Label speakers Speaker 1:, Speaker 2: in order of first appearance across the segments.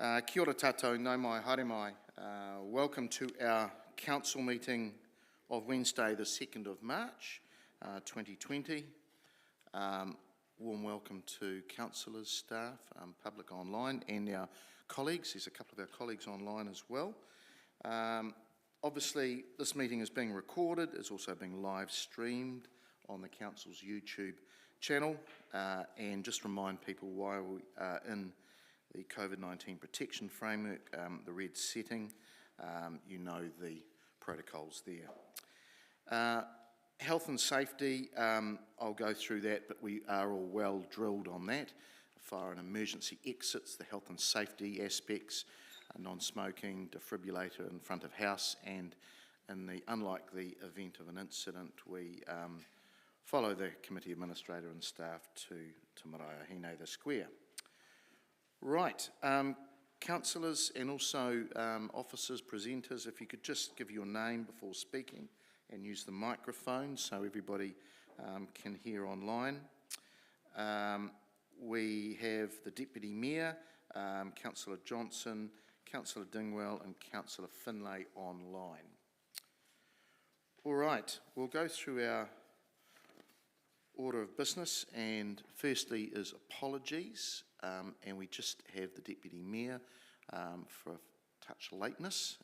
Speaker 1: Kia ora tātou, nau mai, haere mai. Welcome to our council meeting of Wednesday the 2nd of March 2020. Warm welcome to councillors, staff, public online and our colleagues. There's a couple of our colleagues online as well. Obviously this meeting is being recorded, it's also being live streamed on the council's YouTube channel, and just remind people why we are in the COVID-19 protection framework, the red setting, you know the protocols there. Health and safety, I'll go through that, but we are all well drilled on that. Fire and emergency exits, the health and safety aspects, non-smoking, defibrillator in front of house, and in the unlikely event of an incident, we follow the committee administrator and staff to Maraea Hine, the square. Right, councillors and also officers, presenters, if you could just give your name before speaking and use the microphone so everybody can hear online. We have the Deputy Mayor, Councillor Johnson, Councillor Dingwell and Councillor Finlay online. All right, we'll go through our order of business, and firstly is apologies, and we just have the Deputy Mayor for a touch lateness,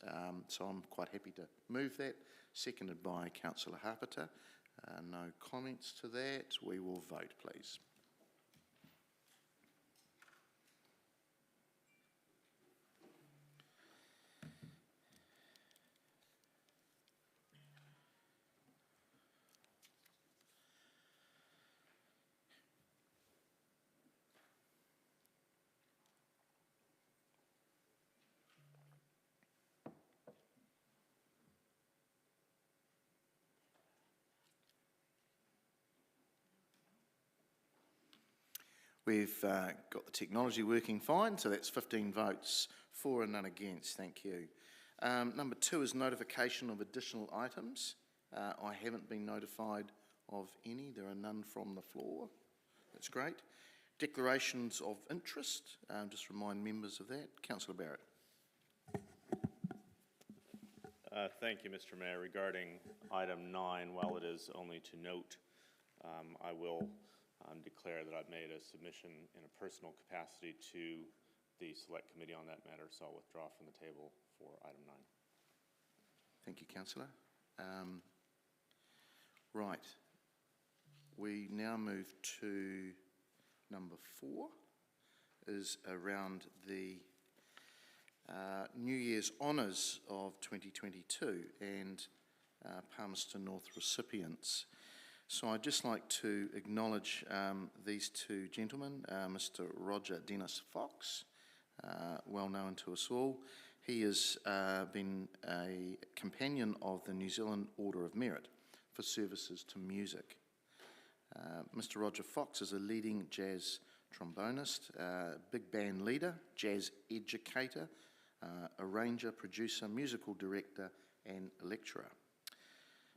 Speaker 1: so I'm quite happy to move that. Seconded by Councillor Hapeta. No comments to that. We will vote, please. We've got the technology working fine, so that's 15 votes for and none against. Thank you. Number 2 is notification of additional items. I haven't been notified of any. There are none from the floor. That's great. Declarations of interest. Just remind members of that. Councillor Barrett.
Speaker 2: Thank you, Mr. Mayor. Regarding item 9, while it is only to note, I will declare that I've made a submission in a personal capacity to the select committee on that matter, so I'll withdraw from the table for item 9.
Speaker 1: Thank you, Councillor. Right, we now move to number 4, is around the New Year's Honours of 2022 and Palmerston North recipients. So I'd just like to acknowledge these two gentlemen, Mr. Roger Dennis Fox, well known to us all. He has been a companion of the New Zealand Order of Merit for services to music. Mr. Roger Fox is a leading jazz trombonist, big band leader, jazz educator, arranger, producer, musical director and lecturer.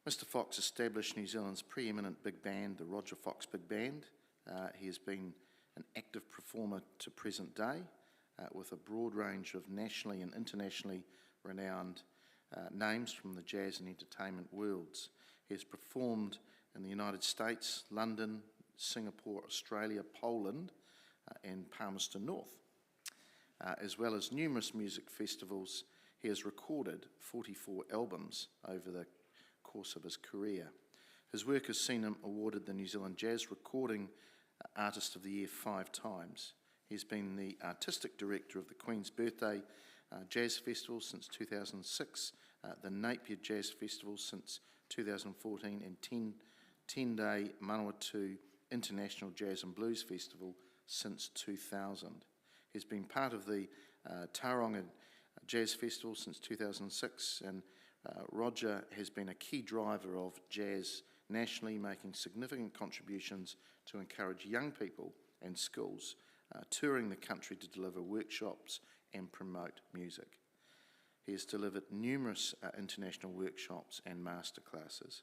Speaker 1: Mr. Fox established New Zealand's preeminent big band, the Roger Fox Big Band. He has been an active performer to present day with a broad range of nationally and internationally renowned names from the jazz and entertainment worlds. He has performed in the United States, London, Singapore, Australia, Poland and Palmerston North. As well as numerous music festivals, he has recorded 44 albums over the course of his career. His work has seen him awarded the New Zealand Jazz Recording Artist of the Year 5 times. He's been the artistic director of the Queen's Birthday Jazz Festival since 2006, the Napier Jazz Festival since 2014 and 10-day Manawatu International Jazz and Blues Festival since 2000. He's been part of the Tauranga Jazz Festival since 2006, and Roger has been a key driver of jazz nationally, making significant contributions to encourage young people and schools touring the country to deliver workshops and promote music. He has delivered numerous international workshops and masterclasses.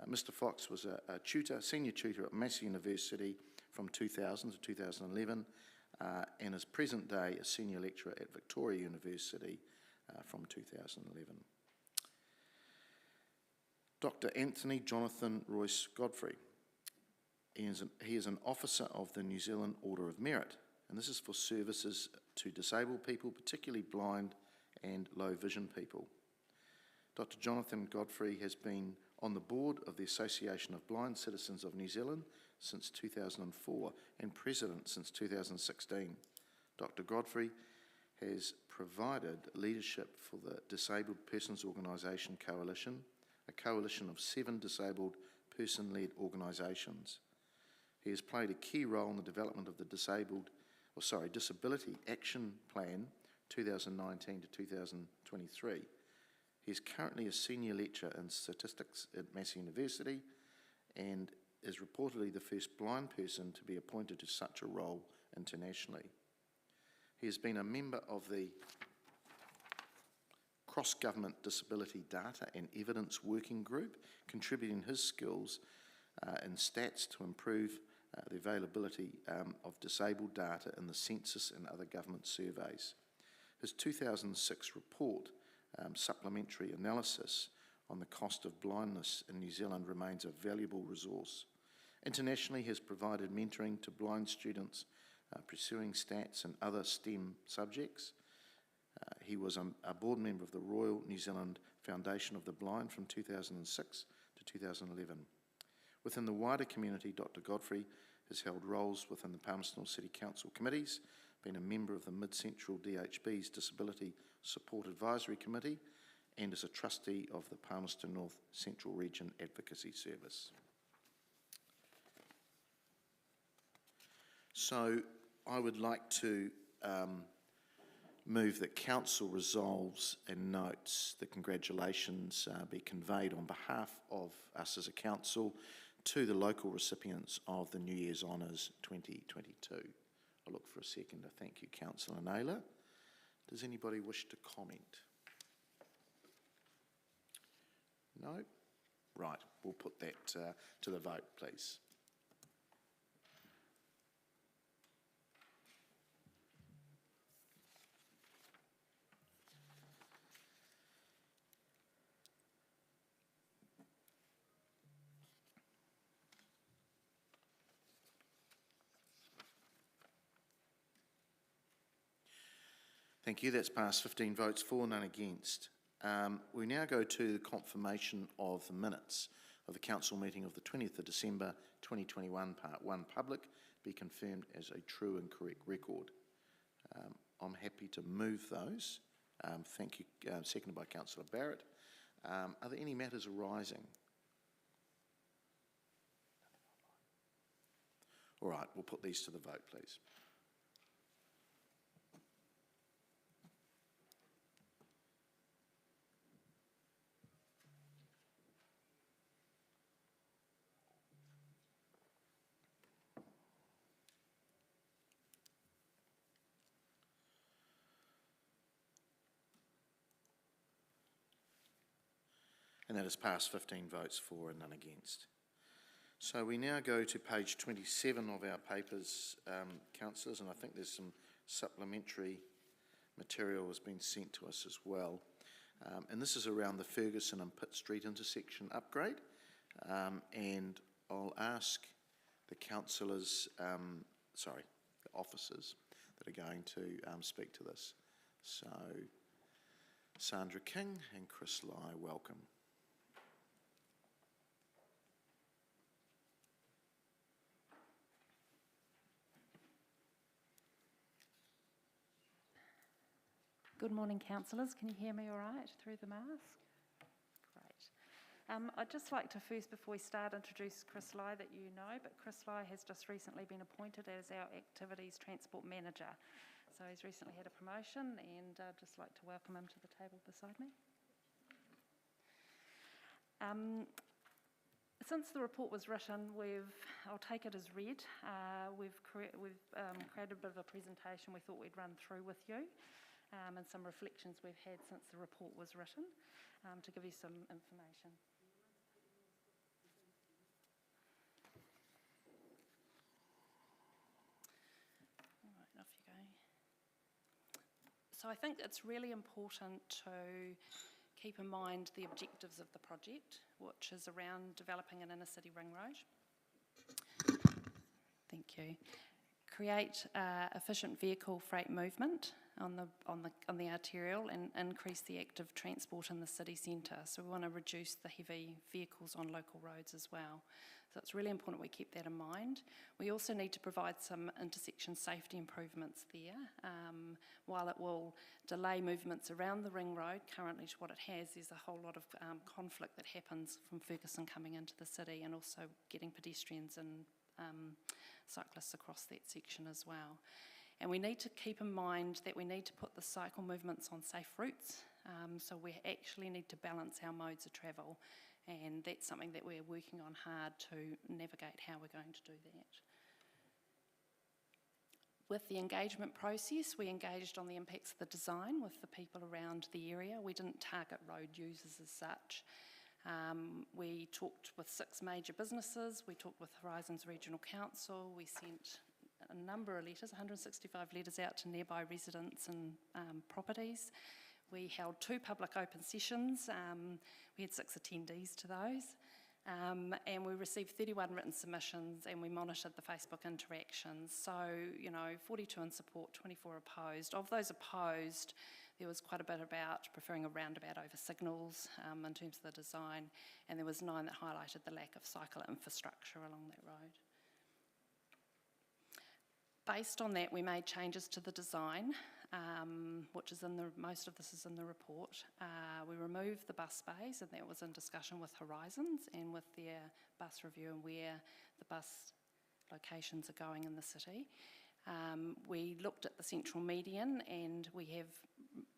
Speaker 1: Mr. Fox was a tutor, senior tutor at Massey University from 2000 to 2011, and is present day a senior lecturer at Victoria University from 2011. Dr. Anthony Jonathan Royce Godfrey. He is an officer of the New Zealand Order of Merit, and this is for services to disabled people, particularly blind and low vision people. Dr. Jonathan Godfrey has been on the board of the Association of Blind Citizens of New Zealand since 2004 and president since 2016. Dr. Godfrey has provided leadership for the Disabled Persons Organisation Coalition, a coalition of 7 disabled person-led organisations. He has played a key role in the development of the Disability Action Plan 2019 to 2023. He is currently a senior lecturer in statistics at Massey University and is reportedly the first blind person to be appointed to such a role internationally. He has been a member of the Cross-Government Disability Data and Evidence Working Group, contributing his skills and stats to improve the availability of disabled data in the census and other government surveys. His 2006 report, Supplementary Analysis on the Cost of Blindness in New Zealand, remains a valuable resource. Internationally, he has provided mentoring to blind students pursuing stats and other STEM subjects. He was a board member of the Royal New Zealand Foundation of the Blind from 2006 to 2011. Within the wider community, Dr. Godfrey has held roles within the Palmerston North City Council committees, been a member of the Mid-Central DHB's Disability Support Advisory Committee, and is a trustee of the Palmerston North Central Region Advocacy Service. So I would like to move that Council resolves and notes the congratulations be conveyed on behalf of us as a Council to the local recipients of the New Year's Honours 2022. I'll look for a second to thank you, Councillor Naylor. Does anybody wish to comment? No? Right, we'll put that to the vote, please. Thank you. That's passed. 15 votes for, none against. We now go to the confirmation of the minutes of the Council meeting of the 20th of December 2021, Part 1, Public, be confirmed as a true and correct record. I'm happy to move those. Thank you. Seconded by Councillor Barrett. Are there any matters arising? All right, we'll put these to the vote, please. And that has passed 15 votes for and none against. So we now go to page 27 of our papers, councillors, and I think there's some supplementary material has been sent to us as well. And this is around the Ferguson and Pitt Street intersection upgrade. And I'll ask the councillors, the officers that are going to speak to this. So Sandra King and Chris Lai, welcome.
Speaker 3: Good morning, councillors. Can you hear me all right through the mask? Great. I'd just like to first, before we start, introduce Chris Lai that you know, but Chris Lai has just recently been appointed as our Activities Transport Manager. So he's recently had a promotion, and I'd just like to welcome him to the table beside me. Since the report was written, I'll take it as read. We've created a bit of a presentation we thought we'd run through with you. And some reflections we've had since the report was written to give you some information. All right, off So I think it's really important to keep in mind the objectives of the project, which is around developing an inner city ring road. Thank you. Create efficient vehicle freight movement on the arterial and increase the active transport in the city centre. So we want to reduce the heavy vehicles on local roads as well. So it's really important we keep that in mind. We also need to provide some intersection safety improvements there. While it will delay movements around the ring road, currently to what it has, there's a whole lot of conflict that happens from Ferguson coming into the city, and also getting pedestrians and cyclists across that section as well. And we need to keep in mind that we need to put the cycle movements on safe routes, so we actually need to balance our modes of travel, and that's something that we're working on hard to navigate how we're going to do that. With the engagement process, we engaged on the impacts of the design with the people around the area. We didn't target road users as such. We talked with 6 major businesses, we talked with Horizons Regional Council, we sent a number of letters, 165 letters out to nearby residents and properties. We held 2 public open sessions, we had 6 attendees to those, and we received 31 written submissions, and we monitored the Facebook interactions. So, 42 in support, 24 opposed. Of those opposed, there was quite a bit about preferring a roundabout over signals in terms of the design, and there was 9 that highlighted the lack of cycle infrastructure along that road. Based on that, we made changes to the design, which is most of this is in the report. We removed the bus bays, and that was in discussion with Horizons and with their bus review and where the bus locations are going in the city. We looked at the central median, and we have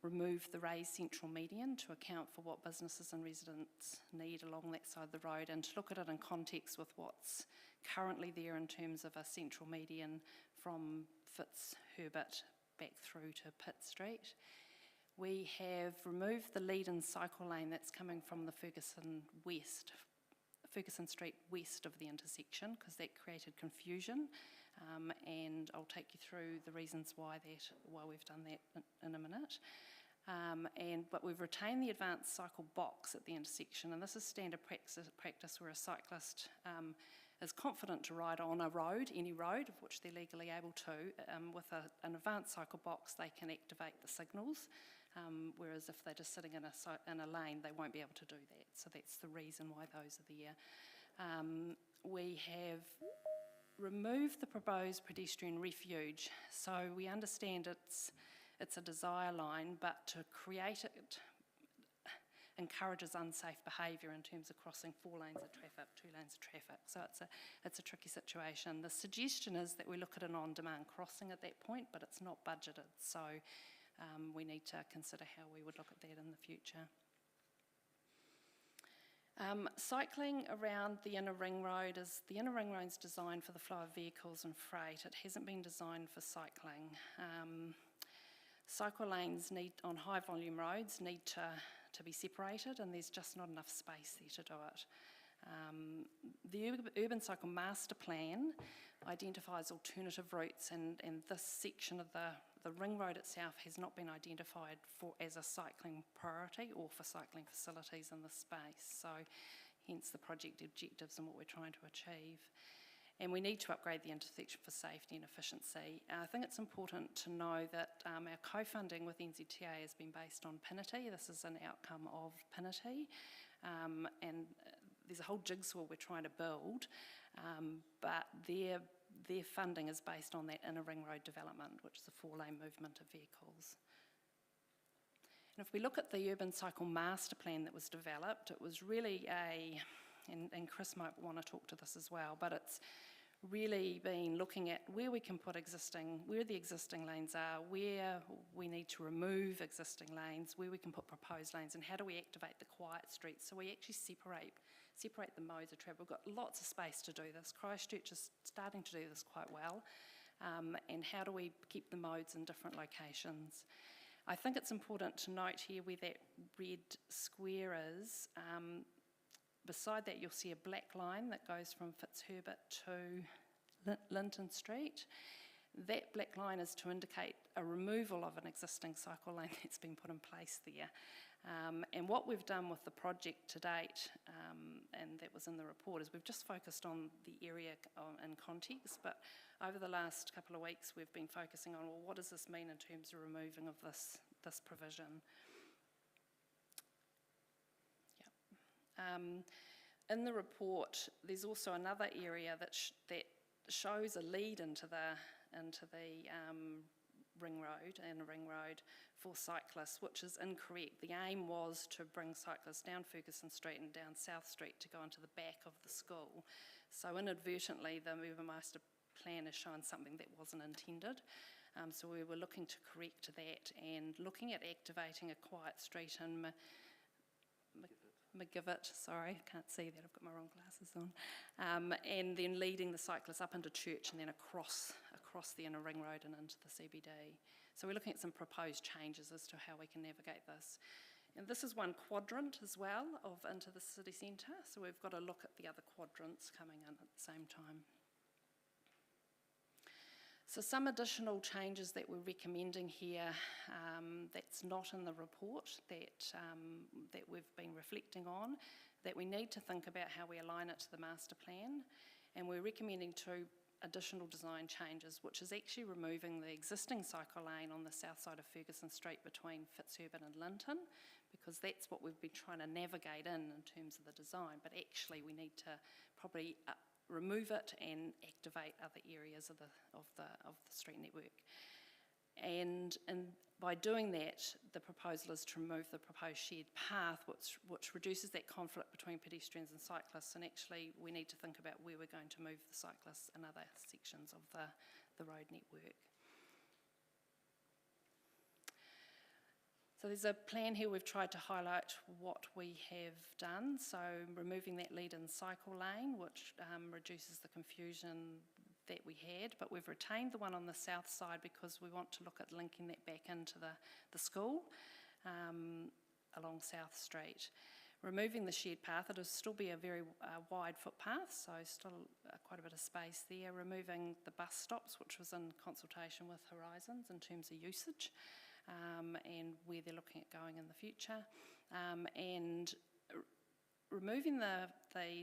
Speaker 3: removed the raised central median to account for what businesses and residents need along that side of the road, and to look at it in context with what's currently there in terms of a central median from Fitzherbert back through to Pitt Street. We have removed the lead-in cycle lane that's coming from the Ferguson Street west of the intersection, because that created confusion, and I'll take you through the reasons why we've done that in a minute. But we've retained the advanced cycle box at the intersection, and this is standard practice where a cyclist is confident to ride on a road, any road, of which they're legally able to. With an advanced cycle box, they can activate the signals, whereas if they're just sitting in a lane, they won't be able to do that. So that's the reason why those are there. We have removed the proposed pedestrian refuge. So we understand it's a desire line, but to create it encourages unsafe behaviour in terms of crossing 4 lanes of traffic, 2 lanes of traffic. So it's a tricky situation. The suggestion is that we look at an on-demand crossing at that point, but it's not budgeted. So we need to consider how we would look at that in the future. Cycling around the inner ring road is designed for the flow of vehicles and freight. It hasn't been designed for cycling. Cycle lanes on high volume roads need to be separated, and there's just not enough space there to do it. The Urban Cycle Master Plan identifies alternative routes, and this section of the ring road itself has not been identified as a cycling priority or for cycling facilities in the space. So hence the project objectives and what we're trying to achieve. And we need to upgrade the intersection for safety and efficiency. I think it's important to know that our co-funding with NZTA has been based on Pinity. This is an outcome of Pinity, and there's a whole jigsaw we're trying to build, but their funding is based on that inner ring road development, which is a 4-lane movement of vehicles. And if we look at the Urban Cycle Master Plan that was developed, it was really and Chris might want to talk to this as well, but it's really been looking at where we can put where the existing lanes are, where we need to remove existing lanes, where we can put proposed lanes, and how do we activate the quiet streets so we actually separate the modes of travel. We've got lots of space to do this. Christchurch is starting to do this quite well, and how do we keep the modes in different locations? I think it's important to note here where that red square is. Beside that, you'll see a black line that goes from Fitzherbert to Linton Street. That black line is to indicate a removal of an existing cycle lane that's been put in place there. And what we've done with the project to date, and that was in the report, is we've just focused on the area in context, but over the last couple of weeks we've been focusing on, well, what does this mean in terms of removing of this provision? Yep. In the report, there's also another area that shows a lead into the ring road and a ring road for cyclists, which is incorrect. The aim was to bring cyclists down Ferguson Street and down South Street to go into the back of the school. So inadvertently, the Mover Master plan has shown something that wasn't intended. So we were looking to correct that and looking at activating a quiet street in McGivitt, sorry, I can't see that, I've got my wrong glasses on, and then leading the cyclists up into Church and then across the inner ring road and into the CBD. So we're looking at some proposed changes as to how we can navigate this. And this is one quadrant as well of into the city centre, so we've got to look at the other quadrants coming in at the same time. So some additional changes that we're recommending here that's not in the report that we've been reflecting on, that we need to think about how we align it to the master plan, and we're recommending two additional design changes, which is actually removing the existing cycle lane on the south side of Ferguson Street between Fitzherbert and Linton, because that's what we've been trying to navigate in terms of the design, but actually we need to probably remove it and activate other areas of the street network. And by doing that, the proposal is to remove the proposed shared path, which reduces that conflict between pedestrians and cyclists, and actually we need to think about where we're going to move the cyclists in other sections of the road network. So there's a plan here we've tried to highlight what we have done. So removing that lead-in cycle lane, which reduces the confusion that we had, but we've retained the one on the south side because we want to look at linking that back into the school along South Street. Removing the shared path, it'll still be a very wide footpath, so still quite a bit of space there. Removing the bus stops, which was in consultation with Horizons in terms of usage. And where they're looking at going in the future, and removing the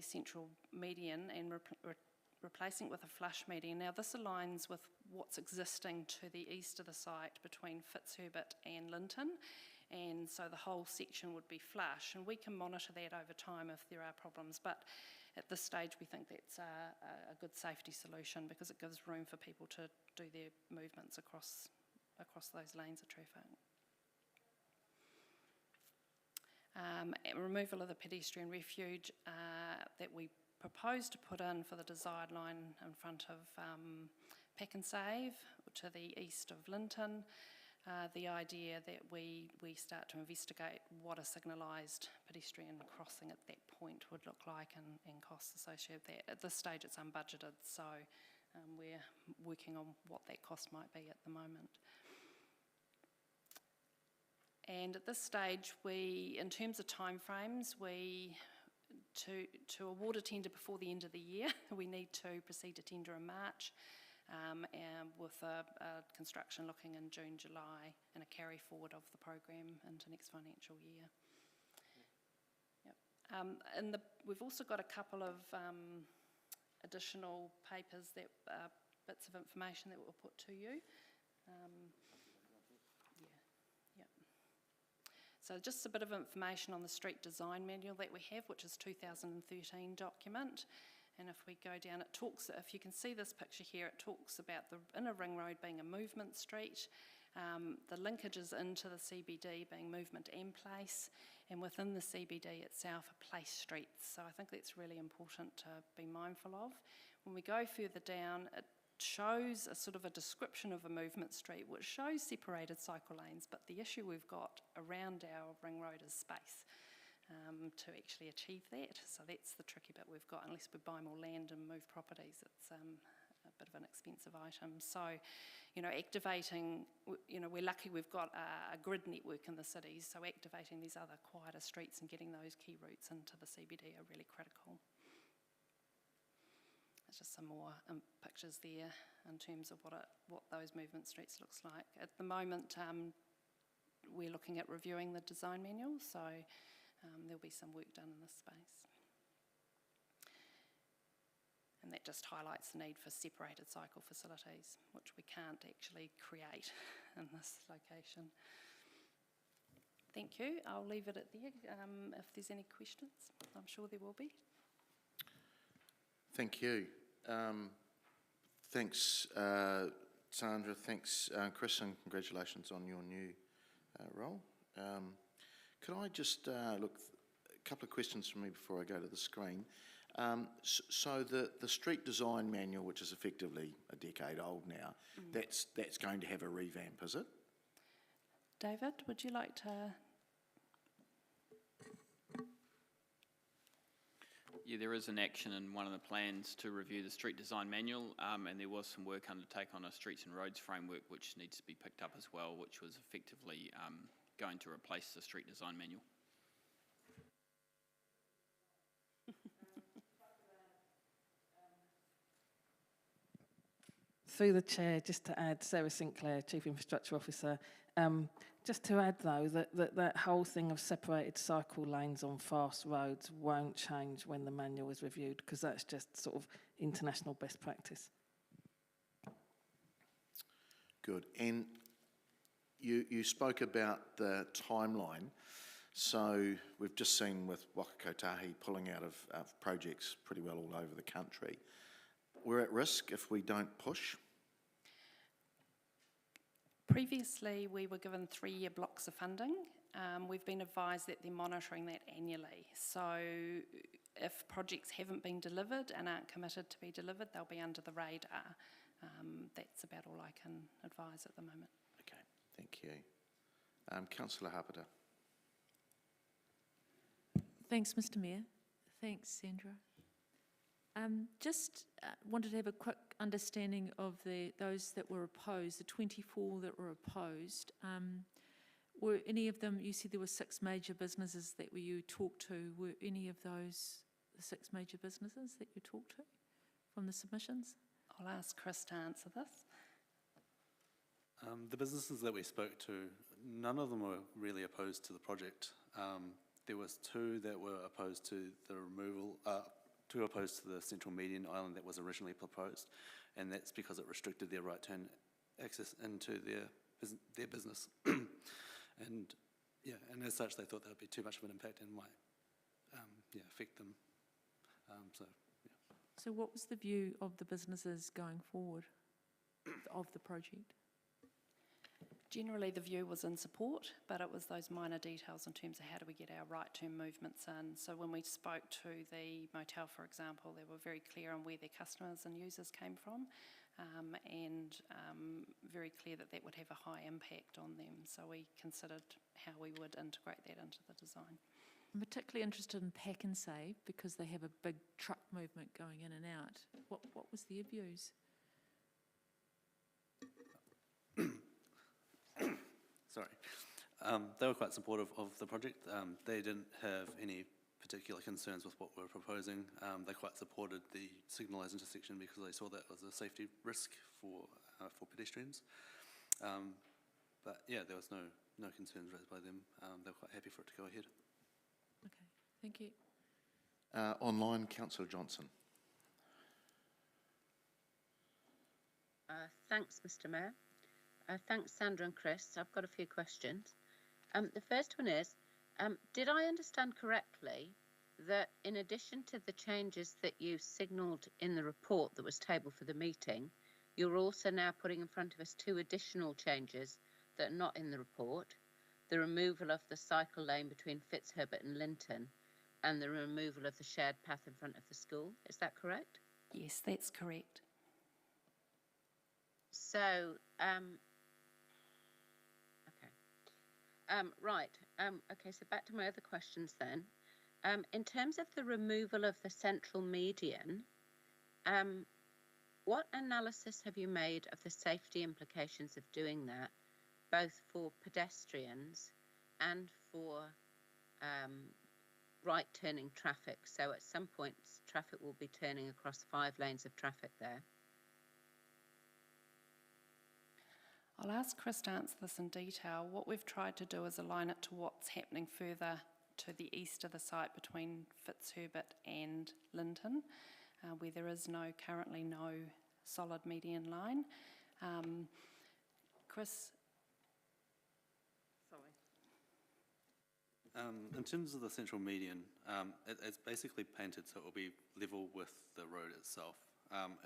Speaker 3: central median and replacing it with a flush median. Now this aligns with what's existing to the east of the site between Fitzherbert and Linton, and so the whole section would be flush, and we can monitor that over time if there are problems, but at this stage we think that's a good safety solution because it gives room for people to do their movements across those lanes of traffic. Removal of the pedestrian refuge that we propose to put in for the desired line in front of Pack and Save to the east of Linton. The idea that we start to investigate what a signalised pedestrian crossing at that point would look like and costs associated with that. At this stage it's unbudgeted, so we're working on what that cost might be at the moment. And at this stage, in terms of timeframes, to award a tender before the end of the year, we need to proceed to tender in March, and with a construction looking in June, July, and a carry forward of the program into next financial year. Yep. We've also got a couple of additional papers that bits of information that we'll put to you. So just a bit of information on the street design manual that we have, which is 2013 document. And if we go down, it talks, if you can see this picture here, it talks about the inner ring road being a movement street, the linkages into the CBD being movement and place, and within the CBD itself are place streets. So I think that's really important to be mindful of. When we go further down, it shows a sort of a description of a movement street which shows separated cycle lanes, but the issue we've got around our ring road is space to actually achieve that. So that's the tricky bit we've got. Unless we buy more land and move properties, it's a bit of an expensive item. So, activating, we're lucky we've got a grid network in the cities, so activating these other quieter streets and getting those key routes into the CBD are really critical. just some more pictures there in terms of what those movement streets looks like. At the moment, we're looking at reviewing the design manual, so there'll be some work done in this space. And that just highlights the need for separated cycle facilities, which we can't actually create in this location. Thank you. I'll leave it at there. If there's any questions, I'm sure there will be.
Speaker 1: Thank you. Thanks, Sandra. Thanks, Chris, and congratulations on your new role. Could I just look, a couple of questions from me before I go to the screen. So the street design manual, which is effectively a decade old now, that's going to have a revamp, is it?
Speaker 3: David, would you like to?
Speaker 4: Yeah, there is an action in one of the plans to review the street design manual, and there was some work undertaken on a streets and roads framework which needs to be picked up as well, which was effectively going to replace the street design manual.
Speaker 5: Through the chair, just to add, Sarah Sinclair, Chief Infrastructure Officer, just to add though that whole thing of separated cycle lanes on fast roads won't change when the manual is reviewed, because that's just sort of international best practice.
Speaker 1: Good. And you spoke about the timeline. So we've just seen with Waka Kotahi pulling out of projects pretty well all over the country. We're at risk if we don't push.
Speaker 3: Previously, we were given 3-year blocks of funding. We've been advised that they're monitoring that annually. So if projects haven't been delivered and aren't committed to be delivered, they'll be under the radar. That's about all I can advise at the moment.
Speaker 1: Okay, thank you. Councillor Harpiter.
Speaker 6: Thanks, Mr. Mayor. Thanks, Sandra. Just wanted to have a quick understanding of those that were opposed, the 24 that were opposed. Were any of them, you said there were 6 major businesses that you talked to, were any of those the 6 major businesses that you talked to from the submissions?
Speaker 3: I'll ask Chris to answer this.
Speaker 7: The businesses that we spoke to, none of them were really opposed to the project. There was 2 that were opposed to the removal, 2 opposed to the central median island that was originally proposed, and that's because it restricted their right turn access into their business. and as such, they thought that would be too much of an impact and might affect them.
Speaker 6: So what was the view of the businesses going forward of the project?
Speaker 3: Generally, the view was in support, but it was those minor details in terms of how do we get our right turn movements in. So when we spoke to the motel, for example, they were very clear on where their customers and users came from, and very clear that that would have a high impact on them. So we considered how we would integrate that into the design.
Speaker 6: I'm particularly interested in Pack and Save because they have a big truck movement going in and out. What was their views?
Speaker 7: Sorry. They were quite supportive of the project. They didn't have any particular concerns with what we were proposing. They quite supported the signalised intersection because they saw that as a safety risk for pedestrians. But yeah, there was no concerns raised by them. They were quite happy for it to go ahead.
Speaker 6: Okay, thank you.
Speaker 1: Online, Councillor Johnson.
Speaker 8: Thanks, Mr. Mayor. Thanks, Sandra and Chris. I've got a few questions. The first one is, did I understand correctly that in addition to the changes that you signalled in the report that was tabled for the meeting, you're also now putting in front of us 2 additional changes that are not in the report: the removal of the cycle lane between Fitzherbert and Linton and the removal of the shared path in front of the school. Is that correct?
Speaker 3: Yes, that's correct.
Speaker 8: So, right. Okay, so back to my other questions then. In terms of the removal of the central median, what analysis have you made of the safety implications of doing that, both for pedestrians and for right turning traffic. So at some points, traffic will be turning across 5 lanes of traffic there.
Speaker 3: I'll ask Chris to answer this in detail. What we've tried to do is align it to what's happening further to the east of the site between Fitzherbert and Linton, where there is currently no solid median line. Chris? Sorry.
Speaker 7: In terms of the central median, it's basically painted so it will be level with the road itself.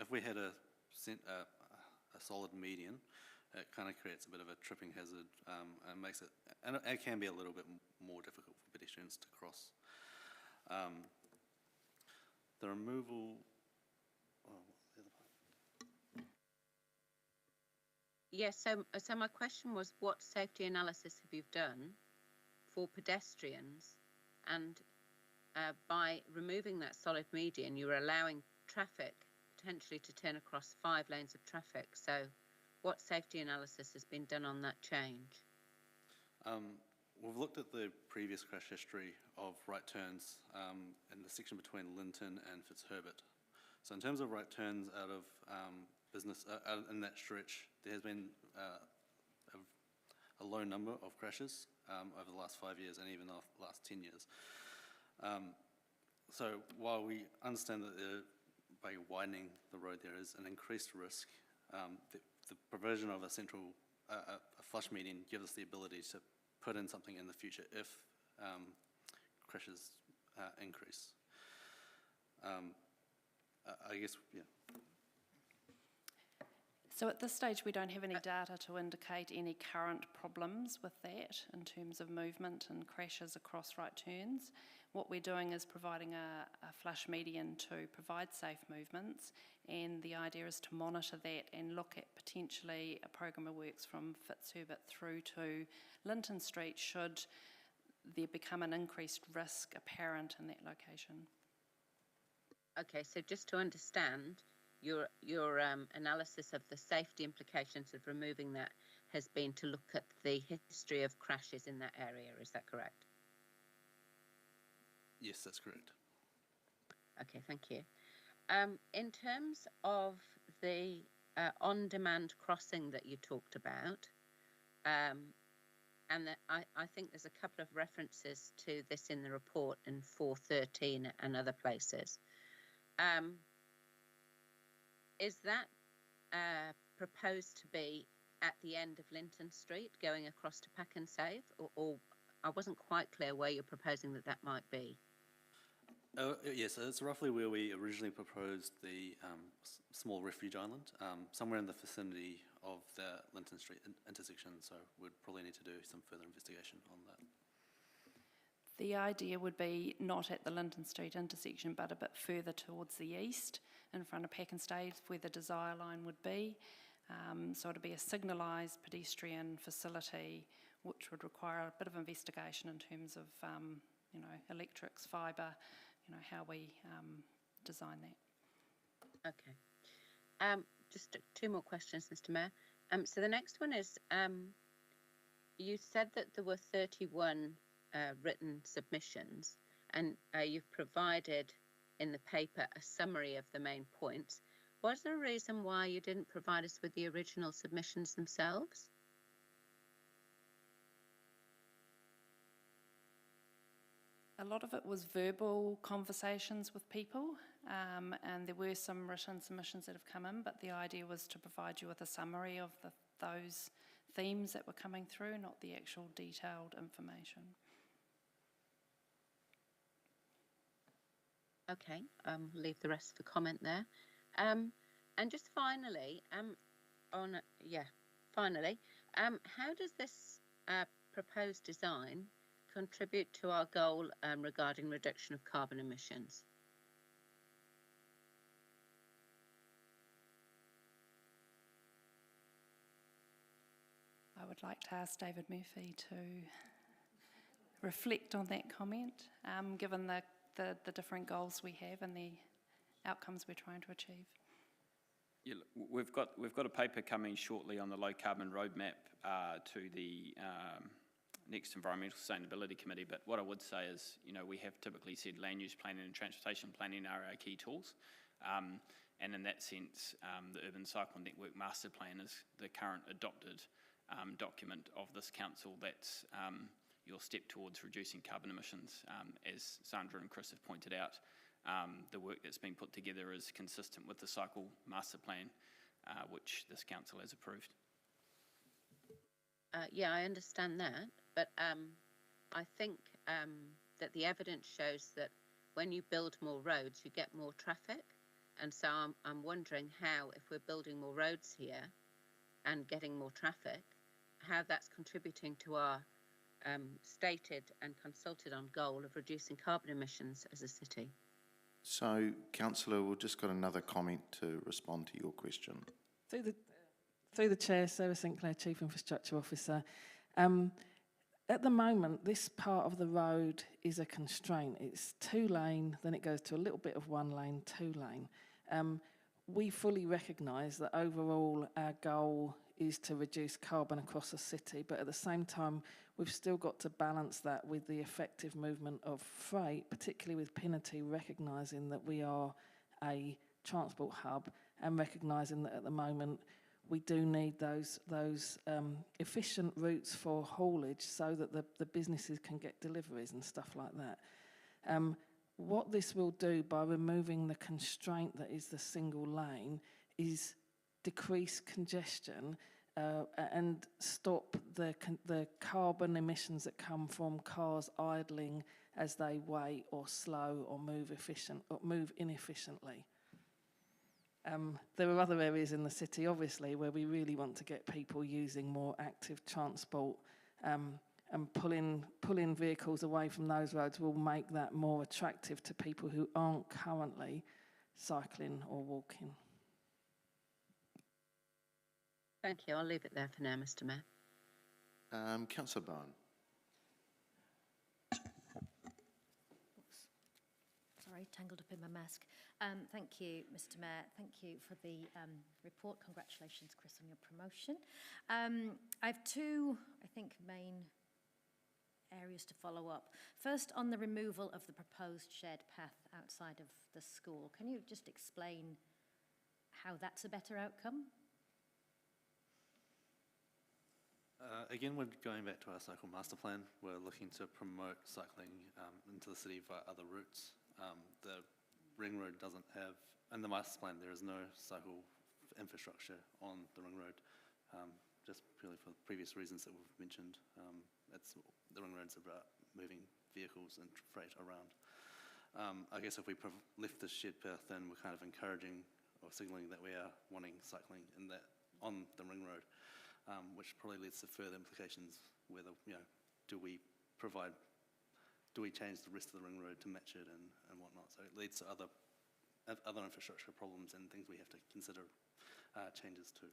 Speaker 7: If we had a solid median, it kind of creates a bit of a tripping hazard and makes it, and it can be a little bit more difficult for pedestrians to cross. The removal, what's the other part?
Speaker 8: Yes, so my question was, what safety analysis have you done for pedestrians? And by removing that solid median, you're allowing traffic potentially to turn across 5 lanes of traffic. So what safety analysis has been done on that change?
Speaker 7: We've looked at the previous crash history of right turns in the section between Linton and Fitzherbert. So in terms of right turns out of business, in that stretch, there has been a low number of crashes over the last 5 years and even the last 10 years. So while we understand that by widening the road there is an increased risk, the provision of a central a flush median gives us the ability to put in something in the future if crashes increase. I guess, yeah.
Speaker 3: So at this stage, we don't have any data to indicate any current problems with that in terms of movement and crashes across right turns. What we're doing is providing a flush median to provide safe movements, and the idea is to monitor that and look at potentially a program of works from Fitzherbert through to Linton Street should there become an increased risk apparent in that location.
Speaker 8: Okay, so just to understand, your analysis of the safety implications of removing that has been to look at the history of crashes in that area, is that correct?
Speaker 7: Yes, that's correct.
Speaker 8: Okay, thank you. In terms of the on-demand crossing that you talked about, and that I think there's a couple of references to this in the report in 413 and other places. Is that proposed to be at the end of Linton Street going across to Pack and Save, or I wasn't quite clear where you're proposing that might be?
Speaker 7: Yes, it's roughly where we originally proposed the small refuge island, somewhere in the vicinity of the Linton Street intersection, so we'd probably need to do some further investigation on that.
Speaker 3: The idea would be not at the Linton Street intersection, but a bit further towards the east, in front of Pack and Save, where the desire line would be. So it'd be a signalised pedestrian facility, which would require a bit of investigation in terms of, electrics, fibre, how we design that.
Speaker 8: Okay. Just 2 more questions, Mr. Mayor. So the next one is, you said that there were 31 written submissions, and you've provided in the paper a summary of the main points. Was there a reason why you didn't provide us with the original submissions themselves?
Speaker 3: A lot of it was verbal conversations with people, and there were some written submissions that have come in, but the idea was to provide you with a summary of those themes that were coming through, not the actual detailed information.
Speaker 8: Okay, leave the rest for comment there. And just finally, how does this proposed design contribute to our goal regarding reduction of carbon emissions?
Speaker 3: I would like to ask David Murphy to reflect on that comment, given the different goals we have and the outcomes we're trying to achieve.
Speaker 4: Yeah, we've got a paper coming shortly on the low carbon roadmap to the next Environmental Sustainability Committee, but what I would say is, you know, we have typically said land use planning and transportation planning are our key tools. And in that sense, the Urban Cycle Network Master Plan is the current adopted document of this council that's your step towards reducing carbon emissions. As Sandra and Chris have pointed out, the work that's been put together is consistent with the Cycle Master Plan, which this council has approved.
Speaker 8: Yeah, I understand that, but I think that the evidence shows that when you build more roads, you get more traffic. And so I'm wondering how, if we're building more roads here and getting more traffic, how that's contributing to our stated and consulted on goal of reducing carbon emissions as a city.
Speaker 1: So, Councillor, we've just got another comment to respond to your question.
Speaker 5: Through the Chair, Sarah Sinclair, Chief Infrastructure Officer. At the moment, this part of the road is a constraint. It's 2-lane, then it goes to a little bit of 1-lane, 2-lane. We fully recognise that overall our goal is to reduce carbon across the city, but at the same time, we've still got to balance that with the effective movement of freight, particularly with Pinnerty recognising that we are a transport hub and recognising that at the moment we do need those efficient routes for haulage so that the businesses can get deliveries and stuff like that. What this will do by removing the constraint that is the single lane is decrease congestion and stop the carbon emissions that come from cars idling as they wait or slow or move inefficiently. There are other areas in the city, obviously, where we really want to get people using more active transport, and pulling vehicles away from those roads will make that more attractive to people who aren't currently cycling or walking.
Speaker 8: Thank you. I'll leave it there for now, Mr. Mayor.
Speaker 1: Councillor Bowen.
Speaker 9: Sorry, tangled up in my mask. Thank you, Mr. Mayor. Thank you for the report. Congratulations, Chris, on your promotion. I have two, I think, main areas to follow up. First, on the removal of the proposed shared path outside of the school. Can you just explain how that's a better outcome?
Speaker 7: Again, we're going back to our cycle master plan. We're looking to promote cycling into the city via other routes. The ring road doesn't have, in the master plan, there is no cycle infrastructure on the ring road, just purely for previous reasons that we've mentioned. The ring road's about moving vehicles and freight around. I guess if we left the shared path, then we're kind of encouraging or signalling that we are wanting cycling in that on the ring road. Which probably leads to further implications. Whether, you know, do we change the rest of the ring road to match it and whatnot? So it leads to other infrastructure problems and things we have to consider changes to.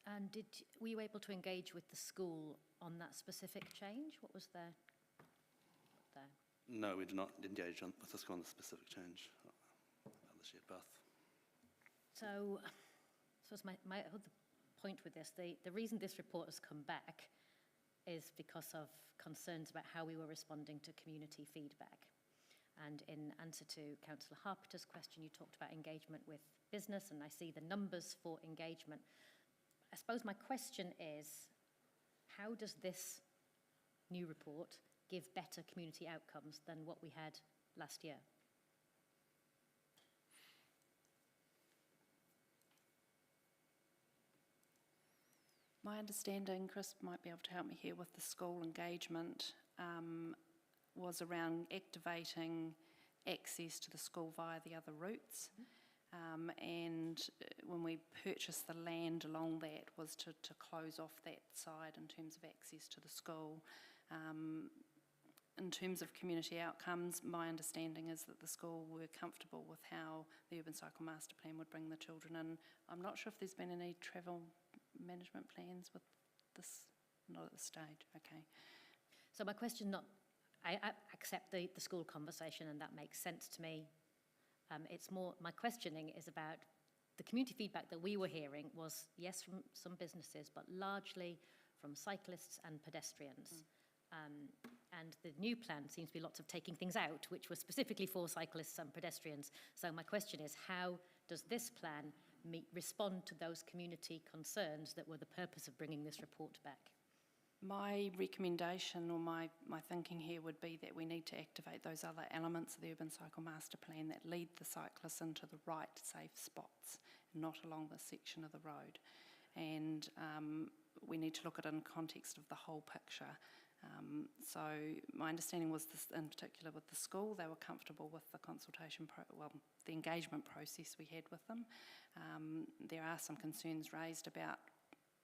Speaker 9: And were you able to engage with the school on that specific change? What was there?
Speaker 7: No, we did not engage with the school on the specific change of the shared path.
Speaker 9: So my other point with this, the reason this report has come back is because of concerns about how we were responding to community feedback. And in answer to Councillor Harper's question, you talked about engagement with business, and I see the numbers for engagement. I suppose my question is, how does this new report give better community outcomes than what we had last year?
Speaker 10: My understanding, Chris might be able to help me here with the school engagement, was around activating access to the school via the other routes. And when we purchased the land along that was to close off that side in terms of access to the school. In terms of community outcomes, my understanding is that the school were comfortable with how the Urban Cycle Master Plan would bring the children in. I'm not sure if there's been any travel management plans with this, not at this stage. Okay.
Speaker 9: So my question, I accept the school conversation, and that makes sense to me. It's more, my questioning is about the community feedback that we were hearing was, yes, from some businesses, but largely from cyclists and pedestrians. And the new plan seems to be lots of taking things out, which was specifically for cyclists and pedestrians. So my question is, how does this plan respond to those community concerns that were the purpose of bringing this report back?
Speaker 10: My recommendation or my thinking here would be that we need to activate those other elements of the Urban Cycle Master Plan that lead the cyclists into the right safe spots, not along this section of the road. And we need to look at it in context of the whole picture. So my understanding was this, in particular with the school, they were comfortable with the consultation, the engagement process we had with them. There are some concerns raised about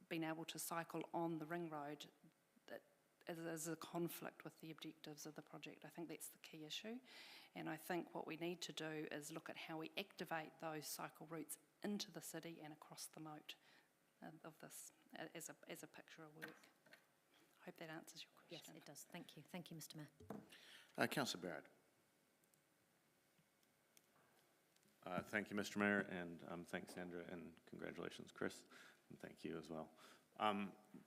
Speaker 10: being able to cycle on the ring road that is a conflict with the objectives of the project. I think that's the key issue. And I think what we need to do is look at how we activate those cycle routes into the city and across the moat of this as a picture of work. I hope that answers your question.
Speaker 9: Yes, it does. Thank you. Thank you, Mr. Mayor.
Speaker 1: Councillor Barrett.
Speaker 2: Thank you, Mr. Mayor, and thanks, Sandra, and congratulations, Chris, and thank you as well.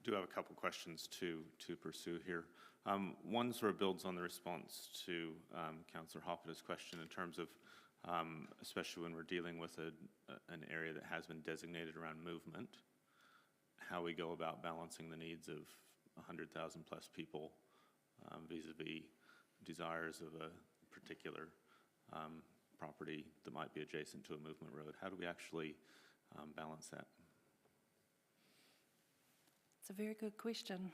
Speaker 2: Do have a couple questions to pursue here. One sort of builds on the response to Councillor Hoppeta's question in terms of, especially when we're dealing with an area that has been designated around movement, how we go about balancing the needs of 100,000 plus people vis-a-vis desires of a particular property that might be adjacent to a movement road. How do we actually balance that?
Speaker 10: It's a very good question.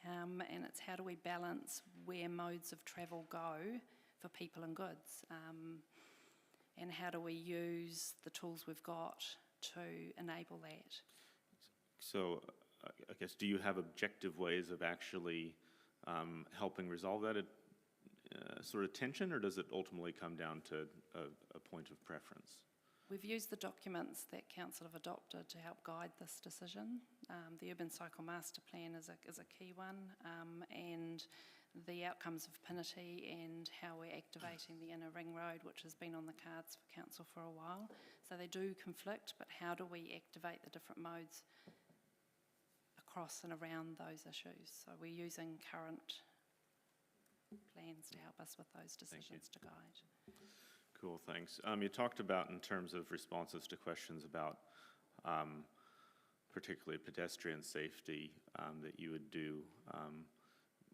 Speaker 10: And it's how do we balance where modes of travel go for people and goods? And how do we use the tools we've got to enable that?
Speaker 2: So I guess, do you have objective ways of actually helping resolve that sort of tension, or does it ultimately come down to a point of preference?
Speaker 10: We've used the documents that Council have adopted to help guide this decision. The Urban Cycle Master Plan is a key one, and the outcomes of Pinity and how we're activating the inner ring road, which has been on the cards for Council for a while. So they do conflict, but how do we activate the different modes across and around those issues? So we're using current plans to help us with those decisions to guide.
Speaker 2: Cool, thanks. You talked about, in terms of responses to questions about particularly pedestrian safety, that you would do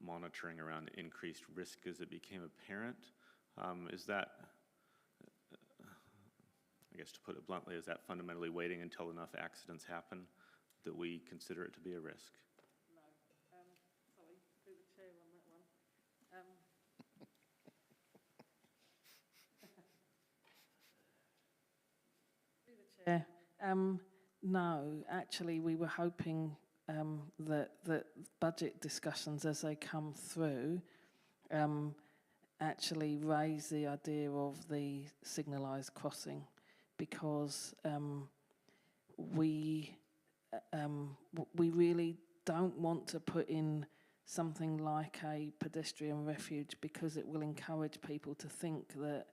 Speaker 2: monitoring around increased risk as it became apparent. Is that, I guess to put it bluntly, is that fundamentally waiting until enough accidents happen that we consider it to be a risk?
Speaker 5: No. Sorry, through the chair on that one. Through the chair. No, actually, we were hoping that budget discussions, as they come through, actually raise the idea of the signalised crossing, because we really don't want to put in something like a pedestrian refuge, because it will encourage people to think that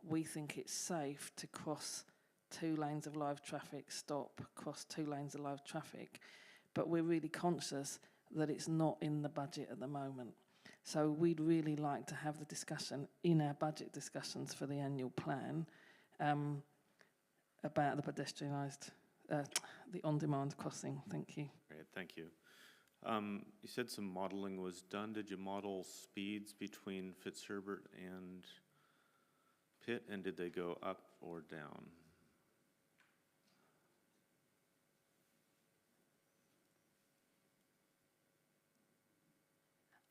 Speaker 5: we think it's safe to cross 2 lanes of live traffic, stop, cross 2 lanes of live traffic. But we're really conscious that it's not in the budget at the moment. So we'd really like to have the discussion in our budget discussions for the annual plan about the pedestrianised, the on-demand crossing. Thank you.
Speaker 2: Great, thank you. You said some modelling was done. Did you model speeds between Fitzherbert and Pitt, and did they go up or down?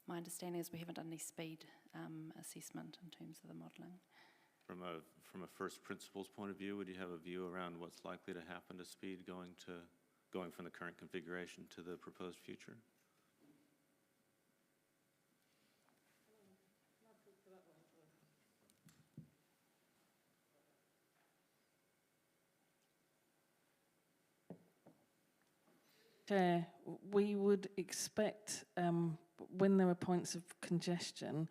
Speaker 10: My understanding is we haven't done any speed assessment in terms of the modelling.
Speaker 2: From a first principles point of view, would you have a view around what's likely to happen to speed going from the current configuration to the proposed future?
Speaker 5: Chair, we would expect, when there are points of congestion,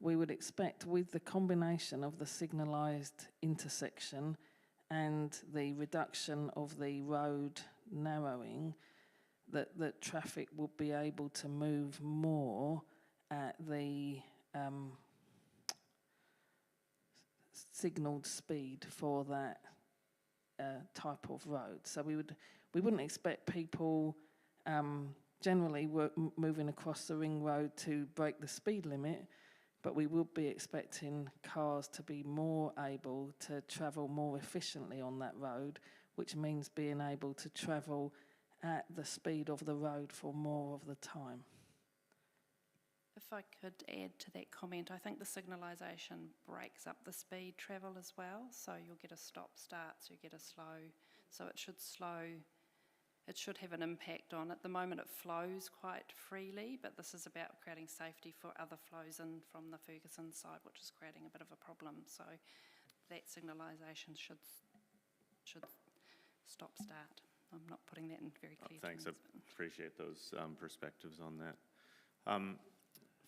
Speaker 5: we would expect, with the combination of the signalised intersection and the reduction of the road narrowing, that traffic would be able to move more at the signalled speed for that type of road. So we wouldn't expect people generally moving across the ring road to break the speed limit, but we would be expecting cars to be more able to travel more efficiently on that road, which means being able to travel at the speed of the road for more of the time.
Speaker 10: If I could add to that comment, I think the signalisation breaks up the speed travel as well. So you'll get a stop-start, so you get a slow. So it should slow. It should have an impact on. At the moment it flows quite freely, but this is about creating safety for other flows in from the Ferguson side, which is creating a bit of a problem. So that signalisation should stop-start. I'm not putting that in very clear
Speaker 2: Thanks,
Speaker 10: terms,
Speaker 2: I appreciate those perspectives on that.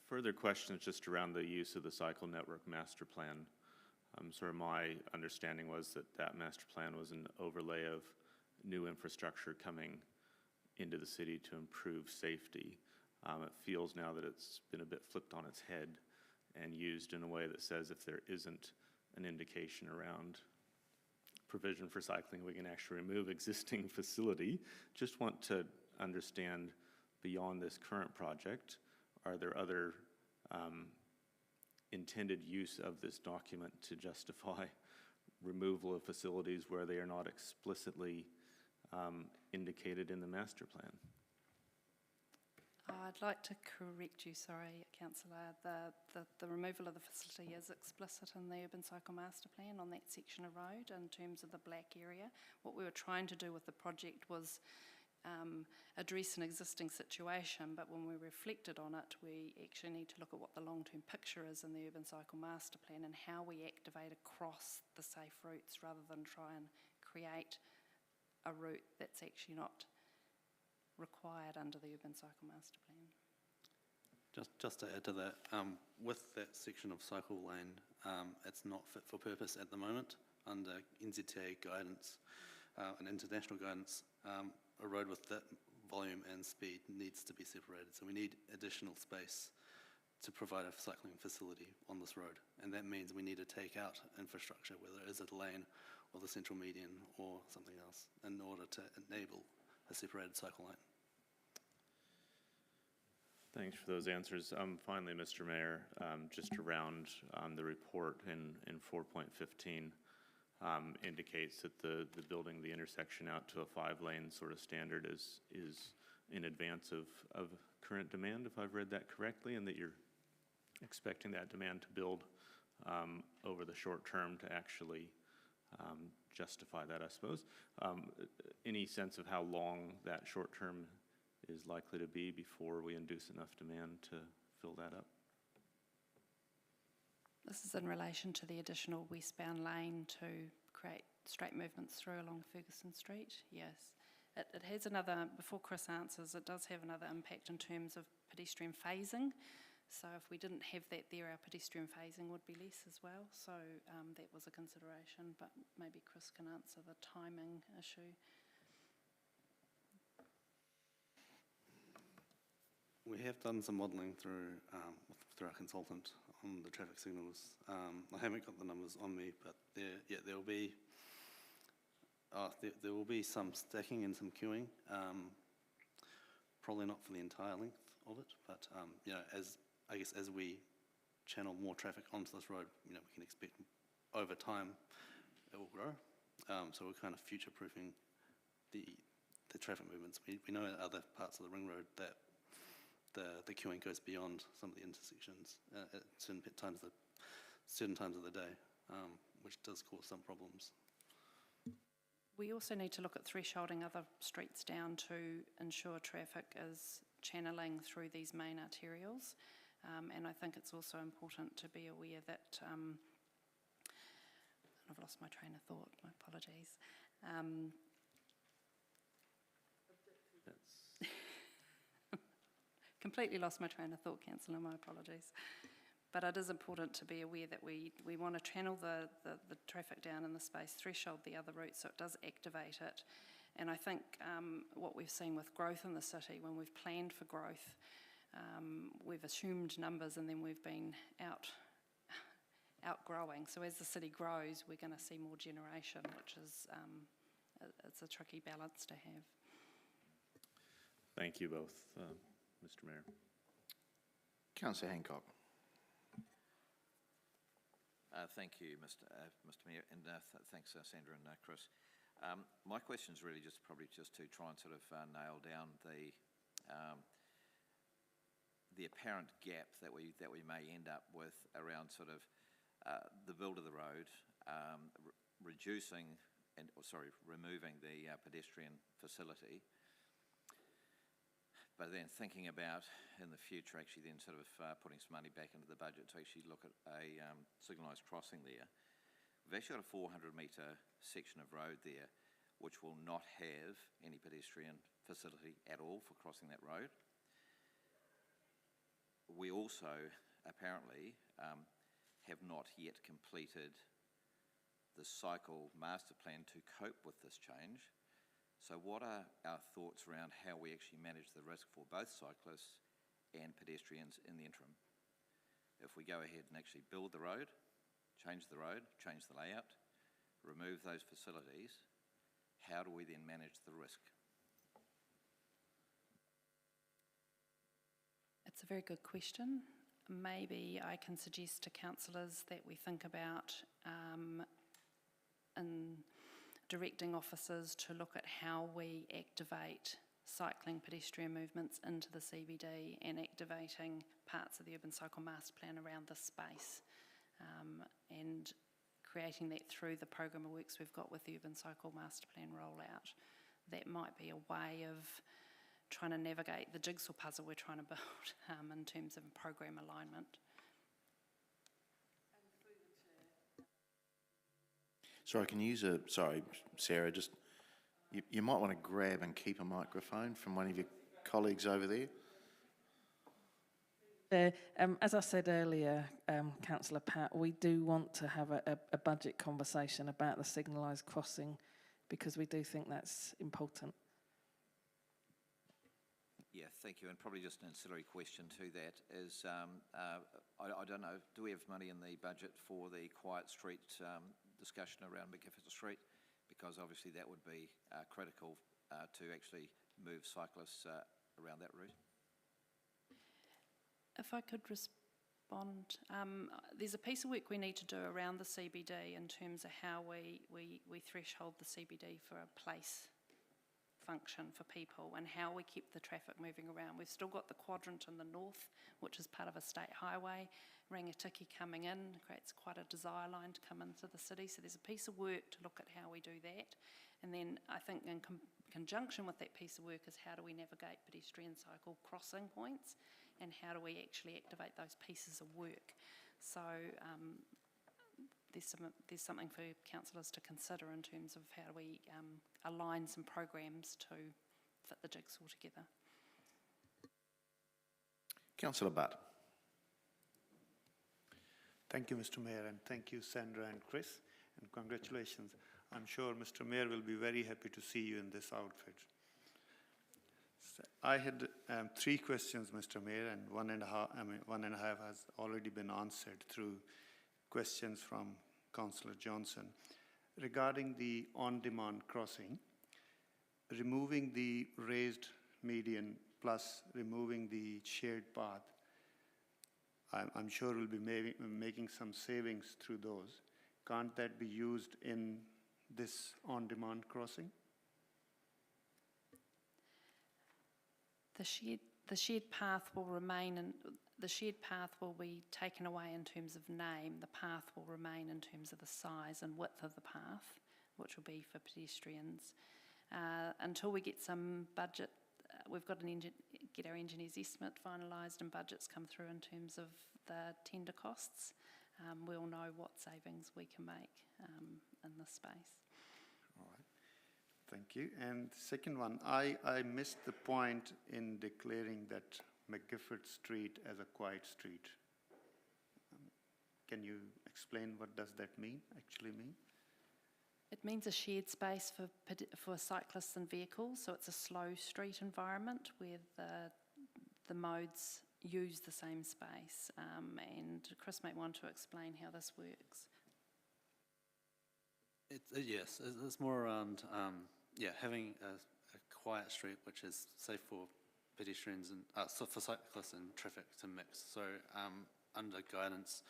Speaker 2: Further questions just around the use of the cycle network master plan. Sort of my understanding was that that master plan was an overlay of new infrastructure coming into the city to improve safety. It feels now that it's been a bit flipped on its head and used in a way that says if there isn't an indication around provision for cycling, we can actually remove existing facility. Just want to understand, beyond this current project, are there other intended use of this document to justify removal of facilities where they are not explicitly indicated in the master plan?
Speaker 10: I'd like to correct you, sorry, Councillor. The removal of the facility is explicit in the Urban Cycle Master Plan on that section of road in terms of the black area. What we were trying to do with the project was address an existing situation, but when we reflected on it, we actually need to look at what the long-term picture is in the Urban Cycle Master Plan and how we activate across the safe routes rather than try and create a route that's actually not required under the Urban Cycle Master Plan.
Speaker 7: Just to add to that, with that section of cycle lane, it's not fit for purpose at the moment. Under NZTA guidance and international guidance, a road with that volume and speed needs to be separated. So we need additional space to provide a cycling facility on this road. And that means we need to take out infrastructure, whether it is a lane or the central median or something else, in order to enable a separated cycle lane.
Speaker 2: Thanks for those answers. Finally, Mr. Mayor, just around the report in 4.15 indicates that the building the intersection out to a 5-lane sort of standard is in advance of current demand, if I've read that correctly, and that you're expecting that demand to build over the short term to actually justify that, I suppose. Any sense of how long that short term is likely to be before we induce enough demand to fill that up?
Speaker 10: This is in relation to the additional westbound lane to create straight movements through along Ferguson Street. Yes, it has another, before Chris answers, it does have another impact in terms of pedestrian phasing. So if we didn't have that there, our pedestrian phasing would be less as well. So that was a consideration, but maybe Chris can answer the timing issue.
Speaker 7: We have done some modelling through our consultant on the traffic signals. I haven't got the numbers on me, but there will be some stacking and some queuing. Probably not for the entire length of it, but you know, as we channel more traffic onto this road, you know, we can expect over time it will grow. So we're kind of future-proofing the traffic movements. We know in other parts of the ring road that the queuing goes beyond some of the intersections at certain times of the day, which does cause some problems.
Speaker 10: We also need to look at thresholding other streets down to ensure traffic is channeling through these main arterials. And I think it's also important to be aware that, I've lost my train of thought, my apologies. Completely lost my train of thought, Councillor, my apologies. But it is important to be aware that we want to channel the traffic down in the space, threshold the other route so it does activate it. And I think what we've seen with growth in the city, when we've planned for growth, we've assumed numbers and then we've been outgrowing. So as the city grows, we're going to see more generation, which is it's a tricky balance to have.
Speaker 2: Thank you both, Mr. Mayor.
Speaker 1: Councillor Hancock.
Speaker 11: Thank you, Mr. Mayor, and thanks, Sandra and Chris. My question is really just probably just to try and sort of nail down the apparent gap that we may end up with around sort of the build of the road, removing the pedestrian facility, but then thinking about in the future actually then sort of putting some money back into the budget to actually look at a signalised crossing there. We've actually got a 400-metre section of road there which will not have any pedestrian facility at all for crossing that road. We also apparently have not yet completed the cycle master plan to cope with this change. So what are our thoughts around how we actually manage the risk for both cyclists and pedestrians in the interim? If we go ahead and actually build the road, change the layout, remove those facilities, how do we then manage the risk?
Speaker 10: It's a very good question. Maybe I can suggest to councillors that we think about in directing officers to look at how we activate cycling pedestrian movements into the CBD and activating parts of the urban cycle master plan around this space, and creating that through the program of works we've got with the urban cycle master plan rollout. That might be a way of trying to navigate the jigsaw puzzle we're trying to build in terms of program alignment.
Speaker 1: Sorry, can you use sorry, Sarah, just, you might want to grab and keep a microphone from one of your colleagues over there.
Speaker 5: As I said earlier, Councillor Pat, we do want to have a budget conversation about the signalised crossing because we do think that's important.
Speaker 11: Yeah, thank you. And probably just an ancillary question to that is, I don't know, do we have money in the budget for the quiet street discussion around McGiffert Street? Because obviously that would be critical to actually move cyclists around that route.
Speaker 10: If I could respond, there's a piece of work we need to do around the CBD in terms of how we threshold the CBD for a place function for people and how we keep the traffic moving around. We've still got the quadrant in the north, which is part of a state highway. Rangitikei coming in creates quite a desire line to come into the city. So there's a piece of work to look at how we do that. And then I think in conjunction with that piece of work is how do we navigate pedestrian cycle crossing points and how do we actually activate those pieces of work. So there's something for councillors to consider in terms of how do we align some programs to fit the jigsaw together.
Speaker 1: Councillor Butt.
Speaker 12: Thank you, Mr. Mayor, and thank you, Sandra and Chris, and congratulations. I'm sure Mr. Mayor will be very happy to see you in this outfit. So I had 3 questions, Mr. Mayor, and one and a half has already been answered through questions from Councillor Johnson. Regarding the on-demand crossing, removing the raised median plus removing the shared path, I'm sure we'll be making some savings through those. Can't that be used in this on-demand crossing?
Speaker 10: The shared path will remain, and the shared path will be taken away in terms of name. The path will remain in terms of the size and width of the path, which will be for pedestrians. Until we get some budget, we've got get our engineer's estimate finalised and budgets come through in terms of the tender costs. We'll know what savings we can make in this space.
Speaker 12: All right. Thank you. And second one, I missed the point in declaring that McGiffert Street as a quiet street. Can you explain what does that actually mean?
Speaker 10: It means a shared space for cyclists and vehicles, so it's a slow street environment where the modes use the same space. And Chris might want to explain how this works.
Speaker 7: Yes, it's more around having a quiet street which is safe for pedestrians and for cyclists and traffic to mix. So under guidance,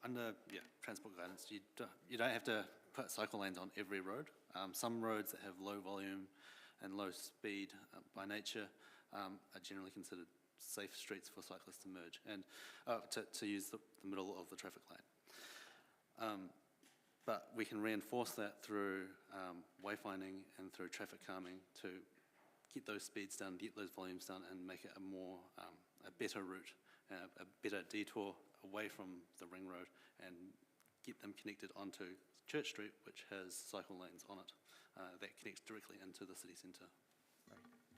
Speaker 7: under transport guidance, you don't have to put cycle lanes on every road. Some roads that have low volume and low speed by nature are generally considered safe streets for cyclists to merge and to use the middle of the traffic lane. But we can reinforce that through wayfinding and through traffic calming to get those speeds down, get those volumes down, and make it a better route, a better detour away from the ring road, and get them connected onto Church Street, which has cycle lanes on it that connects directly into the city centre.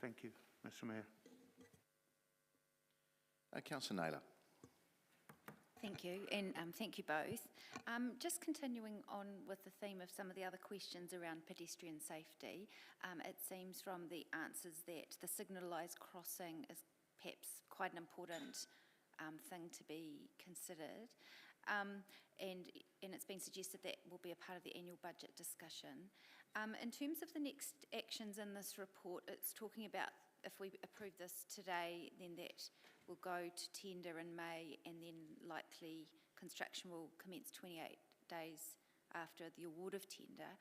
Speaker 12: Thank you, Mr. Mayor.
Speaker 1: Councillor Naylor.
Speaker 13: Thank you, and thank you both. Just continuing on with the theme of some of the other questions around pedestrian safety, it seems from the answers that the signalised crossing is perhaps quite an important thing to be considered, and it's been suggested that will be a part of the annual budget discussion. In terms of the next actions in this report, it's talking about if we approve this today, then that will go to tender in May, and then likely construction will commence 28 days after the award of tender.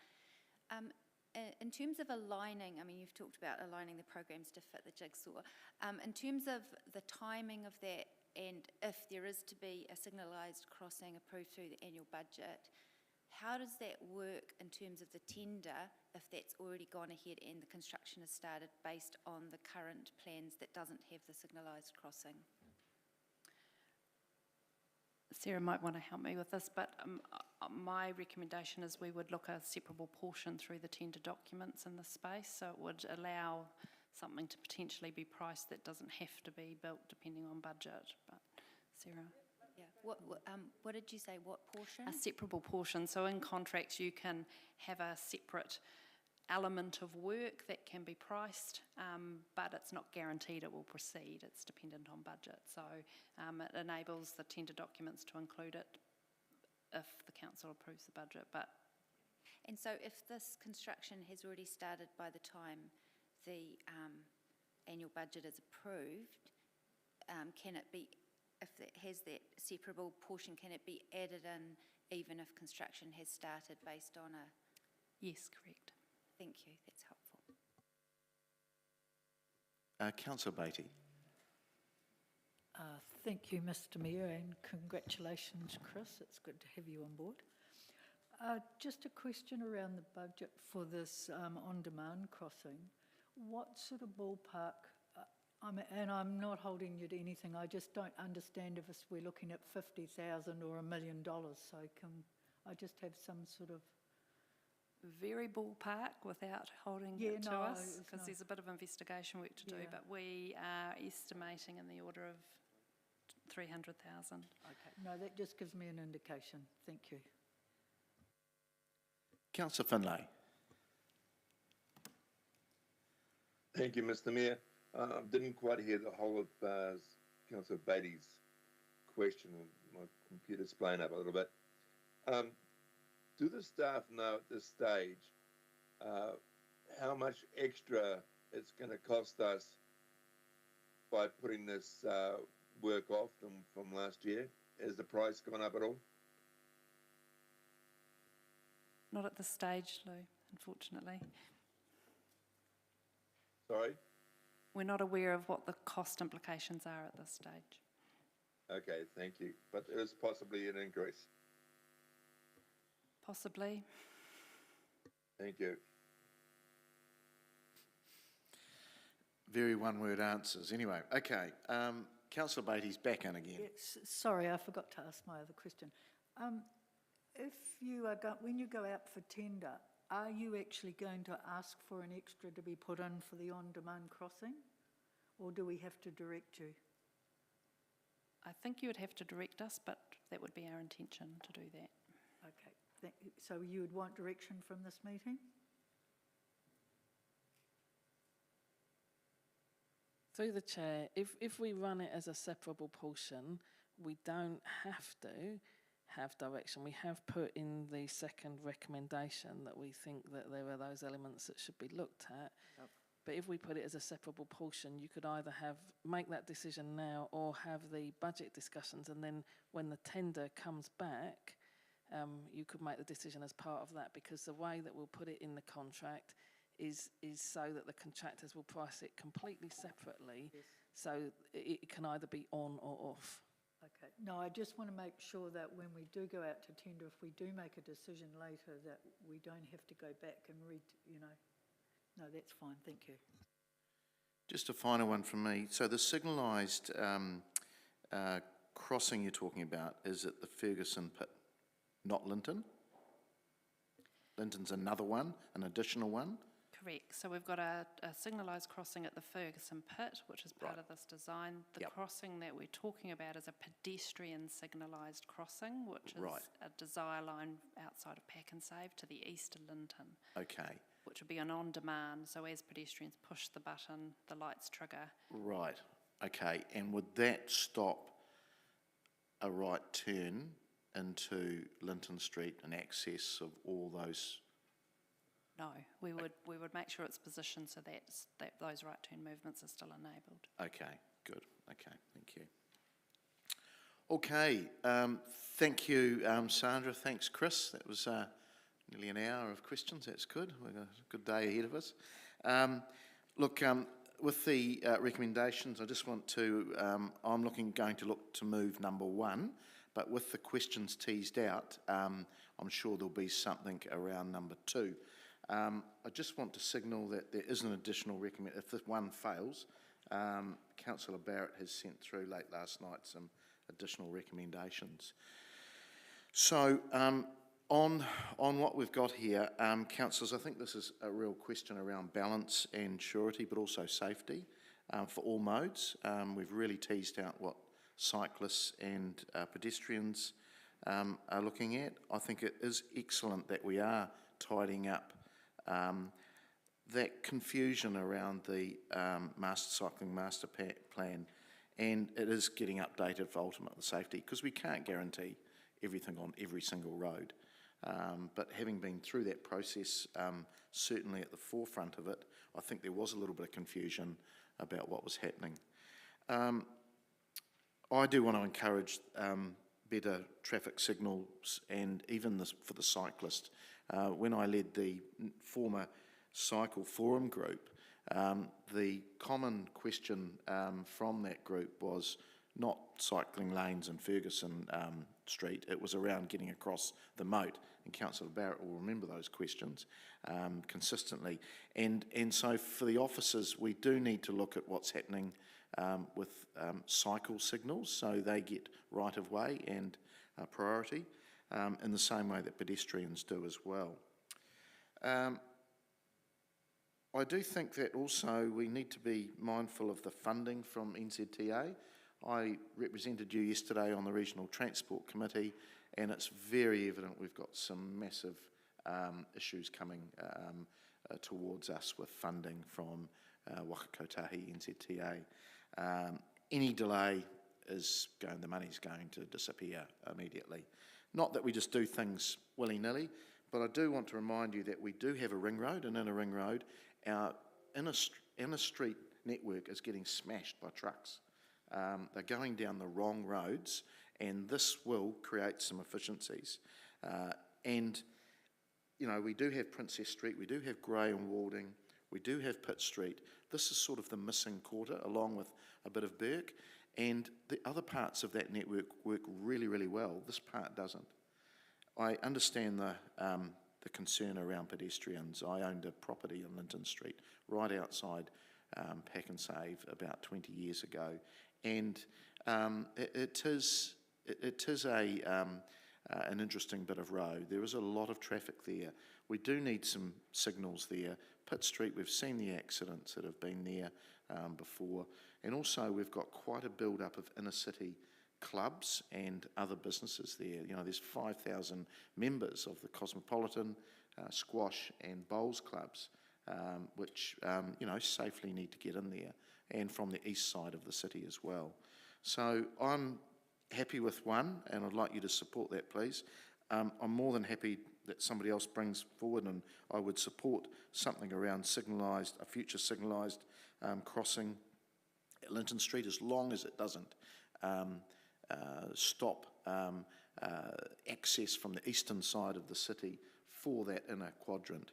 Speaker 13: In terms of aligning, I mean, you've talked about aligning the programs to fit the jigsaw. In terms of the timing of that, and if there is to be a signalised crossing approved through the annual budget, how does that work in terms of the tender if that's already gone ahead and the construction has started based on the current plans that doesn't have the signalised crossing?
Speaker 10: Sarah might want to help me with this, but my recommendation is we would look at a separable portion through the tender documents in this space, so it would allow something to potentially be priced that doesn't have to be built depending on budget. But Sarah?
Speaker 13: Yeah. What did you say? What portion?
Speaker 10: A separable portion. So in contracts you can have a separate element of work that can be priced, but it's not guaranteed it will proceed. It's dependent on budget. So it enables the tender documents to include it if the council approves the budget.
Speaker 13: And so if this construction has already started by the time the annual budget is approved, can it be, if it has that separable portion, can it be added in even if construction has started based on a...
Speaker 10: Yes, correct.
Speaker 13: Thank you, that's helpful.
Speaker 1: Councillor Beattie.
Speaker 14: Thank you, Mr. Mayor, and congratulations, Chris. It's good to have you on board. Just a question around the budget for this on-demand crossing. What sort of ballpark, and I'm not holding you to anything, I just don't understand if we're looking at 50,000 or $1 million, so can I just have some sort of...
Speaker 10: Very ballpark without holding it to us, because there's a bit of investigation work to do, but we are estimating in the order of 300,000.
Speaker 14: Okay, no, that just gives me an indication. Thank you.
Speaker 1: Councillor Finlay.
Speaker 15: Thank you, Mr. Mayor. Didn't quite hear the whole of Councillor Beattie's question. My computer's playing up a little bit. Do the staff know at this stage how much extra it's going to cost us by putting this work off from last year? Has the price gone up at all?
Speaker 10: Not at this stage, Lou, unfortunately.
Speaker 15: Sorry?
Speaker 10: We're not aware of what the cost implications are at this stage.
Speaker 15: Okay, thank you. But there is possibly an increase.
Speaker 10: Possibly.
Speaker 15: Thank you.
Speaker 1: Very one-word answers. Anyway, okay. Councillor Beattie's back in again.
Speaker 14: Yes, sorry, I forgot to ask my other question. If you are when you go out for tender, are you actually going to ask for an extra to be put in for the on-demand crossing, or do we have to direct you?
Speaker 10: I think you would have to direct us, but that would be our intention to do that.
Speaker 14: Okay, So you would want direction from this meeting?
Speaker 5: Through the chair, if we run it as a separable portion, we don't have to have direction. We have put in the second recommendation that we think that there are those elements that should be looked at.
Speaker 14: Yep.
Speaker 5: But if we put it as a separable portion, you could either make that decision now or have the budget discussions, and then when the tender comes back, you could make the decision as part of that, because the way that we'll put it in the contract is so that the contractors will price it completely separately,
Speaker 14: yes.
Speaker 5: So it can either be on or off.
Speaker 14: Okay. No, I just want to make sure that when we do go out to tender, if we do make a decision later, that we don't have to go back and No, that's fine, thank you.
Speaker 1: Just a final one from me. So the signalised crossing you're talking about is at the Ferguson pit, not Linton? Linton's another one, an additional one?
Speaker 10: Correct. So we've got a signalised crossing at the Ferguson pit, which is part of this design. The crossing that we're talking about is a pedestrian signalised crossing, which is a desire line outside of Pack and Save to the east of Linton.
Speaker 1: Okay.
Speaker 10: Which would be an on-demand, so as pedestrians push the button, the lights trigger.
Speaker 1: Right. Okay. And would that stop a right turn into Linton Street and access of all those?
Speaker 10: No, we would make sure it's positioned so that those right turn movements are still enabled.
Speaker 1: Okay, good. Okay, thank you. Okay, thank you, Sandra. Thanks, Chris. That was nearly an hour of questions. That's good. We've got a good day ahead of us. Look, with the recommendations, I just want to, I'm going to look to move number 1, but with the questions teased out, I'm sure there'll be something around number 2. I just want to signal that there is an additional recommendation. If this one fails, Councillor Barrett has sent through late last night some additional recommendations. So on what we've got here, councillors, I think this is a real question around balance and surety, but also safety for all modes. We've really teased out what cyclists and pedestrians are looking at. I think it is excellent that we are tidying up that confusion around the cycling master plan, and it is getting updated for ultimate safety, because we can't guarantee everything on every single road. But having been through that process, certainly at the forefront of it, I think there was a little bit of confusion about what was happening. I do want to encourage better traffic signals, and even for the cyclist. When I led the former Cycle Forum group, the common question from that group was not cycling lanes in Ferguson Street, it was around getting across the moat, and Councillor Barrett will remember those questions consistently. And so for the officers, we do need to look at what's happening with cycle signals, so they get right of way and priority, in the same way that pedestrians do as well. I do think that also we need to be mindful of the funding from NZTA. I represented you yesterday on the Regional Transport Committee, and it's very evident we've got some massive issues coming towards us with funding from Waka Kotahi, NZTA. Any delay the money's going to disappear immediately. Not that we just do things willy-nilly, but I do want to remind you that we do have a ring road, and in a ring road, our inner street network is getting smashed by trucks. They're going down the wrong roads, and this will create some efficiencies. And, you know, we do have Princess Street, we do have Grey and Walding, we do have Pitt Street. This is sort of the missing quarter, along with a bit of Burke, and the other parts of that network work really, really well. This part doesn't. I understand the concern around pedestrians. I owned a property on Linton Street, right outside Pack and Save, about 20 years ago, and it is an interesting bit of road. There is a lot of traffic there. We do need some signals there. Pitt Street, we've seen the accidents that have been there before, and also we've got quite a build-up of inner city clubs and other businesses there. You know, there's 5,000 members of the Cosmopolitan, Squash and Bowls clubs, which, you know, safely need to get in there, and from the east side of the city as well. So I'm happy with one, and I'd like you to support that, please. I'm more than happy that somebody else brings forward, and I would support something around a future signalised crossing at Linton Street, as long as it doesn't stop access from the eastern side of the city for that inner quadrant.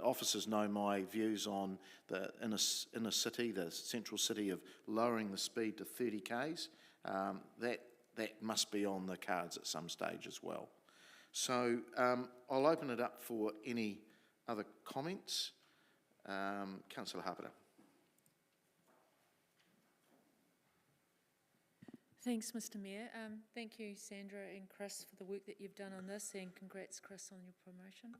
Speaker 1: Officers know my views on the inner city, the central city, of lowering the speed to 30 k's. That must be on the cards at some stage as well. So I'll open it up for any other comments. Councillor Harper.
Speaker 6: Thanks, Mr Mayor. Thank you, Sandra and Chris, for the work that you've done on this, and congrats, Chris, on your promotion.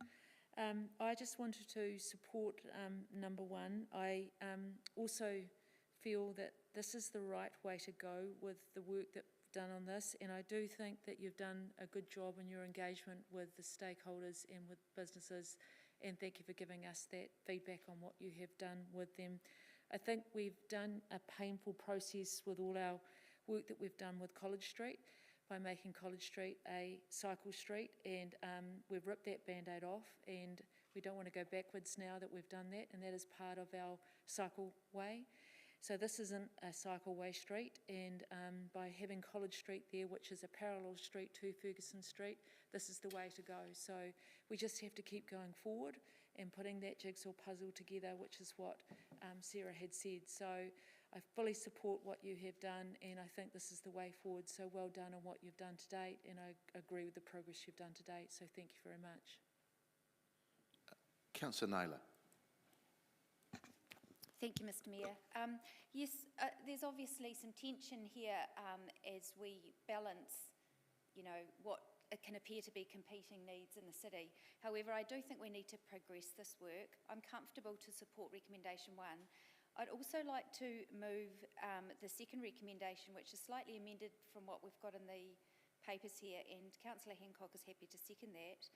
Speaker 6: I just wanted to support number one. I also feel that this is the right way to go with the work that we've done on this, and I do think that you've done a good job in your engagement with the stakeholders and with businesses, and thank you for giving us that feedback on what you have done with them. I think we've done a painful process with all our work that we've done with College Street by making College Street a cycle street, and we've ripped that band-aid off, and we don't want to go backwards now that we've done that, and that is part of our cycleway. So this isn't a cycleway street, and by having College Street there, which is a parallel street to Ferguson Street, this is the way to go. So we just have to keep going forward and putting that jigsaw puzzle together, which is what Sarah had said. So I fully support what you have done, and I think this is the way forward. So well done on what you've done to date, and I agree with the progress you've done to date. So thank you very much.
Speaker 1: Councillor Naylor.
Speaker 13: Thank you, Mr Mayor. Yes, there's obviously some tension here as we balance, you know, what can appear to be competing needs in the city. However, I do think we need to progress this work. I'm comfortable to support recommendation 1. I'd also like to move the second recommendation, which is slightly amended from what we've got in the papers here, and Councillor Hancock is happy to second that.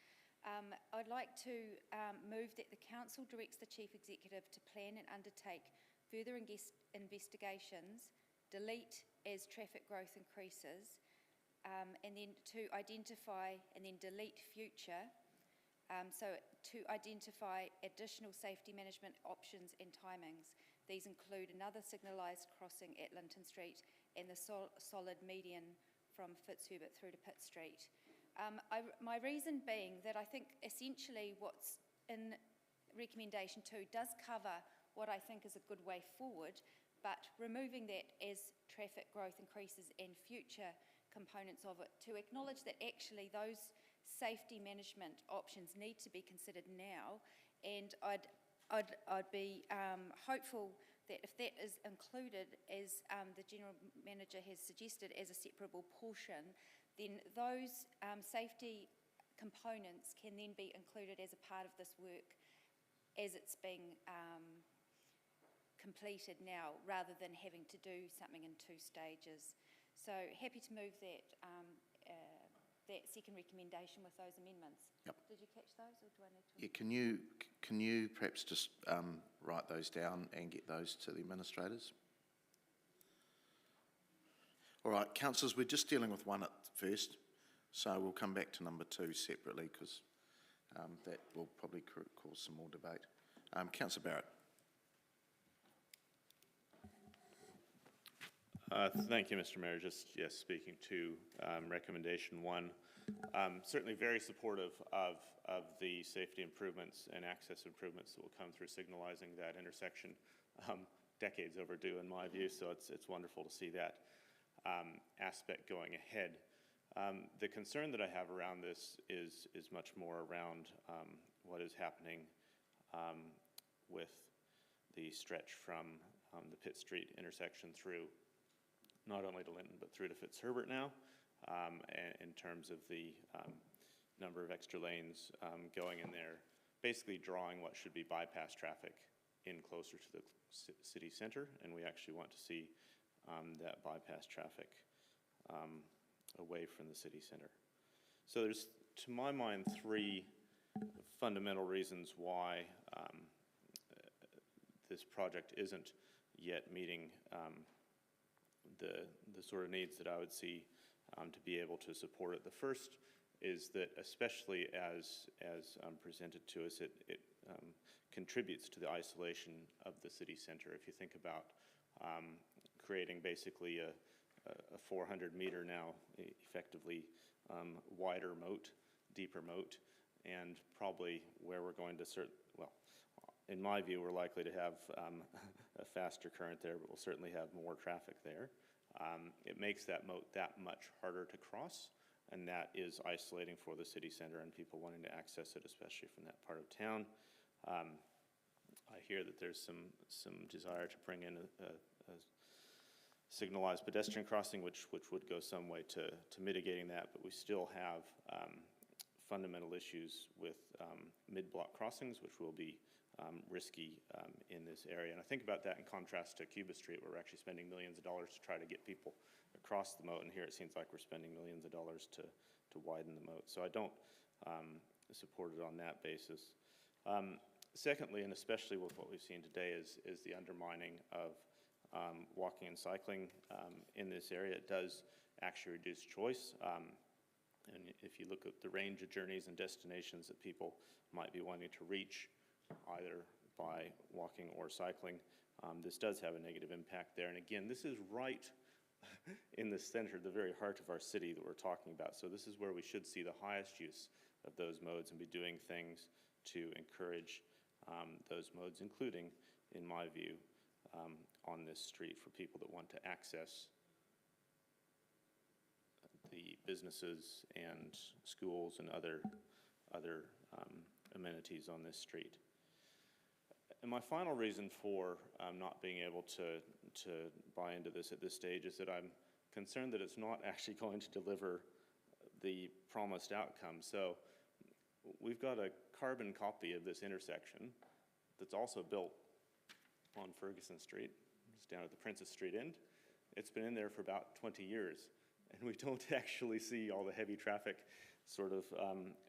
Speaker 13: I'd like to move that the Council directs the Chief Executive to plan and undertake further investigations, delete as traffic growth increases, and then to identify and then delete future, so to identify additional safety management options and timings. These include another signalised crossing at Linton Street and the solid median from Fitzherbert through to Pitt Street. My reason being that I think essentially what's in recommendation 2 does cover what I think is a good way forward, but removing that as traffic growth increases and future components of it, to acknowledge that actually those safety management options need to be considered now, and I'd be hopeful that if that is included, as the General Manager has suggested, as a separable portion, then those safety components can then be included as a part of this work as it's being completed now, rather than having to do something in 2 stages. So happy to move that that second recommendation with those amendments.
Speaker 1: Yep.
Speaker 13: Did you catch those, or do I need to?
Speaker 1: Yeah, can you perhaps just write those down and get those to the administrators? All right, councillors, we're just dealing with one at first, so we'll come back to number 2 separately, because that will probably cause some more debate. Councillor Barrett.
Speaker 2: Thank you, Mr Mayor. Just, yes, speaking to recommendation 1. Certainly very supportive of the safety improvements and access improvements that will come through signalising that intersection. Decades overdue in my view, so it's wonderful to see that aspect going ahead. The concern that I have around this is much more around what is happening with the stretch from the Pitt Street intersection through not only to Linton but through to Fitzherbert now, and in terms of the number of extra lanes going in there, basically drawing what should be bypass traffic in closer to the city centre, and we actually want to see that bypass traffic away from the city centre. So there's, to my mind, three fundamental reasons why this project isn't yet meeting the sort of needs that I would see to be able to support it. The first is that, especially as presented to us, it contributes to the isolation of the city centre. If you think about creating basically a 400 metre now effectively wider moat, deeper moat, and probably where we're going to well, in my view, we're likely to have a faster current there, but we'll certainly have more traffic there. It makes that moat that much harder to cross, and that is isolating for the city centre and people wanting to access it, especially from that part of town. I hear that there's some desire to bring in a signalized pedestrian crossing, which would go some way to mitigating that, but we still have fundamental issues with mid-block crossings, which will be risky in this area. And I think about that in contrast to Cuba Street, where we're actually spending millions of dollars to try to get people across the moat, and here it seems like we're spending millions of dollars to widen the moat. So I don't support it on that basis. Secondly, and especially with what we've seen today, is the undermining of walking and cycling in this area. It does actually reduce choice. And if you look at the range of journeys and destinations that people might be wanting to reach, either by walking or cycling, this does have a negative impact there. And again, this is right in the center, the very heart of our city that we're talking about. So this is where we should see the highest use of those modes and be doing things to encourage those modes, including, in my view, on this street for people that want to access the businesses and schools and other amenities on this street. And my final reason for not being able to buy into this at this stage is that I'm concerned that it's not actually going to deliver the promised outcome. So we've got a carbon copy of this intersection that's also built on Ferguson Street. It's down at the Princess Street end. It's been in there for about 20 years, and we don't actually see all the heavy traffic sort of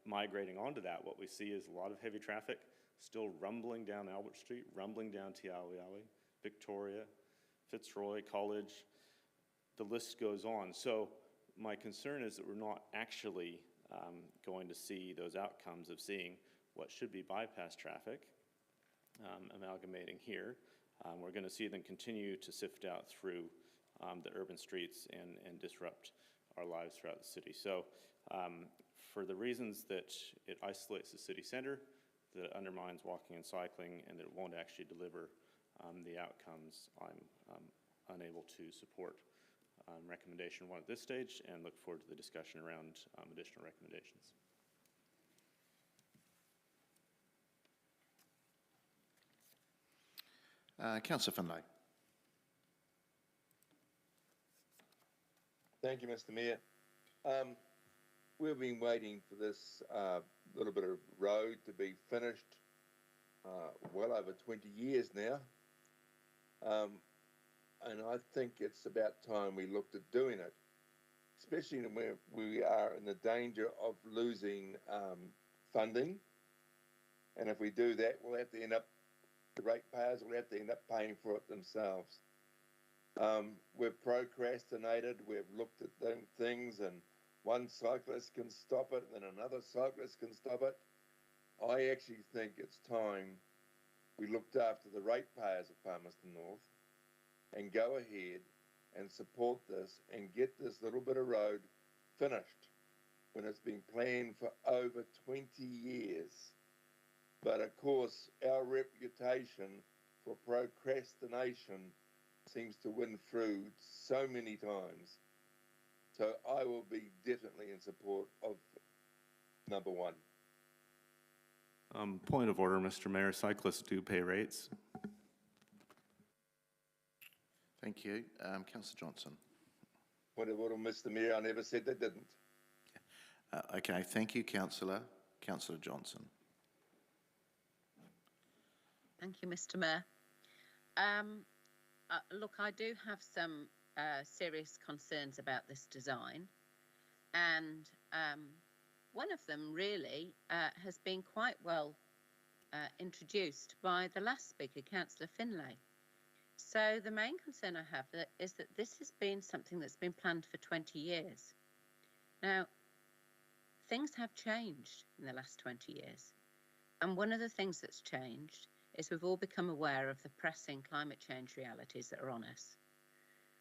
Speaker 2: migrating onto that. What we see is a lot of heavy traffic still rumbling down Albert Street, rumbling down Te Awawi, Victoria, Fitzroy, College. The list goes on. So my concern is that we're not actually going to see those outcomes of seeing what should be bypass traffic amalgamating here. We're going to see them continue to sift out through the urban streets and disrupt our lives throughout the city. So for the reasons that it isolates the city center, that it undermines walking and cycling, and that it won't actually deliver the outcomes, I'm unable to support recommendation 1 at this stage, and look forward to the discussion around additional recommendations.
Speaker 1: Councillor Finlay.
Speaker 15: Thank you, Mr. Mayor. We've been waiting for this little bit of road to be finished well over 20 years now. And I think it's about time we looked at doing it, especially where we are in the danger of losing funding. And if we do that, we'll have to end up, the ratepayers will have to end up paying for it themselves. We've procrastinated, we've looked at things, and one cyclist can stop it, then another cyclist can stop it. I actually think it's time we looked after the ratepayers of Palmerston North and go ahead and support this and get this little bit of road finished when it's been planned for over 20 years. But of course, our reputation for procrastination seems to win through so many times. So I will be definitely in support of number 1.
Speaker 2: Point of order, Mr. Mayor. Cyclists do pay rates.
Speaker 1: Thank you. Councillor Johnson.
Speaker 15: Point of order, Mr. Mayor. I never said they didn't.
Speaker 1: Okay, thank you, Councillor. Councillor Johnson.
Speaker 8: Thank you, Mr. Mayor. Look, I do have some serious concerns about this design, and one of them really has been quite well introduced by the last speaker, Councillor Finlay. So the main concern I have is that this has been something that's been planned for 20 years. Now, things have changed in the last 20 years. And one of the things that's changed is we've all become aware of the pressing climate change realities that are on us.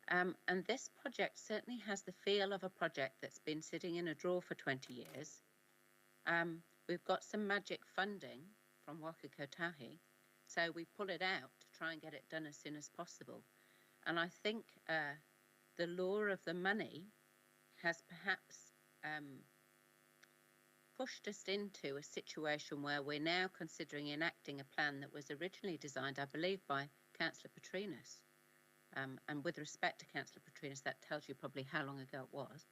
Speaker 8: And this project certainly has the feel of a project that's been sitting in a drawer for 20 years. We've got some magic funding from Waka Kotahi, so we pull it out to try and get it done as soon as possible. And I think the lure of the money has perhaps pushed us into a situation where we're now considering enacting a plan that was originally designed, I believe, by Councillor Petrinus. And with respect to Councillor Petrinus, that tells you probably how long ago it was.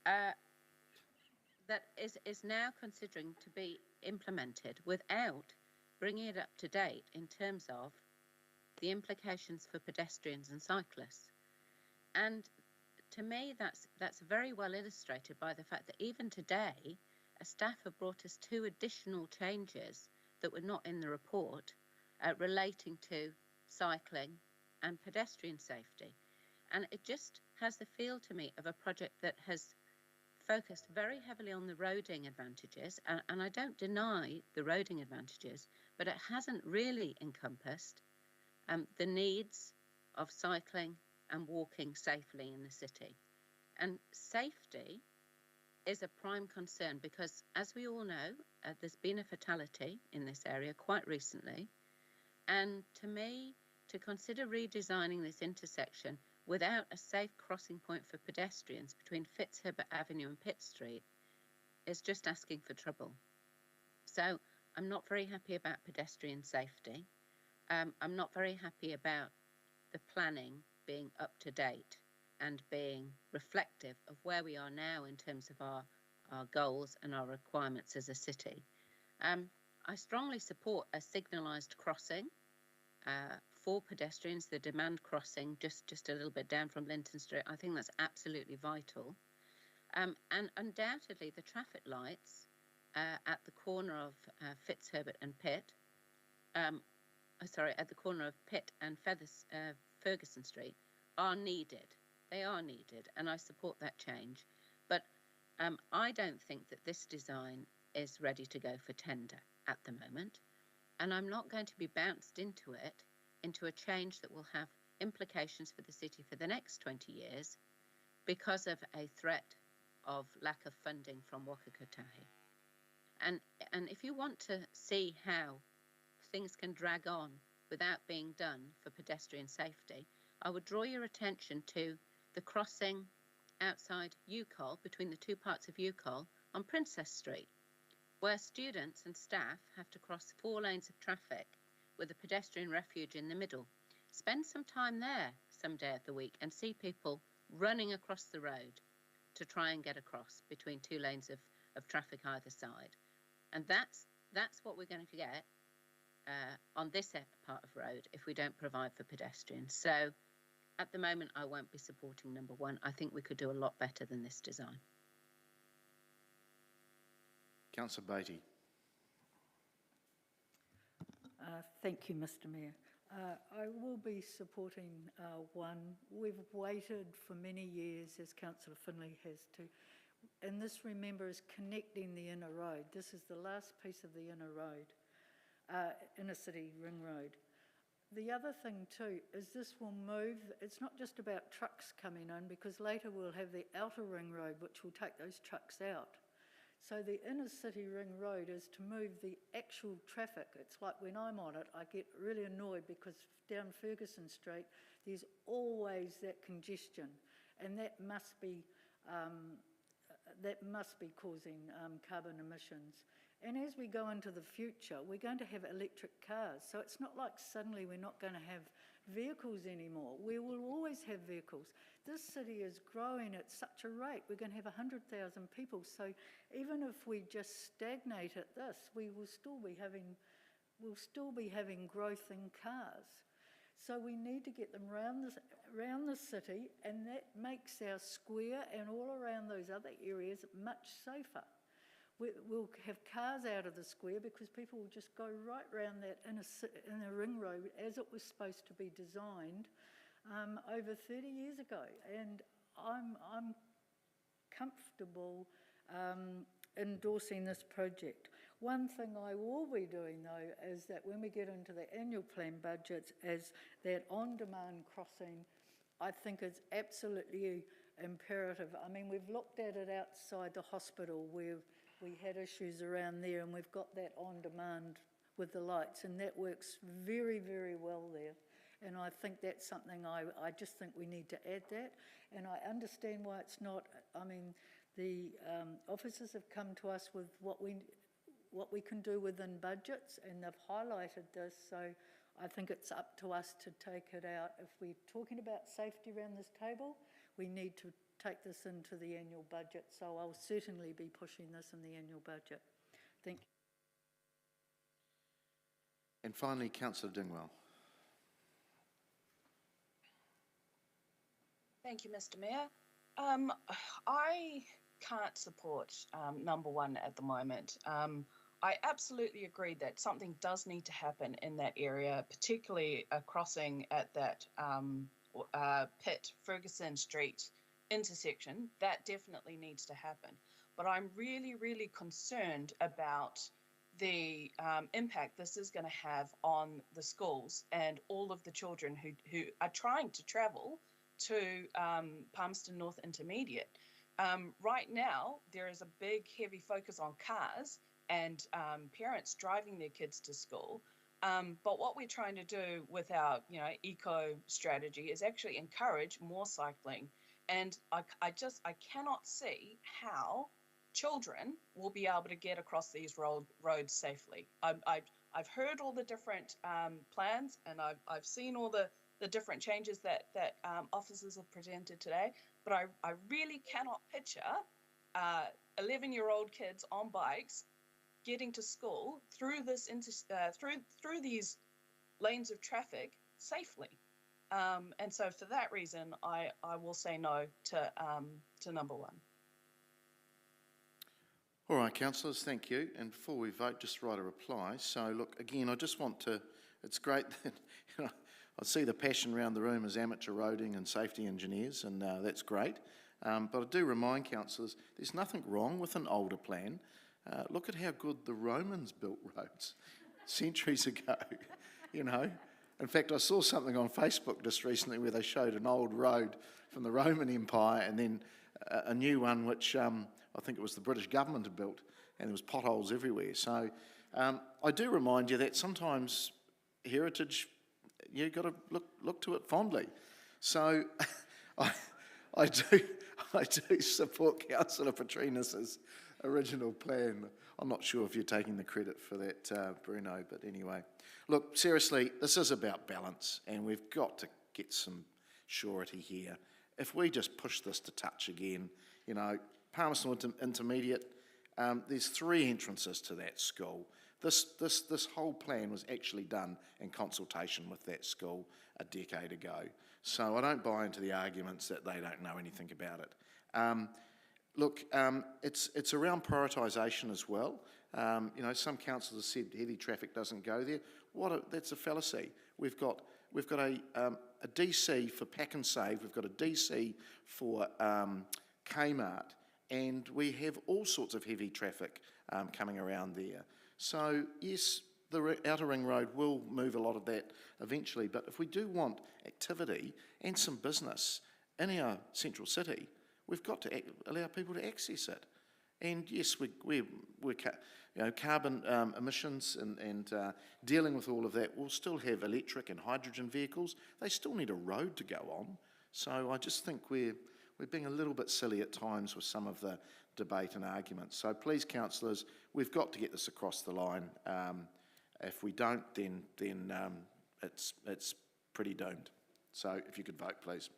Speaker 8: That is now considering to be implemented without bringing it up to date in terms of the implications for pedestrians and cyclists. And to me, that's very well illustrated by the fact that even today, staff have brought us 2 additional changes that were not in the report relating to cycling and pedestrian safety. And it just has the feel to me of a project that has focused very heavily on the roading advantages, and I don't deny the roading advantages, but it hasn't really encompassed the needs of cycling and walking safely in the city. And safety is a prime concern because, as we all know, there's been a fatality in this area quite recently. And to me, to consider redesigning this intersection without a safe crossing point for pedestrians between Fitzherbert Avenue and Pitt Street is just asking for trouble. So I'm not very happy about pedestrian safety. I'm not very happy about the planning being up to date and being reflective of where we are now in terms of our goals and our requirements as a city. I strongly support a signalised crossing for pedestrians, the demand crossing just a little bit down from Linton Street. I think that's absolutely vital. And undoubtedly the traffic lights at the corner of Fitzherbert and Pitt, at the corner of Pitt and Ferguson Street are needed. They are needed, and I support that change. But I don't think that this design is ready to go for tender at the moment, and I'm not going to be bounced into a change that will have implications for the city for the next 20 years because of a threat of lack of funding from Waka Kotahi. And if you want to see how things can drag on without being done for pedestrian safety, I would draw your attention to the crossing outside UCOL, between the 2 parts of UCOL, on Princess Street, where students and staff have to cross 4 lanes of traffic with a pedestrian refuge in the middle. Spend some time there some day of the week and see people running across the road to try and get across between 2 lanes of traffic either side. And that's what we're going to get on this part of road if we don't provide for pedestrians. So at the moment, I won't be supporting number 1. I think we could do a lot better than this design.
Speaker 1: Councillor Beattie.
Speaker 14: Thank you, Mr Mayor. I will be supporting 1. We've waited for many years, as Councillor Finlay has too, and this, remember, is connecting the inner road. This is the last piece of the inner road, inner city ring road. The other thing too is this will move, it's not just about trucks coming in, because later we'll have the outer ring road which will take those trucks out. So the inner city ring road is to move the actual traffic. It's like when I'm on it, I get really annoyed because down Ferguson Street, there's always that congestion, and that must be causing carbon emissions. And as we go into the future, we're going to have electric cars. So it's not like suddenly we're not going to have vehicles anymore. We will always have vehicles. This city is growing at such a rate. We're going to have 100,000 people. So even if we just stagnate at this, we'll still be having growth in cars. So we need to get them round the city, and that makes our square and all around those other areas much safer. We'll have cars out of the square because people will just go right round that in a ring road as it was supposed to be designed over 30 years ago. And I'm comfortable endorsing this project. One thing I will be doing though is that when we get into the annual plan budgets, is that on-demand crossing, I think is absolutely imperative. I mean, we've looked at it outside the hospital where we had issues around there, and we've got that on-demand with the lights, and that works very, very well there. And I think that's something I just think we need to add that. And I understand why it's not, I mean, the officers have come to us with what we can do within budgets, and they've highlighted this, so I think it's up to us to take it out. If we're talking about safety around this table, we need to take this into the annual budget, so I'll certainly be pushing this in the annual budget. Thank you.
Speaker 1: And finally, Councillor Dingwell.
Speaker 16: Thank you, Mr. Mayor. I can't support number one at the moment. I absolutely agree that something does need to happen in that area, particularly a crossing at that Pitt Ferguson Street intersection. That definitely needs to happen. But I'm really, really concerned about the impact this is going to have on the schools and all of the children who are trying to travel to Palmerston North Intermediate. Right now, there is a big, heavy focus on cars and parents driving their kids to school. But what we're trying to do with our, eco strategy is actually encourage more cycling. And I cannot see how children will be able to get across these roads safely. I've heard all the different plans, and I've seen all the different changes that officers have presented today, but I really cannot picture 11-year-old kids on bikes getting to school through this through these lanes of traffic safely. And so for that reason, I will say no to number one.
Speaker 1: All right, councillors, thank you. And before we vote, just write a reply. So look, again, I just want to, it's great that, I see the passion around the room as amateur roading and safety engineers, and that's great. But I do remind councillors, there's nothing wrong with an older plan. Look at how good the Romans built roads centuries ago, In fact, I saw something on Facebook just recently where they showed an old road from the Roman Empire and then a new one which I think it was the British government had built, and there was potholes everywhere. So I do remind you that sometimes heritage, you've got to look to it fondly. So I do support Councillor Petrinus's original plan. I'm not sure if you're taking the credit for that, Bruno, but anyway. Look, seriously, this is about balance, and we've got to get some surety here. If we just push this to touch again, Palmerston Intermediate, there's 3 entrances to that school. This whole plan was actually done in consultation with that school a decade ago. So I don't buy into the arguments that they don't know anything about it. Look, it's around prioritisation as well. Some councillors have said heavy traffic doesn't go there. That's a fallacy. We've got a DC for Pack and Save. We've got a DC for Kmart, and we have all sorts of heavy traffic coming around there. So yes, the outer ring road will move a lot of that eventually, but if we do want activity and some business in our central city, we've got to allow people to access it. And yes, we're carbon emissions and dealing with all of that. We'll still have electric and hydrogen vehicles. They still need a road to go on. So I just think we're being a little bit silly at times with some of the debate and arguments. So please, councillors, we've got to get this across the line. If we don't, then it's pretty doomed. So if you could vote, please.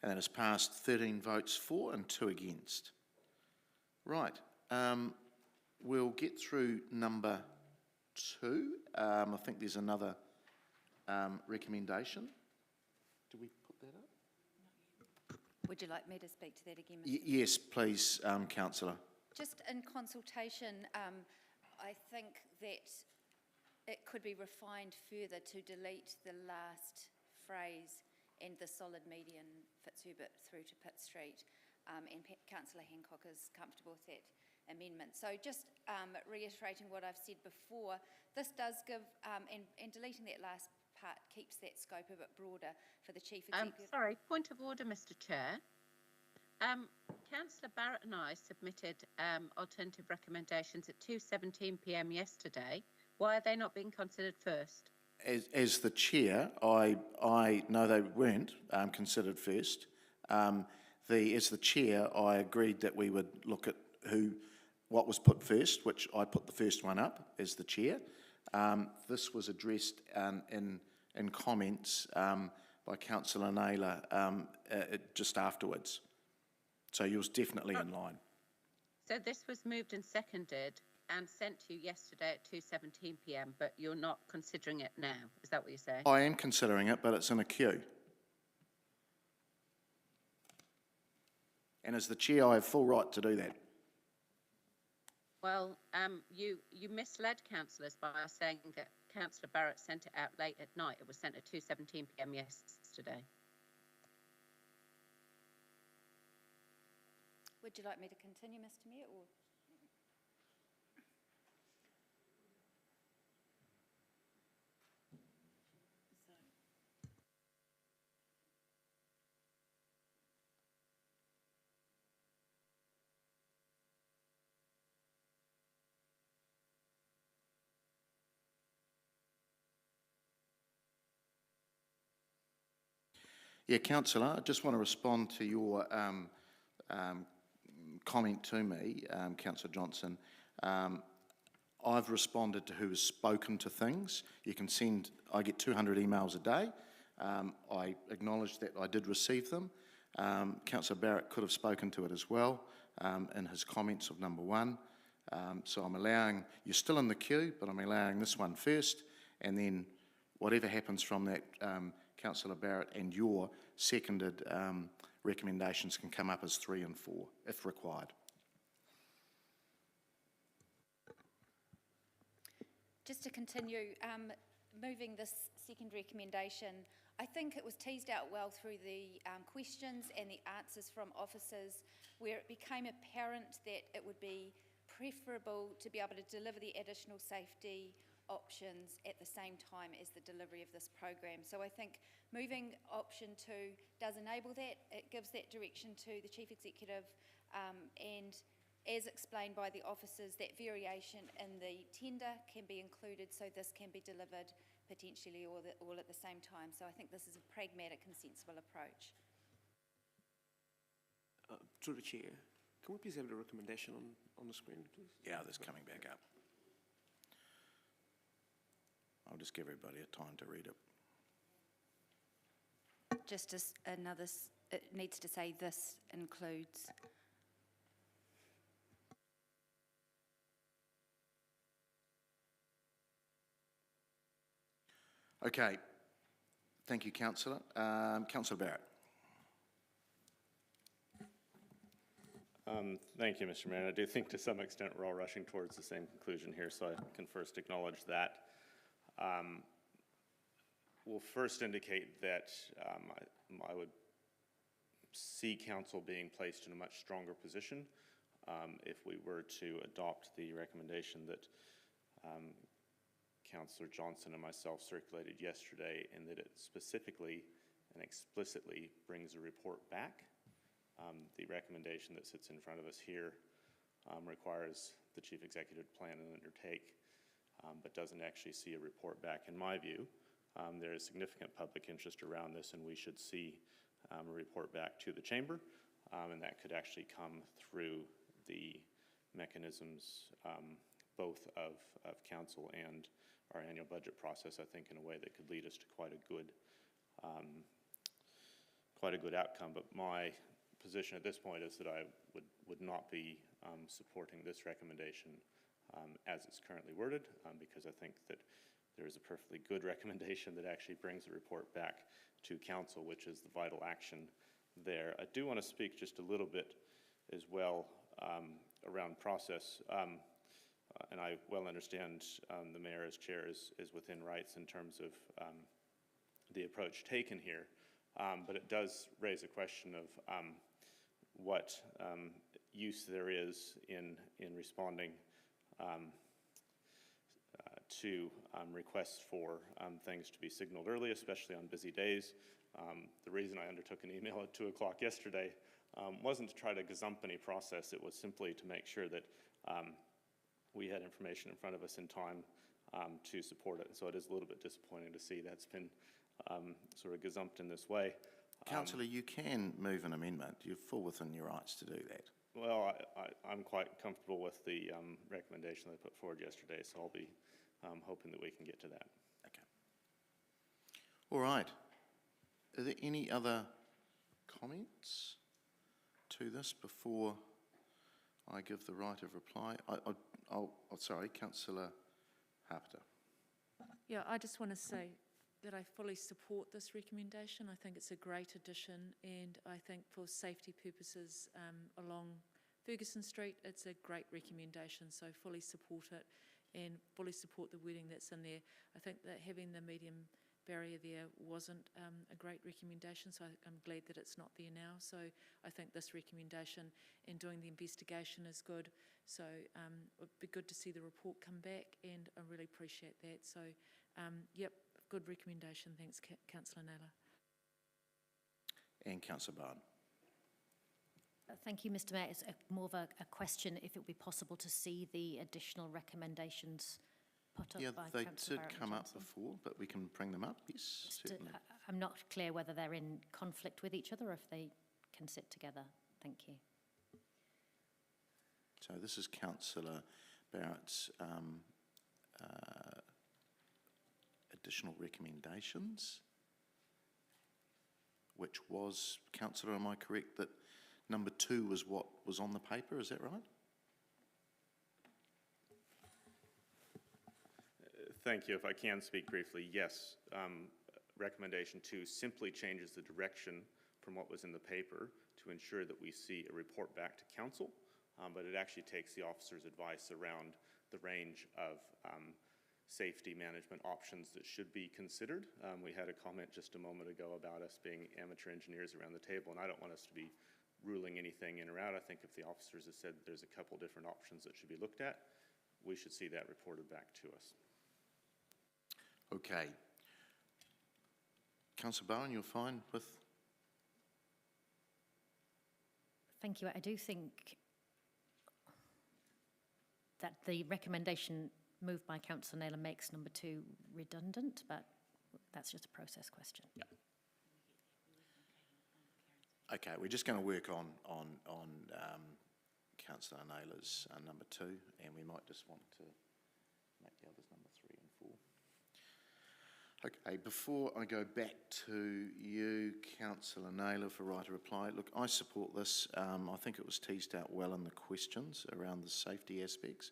Speaker 1: And that has passed 13 votes for and 2 against. Right, we'll get through number 2. I think there's another recommendation. Do we put that up?
Speaker 13: Would you like me to speak to that again, Mr.
Speaker 1: Yes, please, Councillor.
Speaker 13: Just in consultation, I think that it could be refined further to delete the last phrase and the solid median Fitzherbert through to Pitt Street. And Councillor Hancock is comfortable with that amendment. So just reiterating what I've said before, this does give, and deleting that last part keeps that scope a bit broader for the Chief Executive.
Speaker 8: Sorry, point of order, Mr. Chair. Councillor Barrett and I submitted alternative recommendations at 2:17 p.m. yesterday. Why are they not being considered first?
Speaker 1: As the chair, I know they weren't considered first. As the chair, I agreed that we would look at what was put first, which I put the first one up as the chair. This was addressed in comments by Councillor Naylor just afterwards. So you was definitely in line.
Speaker 8: So this was moved and seconded and sent to you yesterday at 2:17 p.m, but you're not considering it now. Is that what you're saying?
Speaker 1: I am considering it, but it's in a queue. And as the chair, I have full right to do that.
Speaker 8: Well, you misled councillors by saying that Councillor Barrett sent it out late at night. It was sent at 2:17 p.m. yesterday.
Speaker 13: Would you like me to continue, Mr. Mayor, or?
Speaker 1: Yeah, Councillor, I just want to respond to your comment to me, Councillor Johnson. I've responded to who has spoken to things. You can send, I get 200 emails a day. I acknowledge that I did receive them. Councillor Barrett could have spoken to it as well in his comments of number 1. So I'm allowing, you're still in the queue, but I'm allowing this one first, and then whatever happens from that, Councillor Barrett and your seconded recommendations can come up as 3 and 4 if required.
Speaker 13: Just to continue, moving this second recommendation, I think it was teased out well through the questions and the answers from officers, where it became apparent that it would be preferable to be able to deliver the additional safety options at the same time as the delivery of this program. So I think moving option 2 does enable that. It gives that direction to the Chief Executive, and as explained by the officers, that variation in the tender can be included, so this can be delivered potentially all at the same time. So I think this is a pragmatic and sensible approach.
Speaker 17: Through the chair, can we please have the recommendation on the screen, please?
Speaker 1: Yeah, that's coming back up. I'll just give everybody a time to read it.
Speaker 13: Just as another, it needs to say this includes.
Speaker 1: Okay, thank you, Councillor. Councillor Barrett.
Speaker 2: Thank you, Mr. Mayor. I do think to some extent we're all rushing towards the same conclusion here, so I can first acknowledge that. We'll first indicate that I would see council being placed in a much stronger position if we were to adopt the recommendation that Councillor Johnson and myself circulated yesterday, and that it specifically and explicitly brings a report back. The recommendation that sits in front of us here requires the Chief Executive to plan and undertake, but doesn't actually see a report back. In my view, there is significant public interest around this, and we should see a report back to the Chamber, and that could actually come through the mechanisms both of Council and our annual budget process, I think, in a way that could lead us to quite a good quite a good outcome, but my position at this point is that I would not be supporting this recommendation as it's currently worded, because I think that there is a perfectly good recommendation that actually brings the report back to council, which is the vital action there. I do want to speak just a little bit as well around process, and I well understand the mayor as chair is within rights in terms of the approach taken here, but it does raise a question of what use there is in responding to requests for things to be signaled early, especially on busy days. The reason I undertook an email at 2 o'clock yesterday wasn't to try to gazump any process. It was simply to make sure that we had information in front of us in time to support it. And so it is a little bit disappointing to see that's been sort of gazumped in this way.
Speaker 1: Councillor, you can move an amendment. You're full within your rights to do that.
Speaker 2: Well, I'm quite comfortable with the recommendation that I put forward yesterday, so I'll be hoping that we can get to that.
Speaker 1: Okay. All right. Are there any other comments to this before I give the right of reply? Sorry, Councillor Harper.
Speaker 6: Yeah, I just want to say that I fully support this recommendation. I think it's a great addition, and I think for safety purposes along Ferguson Street, it's a great recommendation, so fully support it and fully support the wording that's in there. I think that having the medium barrier there wasn't a great recommendation, so I'm glad that it's not there now. So I think this recommendation and doing the investigation is good. So it would be good to see the report come back, and I really appreciate that. So yep, good recommendation. Thanks, Councillor Naylor.
Speaker 1: And Councillor Barrett.
Speaker 9: Thank you, Mr Mayor. It's more of a question if it would be possible to see the additional recommendations put up by
Speaker 1: they
Speaker 9: Councillor
Speaker 1: did
Speaker 9: Barrett
Speaker 1: come up
Speaker 9: Johnson.
Speaker 1: before, but we can bring them up, yes, certainly.
Speaker 9: I'm not clear whether they're in conflict with each other or if they can sit together. Thank you.
Speaker 1: So this is Councillor Barrett's additional recommendations, which was, Councillor, am I correct that number 2 was what was on the paper, is that right?
Speaker 2: Thank you. If I can speak briefly, yes. Recommendation 2 simply changes the direction from what was in the paper to ensure that we see a report back to council, but it actually takes the officer's advice around the range of safety management options that should be considered. We had a comment just a moment ago about us being amateur engineers around the table, and I don't want us to be ruling anything in or out. I think if the officers have said there's a couple different options that should be looked at, we should see that reported back to us.
Speaker 1: Okay. Councillor Bowen, you're fine with?
Speaker 9: Thank you. I do think that the recommendation moved by Councillor Naylor makes number 2 redundant, but that's just a process question.
Speaker 1: Yeah. Okay, we're just going to work on Councillor Naylor's number 2, and we might just want to make the others number 3 and 4. Okay, before I go back to you, Councillor Naylor, for right of reply, look, I support this. I think it was teased out well in the questions around the safety aspects.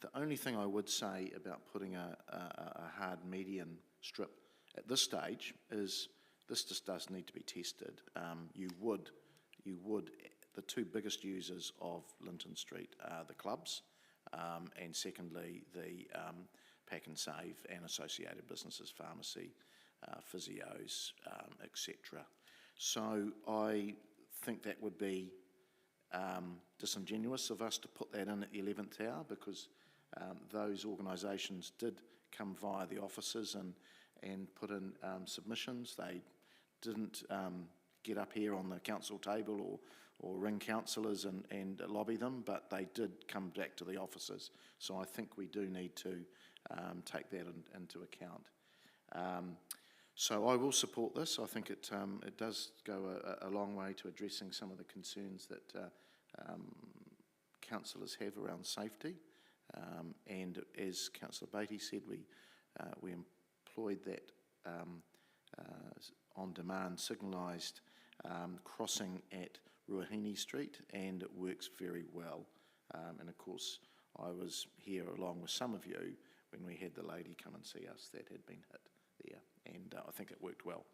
Speaker 1: The only thing I would say about putting a hard median strip at this stage is this just does need to be tested. The 2 biggest users of Linton Street are the clubs, and secondly, the Pack and Save and associated businesses, pharmacy, physios, etc. So I think that would be disingenuous of us to put that in at the 11th hour, because those organisations did come via the offices and put in submissions. They didn't get up here on the council table or ring councillors and lobby them, but they did come back to the offices. So I think we do need to take that into account. So I will support this. I think it does go a long way to addressing some of the concerns that councillors have around safety. And as Councillor Beattie said, we employed that on-demand signalised crossing at Ruahine Street, and it works very well. And of course, I was here along with some of you when we had the lady come and see us that had been hit there, and I think it worked well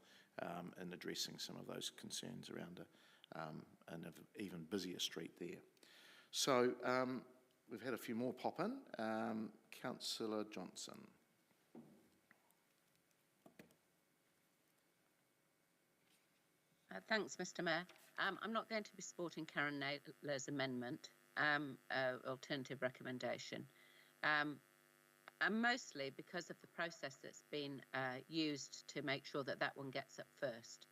Speaker 1: in addressing some of those concerns around an even busier street there. So we've had a few more pop in. Councillor Johnson.
Speaker 8: Thanks, Mr. Mayor. I'm not going to be supporting Karen Naylor's amendment, alternative recommendation, and mostly because of the process that's been used to make sure that that one gets up first.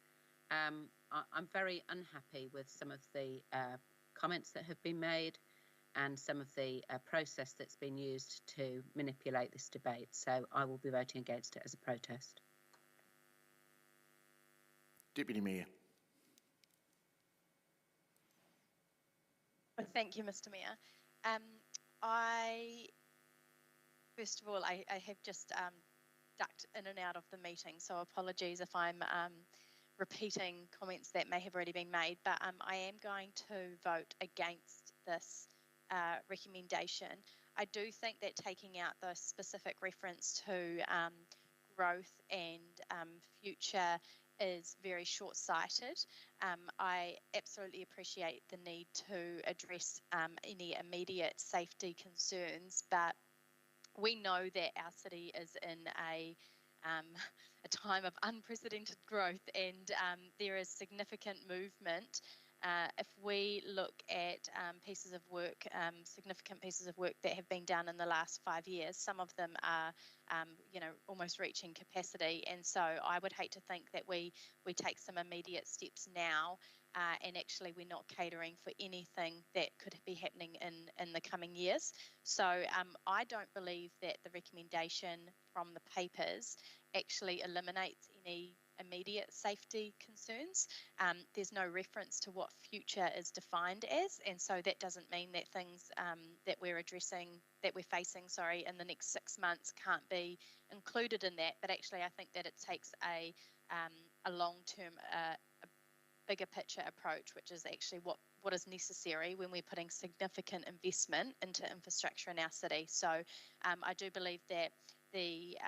Speaker 8: I'm very unhappy with some of the comments that have been made and some of the process that's been used to manipulate this debate, so I will be voting against it as a protest.
Speaker 1: Deputy Mayor.
Speaker 18: Thank you, Mr. Mayor. First of all, I have just ducked in and out of the meeting, so apologies if I'm repeating comments that may have already been made, but I am going to vote against this recommendation. I do think that taking out the specific reference to growth and future is very short-sighted. I absolutely appreciate the need to address any immediate safety concerns, but we know that our city is in a time of unprecedented growth, and there is significant movement. If we look at pieces of work, significant pieces of work that have been done in the last 5 years, some of them are, almost reaching capacity. And so I would hate to think that we take some immediate steps now, and actually we're not catering for anything that could be happening in the coming years. So I don't believe that the recommendation from the papers actually eliminates any immediate safety concerns. There's no reference to what future is defined as, and so that doesn't mean that things that we're facing in the next 6 months can't be included in that. But actually, I think that it takes a long-term, a bigger picture approach, which is actually what is necessary when we're putting significant investment into infrastructure in our city. So I do believe that the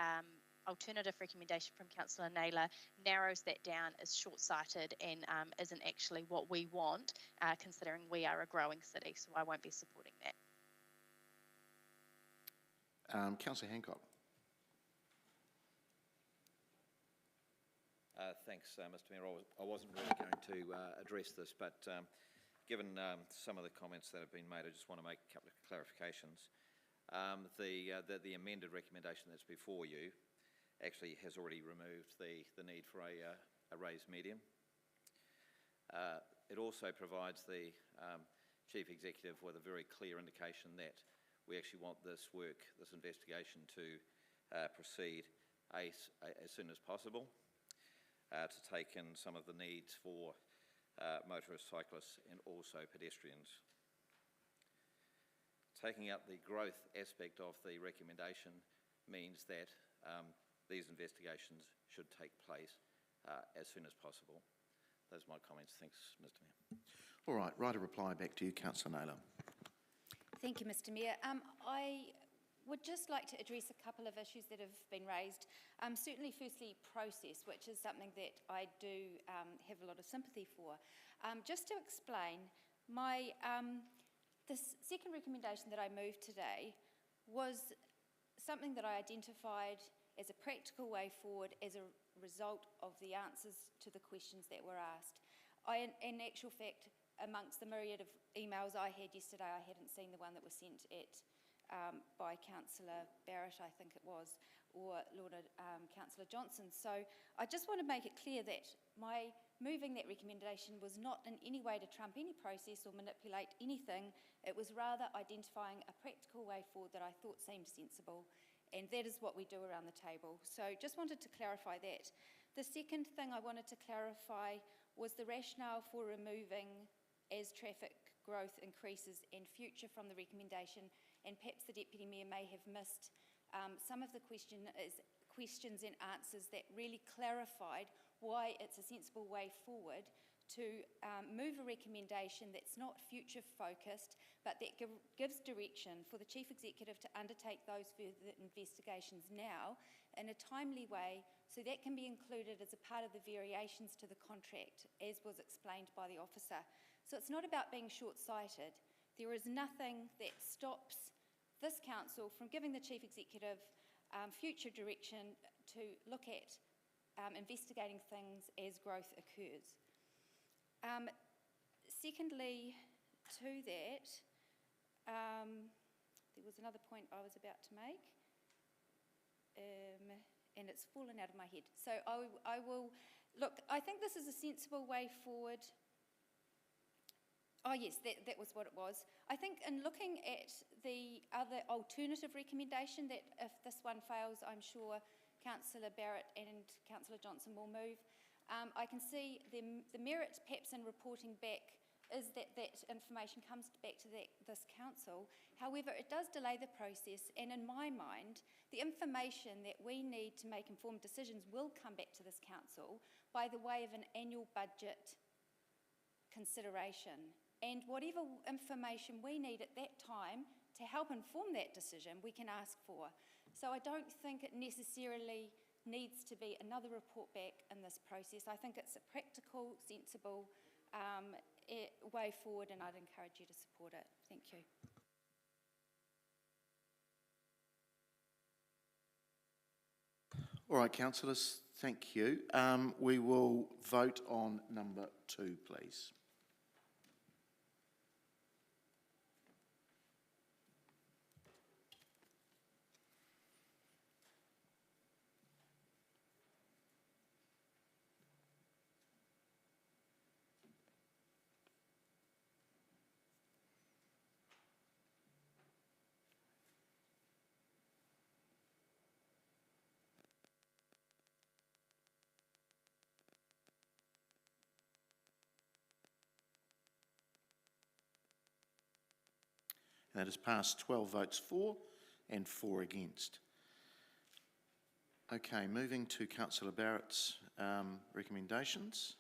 Speaker 18: alternative recommendation from Councillor Naylor narrows that down, is short-sighted, and isn't actually what we want, considering we are a growing city, so I won't be supporting that.
Speaker 1: Councillor Hancock.
Speaker 11: Thanks, Mr. Mayor. I wasn't really going to address this, but given some of the comments that have been made, I just want to make a couple of clarifications. The amended recommendation that's before you actually has already removed the need for a raised medium. It also provides the Chief Executive with a very clear indication that we actually want this investigation to proceed as soon as possible, to take in some of the needs for motorists, cyclists and also pedestrians. Taking out the growth aspect of the recommendation means that these investigations should take place as soon as possible. Those are my comments. Thanks, Mr. Mayor.
Speaker 1: All right, right, a reply back to you, Councillor Naylor.
Speaker 13: Thank you, Mr. Mayor. I would just like to address a couple of issues that have been raised. Certainly, firstly, process, which is something that I do have a lot of sympathy for. Just to explain, the second recommendation that I moved today was something that I identified as a practical way forward as a result of the answers to the questions that were asked. In actual fact, amongst the myriad of emails I had yesterday, I hadn't seen the one that was sent by Councillor Barrett, I think it was, or Councillor Johnson. So I just want to make it clear that my moving that recommendation was not in any way to trump any process or manipulate anything. It was rather identifying a practical way forward that I thought seemed sensible, and that is what we do around the table. So just wanted to clarify that. The second thing I wanted to clarify was the rationale for removing as traffic growth increases in future from the recommendation, and perhaps the Deputy Mayor may have missed some of the questions and answers that really clarified why it's a sensible way forward to move a recommendation that's not future focused, but that gives direction for the Chief Executive to undertake those further investigations now in a timely way, so that can be included as a part of the variations to the contract, as was explained by the officer. So it's not about being short-sighted. There is nothing that stops this council from giving the Chief Executive future direction to look at investigating things as growth occurs. Secondly, to that, there was another point I was about to make, and it's fallen out of my head. So I will, look, I think this is a sensible way forward. Oh yes, that was what it was. I think in looking at the other alternative recommendation, that if this one fails, I'm sure Councillor Barrett and Councillor Johnson will move. I can see the merit perhaps in reporting back is that that information comes back to this council. However, it does delay the process, and in my mind, the information that we need to make informed decisions will come back to this council by the way of an annual budget consideration. And whatever information we need at that time to help inform that decision, we can ask for. So I don't think it necessarily needs to be another report back in this process. I think it's a practical, sensible way forward, and I'd encourage you to support it. Thank you.
Speaker 1: All right, councillors, thank you. We will vote on number 2, please. That has passed 12 votes for and 4 against. Okay, moving to Councillor Barrett's recommendations.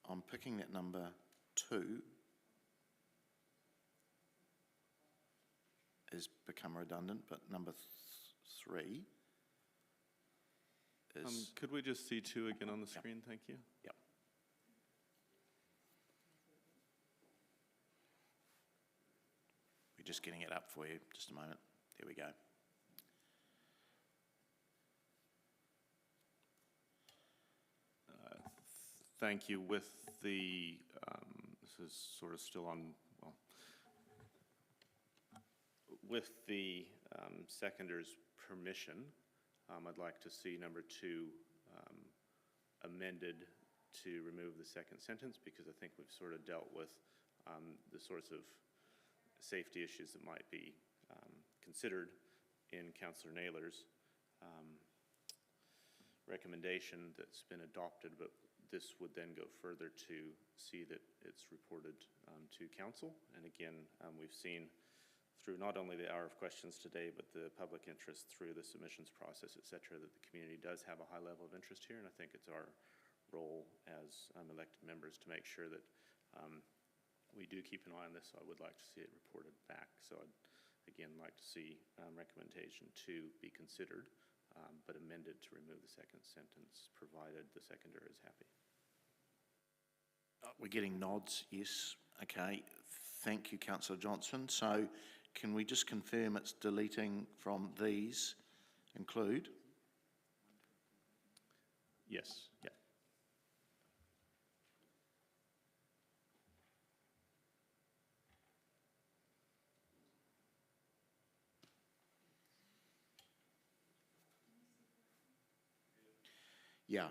Speaker 1: I'm picking that number 2 has become redundant, but number 3 is...
Speaker 19: could we just see 2 again on the screen? Thank you.
Speaker 1: Yep. We're just getting it up for you. Just a moment. There we go.
Speaker 19: Thank you. With the, this is sort of still on, well, with the seconder's permission, I'd like to see number 2 amended to remove the second sentence, because I think we've sort of dealt with the sorts of safety issues that might be considered in Councillor Naylor's recommendation that's been adopted, but this would then go further to see that it's reported to council. And again, we've seen through not only the hour of questions today, but the public interest through the submissions process, et cetera, that the community does have a high level of interest here. And I think it's our role as elected members to make sure that we do keep an eye on this. So I would like to see it reported back. So I'd again like to see recommendation 2 be considered, but amended to remove the second sentence, provided the seconder is happy.
Speaker 1: We're getting nods, yes. Okay, thank you, Councillor Johnson. So can we just confirm it's deleting from these include?
Speaker 19: Yes, yeah.
Speaker 1: Yeah,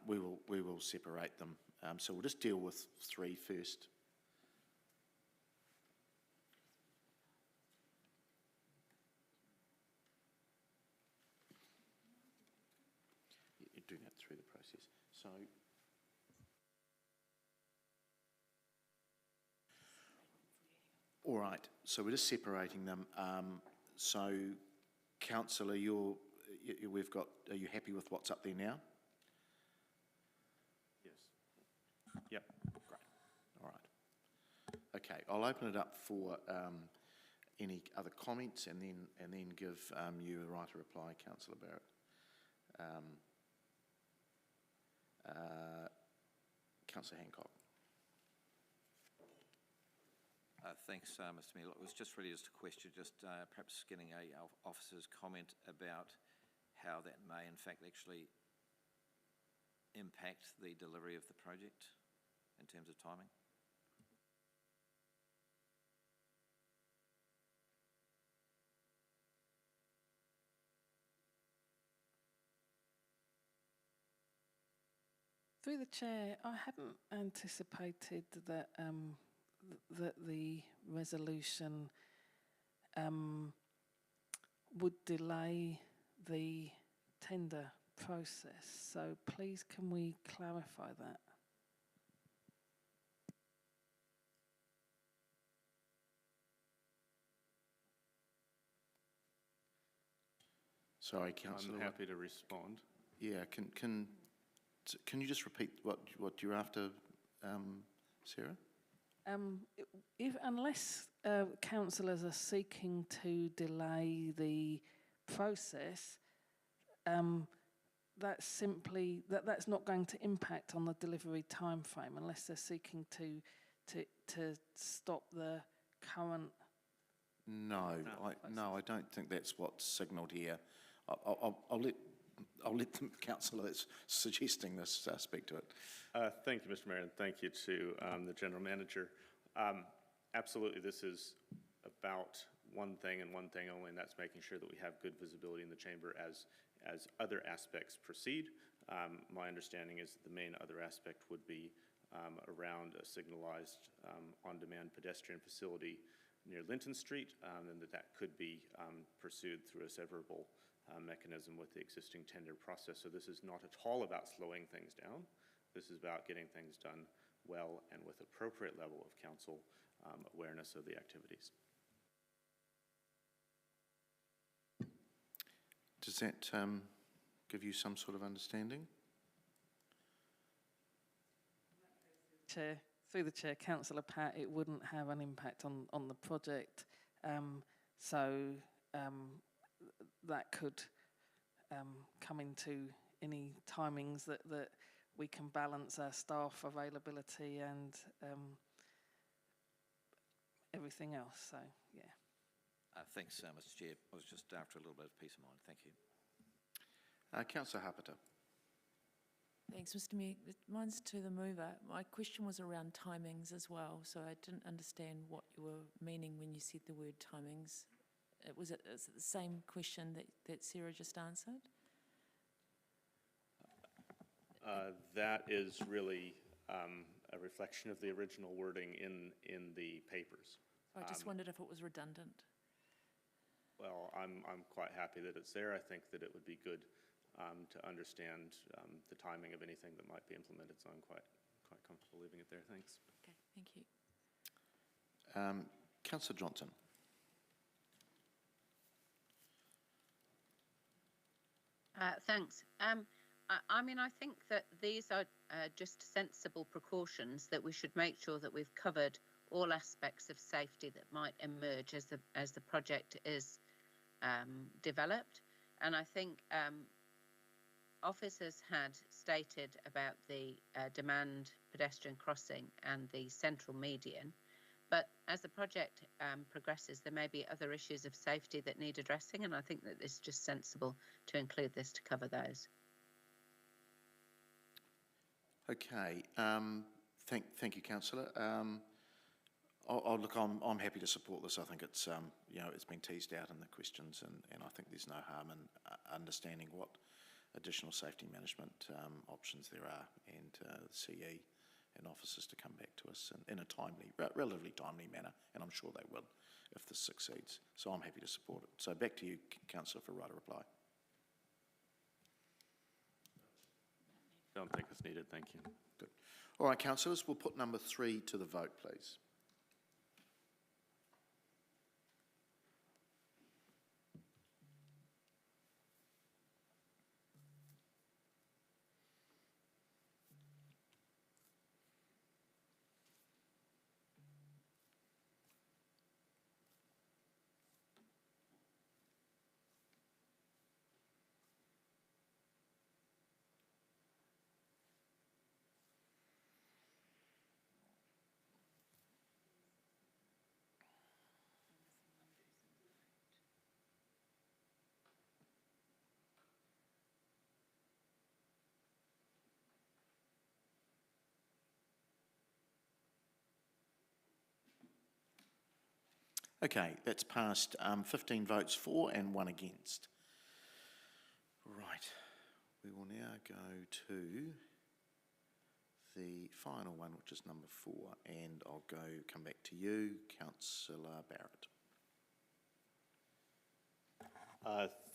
Speaker 1: we will separate them. So we'll just deal with 3 first. You're doing that through the process. So all right, so we're just separating them. So Councillor, we've got, are you happy with what's up there now?
Speaker 2: Yes. Yep, great.
Speaker 1: All right. Okay, I'll open it up for any other comments and then give you the right to reply, Councillor Barrett. Councillor Hancock.
Speaker 11: Thanks, Mr Mayor. Look, it was just really just a question, just perhaps getting a officer's comment about how that may in fact actually impact the delivery of the project in terms of timing.
Speaker 5: Through the chair, I hadn't anticipated that that the resolution would delay the tender process. So please, can we clarify that?
Speaker 1: Sorry, Councillor.
Speaker 2: I'm happy to respond.
Speaker 1: Yeah, can you just repeat what you're after, Sarah?
Speaker 5: Unless councillors are seeking to delay the process, that's simply that's not going to impact on the delivery timeframe unless they're seeking to stop the current.
Speaker 1: No, I don't think that's what's signalled here. I'll let the councillor that's suggesting this speak to it.
Speaker 2: Thank you, Mr Mayor, and thank you to the General Manager. Absolutely, this is about one thing and one thing only, and that's making sure that we have good visibility in the chamber as other aspects proceed. My understanding is that the main other aspect would be around a signalized on-demand pedestrian facility near Linton Street, and that could be pursued through a severable mechanism with the existing tender process. So this is not at all about slowing things down. This is about getting things done well and with appropriate level of council awareness of the activities.
Speaker 1: Does that give you some sort of understanding?
Speaker 5: Chair, through the chair, Councillor Pat, it wouldn't have an impact on the project. That could come into any timings that we can balance our staff availability and everything else. So, yeah.
Speaker 11: Thanks, Mr Chair. I was just after a little bit of peace of mind. Thank you.
Speaker 1: Councillor Harpiter.
Speaker 6: Thanks, Mr Mayor. Mine's to the mover. My question was around timings as well, so I didn't understand what you were meaning when you said the word timings. Is it the same question that Sarah just answered?
Speaker 2: That is really a reflection of the original wording in the papers.
Speaker 6: I just wondered if it was redundant.
Speaker 2: Well, I'm quite happy that it's there. I think that it would be good to understand the timing of anything that might be implemented, so I'm quite comfortable leaving it there. Thanks.
Speaker 6: Okay, thank you.
Speaker 1: Councillor Johnson.
Speaker 8: Thanks. I mean, I think that these are just sensible precautions that we should make sure that we've covered all aspects of safety that might emerge as the project is developed. And I think officers had stated about the demand pedestrian crossing and the central median. But as the project progresses, there may be other issues of safety that need addressing, and I think that it's just sensible to include this to cover those.
Speaker 1: Okay, thank you, Councillor. Look, I'm happy to support this. I think it's it's been teased out in the questions, and I think there's no harm in understanding what additional safety management options there are, and the CE and officers to come back to us in a relatively timely manner, and I'm sure they will if this succeeds. So I'm happy to support it. So back to you, Councillor, for right of reply.
Speaker 2: Don't think it's needed, thank you.
Speaker 1: Good. All right, councillors, we'll put number 3 to the vote, please. Okay, that's passed. 15 votes for and 1 against. Right, we will now go to the final one, which is number 4, and I'll come back to you, Councillor Barrett.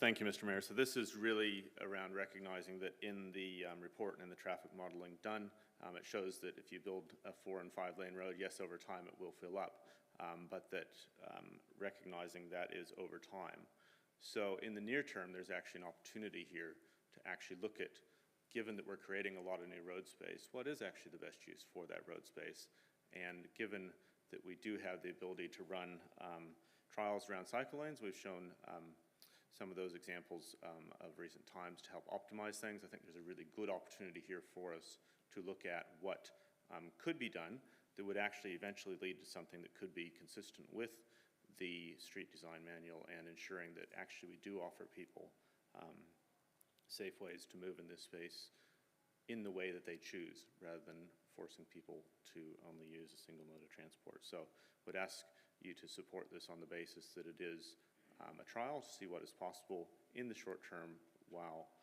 Speaker 2: Thank you, Mr. Mayor. So this is really around recognising that in the report and in the traffic modelling done, it shows that if you build a 4 and 5 lane road, yes, over time it will fill up, but that recognising that is over time. So in the near term, there's actually an opportunity here to actually look at, given that we're creating a lot of new road space, what is actually the best use for that road space? And given that we do have the ability to run trials around cycle lanes, we've shown some of those examples of recent times to help optimize things. I think there's a really good opportunity here for us to look at what could be done that would actually eventually lead to something that could be consistent with the street design manual and ensuring that actually we do offer people safe ways to move in this space in the way that they choose rather than forcing people to only use a single mode of transport. So would ask you to support this on the basis that it is a trial to see what is possible in the short term while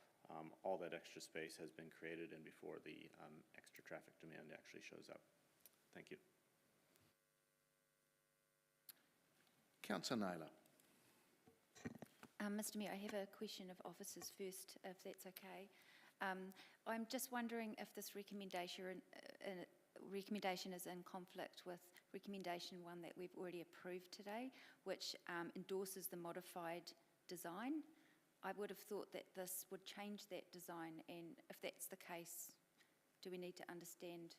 Speaker 2: all that extra space has been created and before the extra traffic demand actually shows up. Thank you.
Speaker 1: Councillor Naylor.
Speaker 13: Mr. Mayor, I have a question of officers first, if that's okay. I'm just wondering if this recommendation is in conflict with recommendation 1 that we've already approved today, which endorses the modified design. I would have thought that this would change that design, and if that's the case, do we need to understand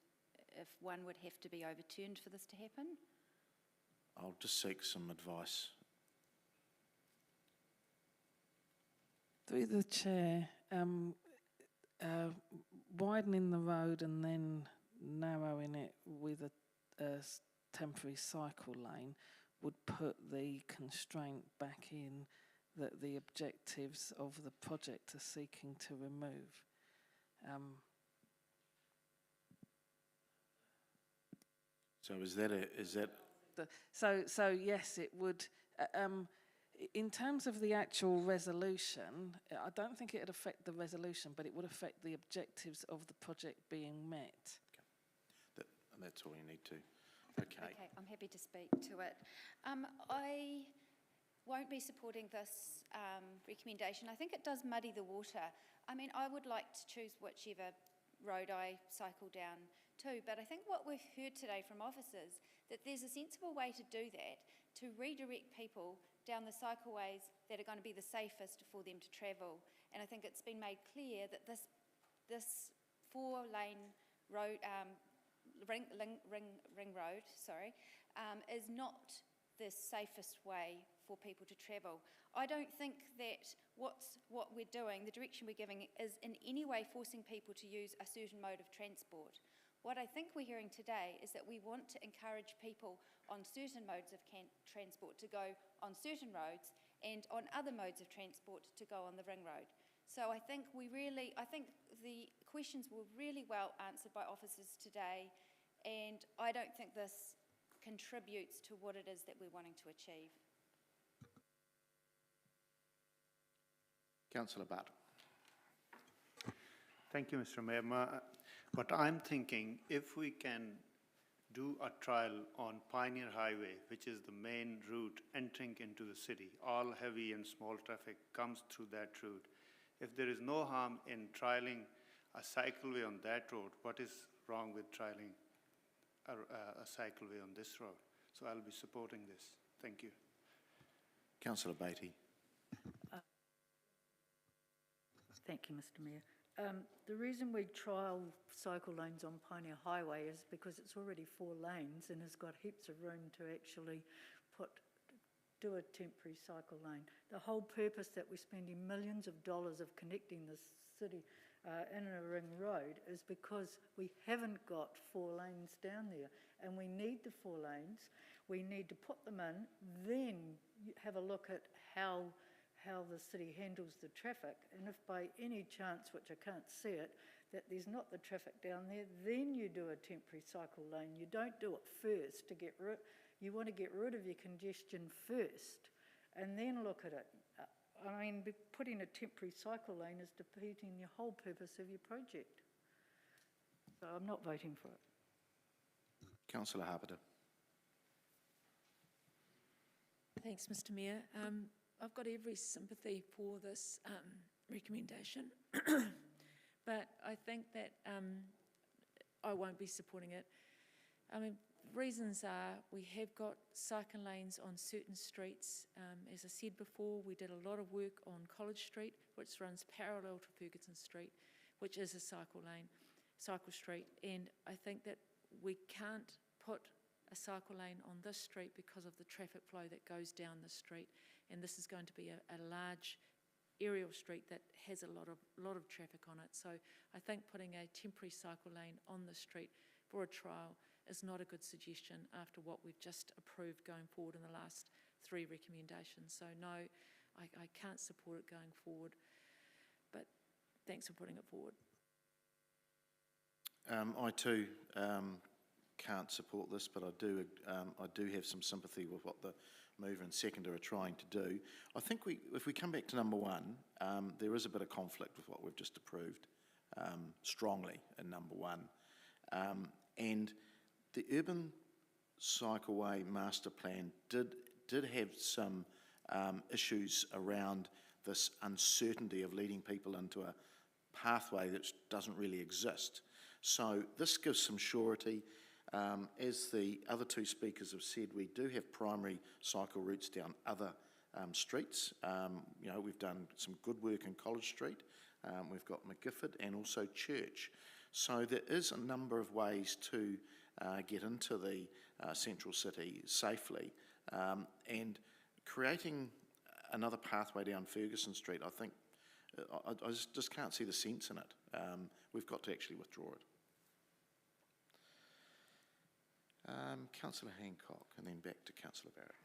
Speaker 13: if 1 would have to be overturned for this to happen?
Speaker 1: I'll just seek some advice.
Speaker 5: Through the chair, widening the road and then narrowing it with a temporary cycle lane would put the constraint back in that the objectives of the project are seeking to remove.
Speaker 1: So is that?
Speaker 5: So yes, it would. In terms of the actual resolution, I don't think it would affect the resolution, but it would affect the objectives of the project being met.
Speaker 1: Okay. That's all you need to. Okay.
Speaker 13: Okay, I'm happy to speak to it. I won't be supporting this recommendation. I think it does muddy the water. I mean, I would like to choose whichever road I cycle down to, but I think what we've heard today from officers, that there's a sensible way to do that, to redirect people down the cycleways that are going to be the safest for them to travel. And I think it's been made clear that this 4-lane road, ring road, is not the safest way for people to travel. I don't think that what we're doing, the direction we're giving, is in any way forcing people to use a certain mode of transport. What I think we're hearing today is that we want to encourage people on certain modes of transport to go on certain roads and on other modes of transport to go on the ring road. So I think the questions were really well answered by officers today, and I don't think this contributes to what it is that we're wanting to achieve.
Speaker 1: Councillor Butt.
Speaker 12: Thank you, Mr. Mayor. What I'm thinking, if we can do a trial on Pioneer Highway, which is the main route entering into the city, all heavy and small traffic comes through that route. If there is no harm in trialing a cycleway on that road, what is wrong with trialing a cycleway on this road? So I'll be supporting this. Thank you.
Speaker 1: Councillor Beattie.
Speaker 14: Thank you, Mr. Mayor. The reason we trial cycle lanes on Pioneer Highway is because it's already 4 lanes and has got heaps of room to actually do a temporary cycle lane. The whole purpose that we're spending millions of dollars of connecting this city in a ring road is because we haven't got 4 lanes down there, and we need the 4 lanes. We need to put them in, then have a look at how the city handles the traffic, and if by any chance, which I can't see it, that there's not the traffic down there, then you do a temporary cycle lane. You don't do it first to get You want to get rid of your congestion first and then look at it. I mean, putting a temporary cycle lane is defeating the whole purpose of your project. So I'm not voting for it.
Speaker 1: Councillor Harpiter.
Speaker 6: Thanks, Mr Mayor. I've got every sympathy for this recommendation, but I think that I won't be supporting it. I mean, reasons are we have got cycle lanes on certain streets. As I said before, we did a lot of work on College Street, which runs parallel to Ferguson Street, which is a cycle street, and I think that we can't put a cycle lane on this street because of the traffic flow that goes down the street, and this is going to be a large aerial street that has a lot of traffic on it. So I think putting a temporary cycle lane on the street for a trial is not a good suggestion after what we've just approved going forward in the last 3 recommendations. So no, I can't support it going forward, but thanks for putting it forward.
Speaker 1: I too can't support this, but I do have some sympathy with what the mover and seconder are trying to do. I think if we come back to number 1, there is a bit of conflict with what we've just approved, strongly in number 1. And the urban cycleway master plan did have some issues around this uncertainty of leading people into a pathway that doesn't really exist. So this gives some surety. As the other 2 speakers have said, we do have primary cycle routes down other streets. You know, we've done some good work in College Street. We've got McGifford and also Church. So there is a number of ways to get into the central city safely. And creating another pathway down Ferguson Street, I think, I just can't see the sense in it. We've got to actually withdraw it. Councillor Hancock, and then back to Councillor Barrett.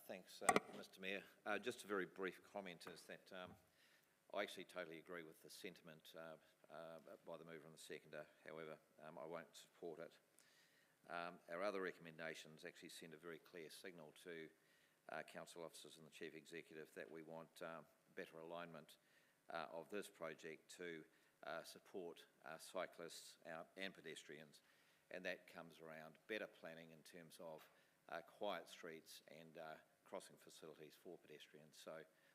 Speaker 11: Thanks, Mr Mayor. Just a very brief comment is that I actually totally agree with the sentiment by the mover and the seconder. However, I won't support it. Our other recommendations actually send a very clear signal to council officers and the Chief Executive that we want better alignment of this project to support cyclists and pedestrians, and that comes around better planning in terms of quiet streets and crossing facilities for pedestrians. So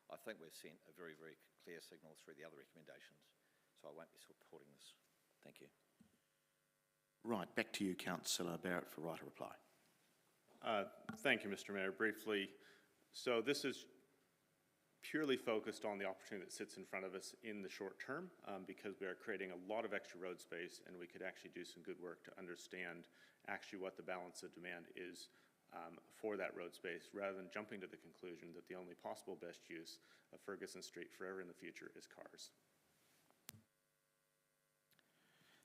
Speaker 11: I think we've sent a very, very clear signal through the other recommendations, so I won't be supporting this. Thank you.
Speaker 1: Right, back to you, Councillor Barrett, for right of reply.
Speaker 2: Thank you, Mr Mayor. Briefly, so this is purely focused on the opportunity that sits in front of us in the short term, because we are creating a lot of extra road space, and we could actually do some good work to understand actually what the balance of demand is for that road space, rather than jumping to the conclusion that the only possible best use of Ferguson Street forever in the future is cars.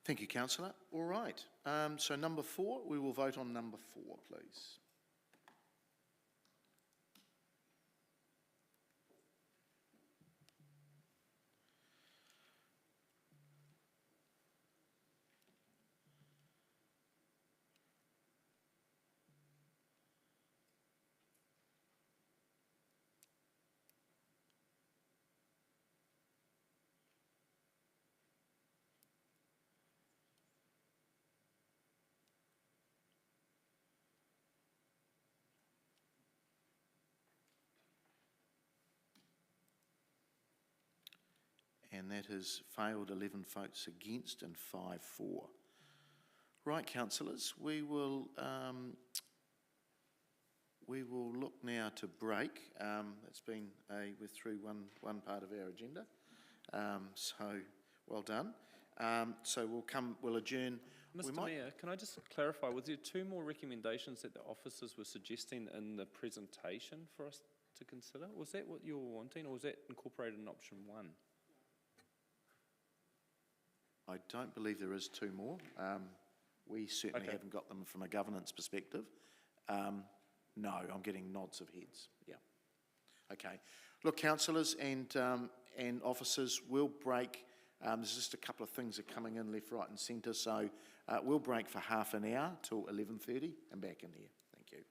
Speaker 1: Thank you, Councillor. All right, so number 4, we will vote on number 4, please. And that has failed, 11 votes against and 5 for. Right, councillors, we will look now to break. It's been we're through one part of our agenda, so well done. So we'll adjourn.
Speaker 20: Mr Mayor, can I just clarify, was there 2 more recommendations that the officers were suggesting in the presentation for us to consider? Was that what you were wanting, or was that incorporated in option 1?
Speaker 1: I don't believe there is 2 more. We certainly haven't got them from a governance perspective. No, I'm getting nods of heads. Yeah. Okay. Look, councillors and officers, we'll break There's just a couple of things that are coming in left, right and centre, so we'll break for half an hour till 11:30 and back in here. Thank you.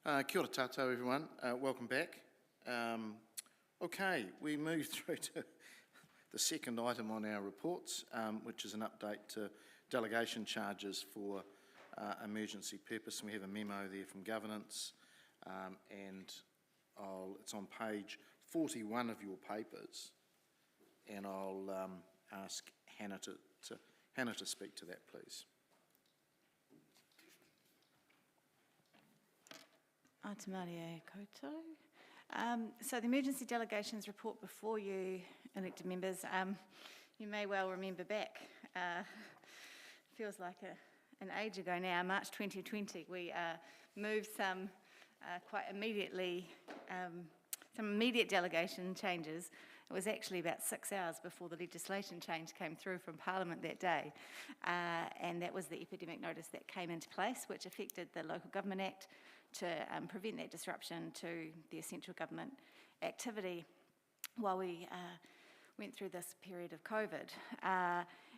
Speaker 1: Kia ora tātou, everyone. Welcome back. Okay, we move through to the second item on our reports, which is an update to delegation charges for emergency purpose. And we have a memo there from governance, and it's on page 41 of your papers, and I'll ask Hannah to speak to that, please.
Speaker 21: Ata Maria koutou. So the emergency delegations report before you, elected members, you may well remember back, feels like an age ago now, March 2020, we moved some quite immediately, some immediate delegation changes. It was actually about 6 hours before the legislation change came through from Parliament that day, and that was the epidemic notice that came into place, which affected the Local Government Act to prevent that disruption to the essential government activity while we went through this period of COVID.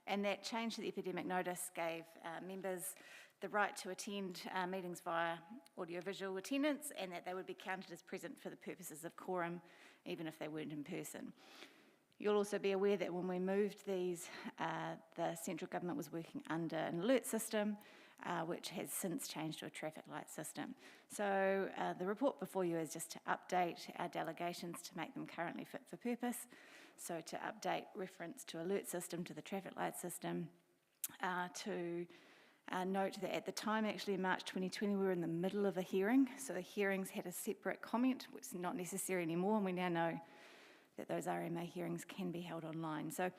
Speaker 21: And that change to the epidemic notice gave members the right to attend meetings via audiovisual attendance, and that they would be counted as present for the purposes of quorum, even if they weren't in person. You'll also be aware that when we moved these, the central government was working under an alert system, which has since changed to a traffic light system. So the report before you is just to update our delegations to make them currently fit for purpose. So to update reference to alert system to the traffic light system, to note that at the time, actually in March 2020, we were in the middle of a hearing. So the hearings had a separate comment, which is not necessary anymore, and we now know that those RMA hearings can be held online. So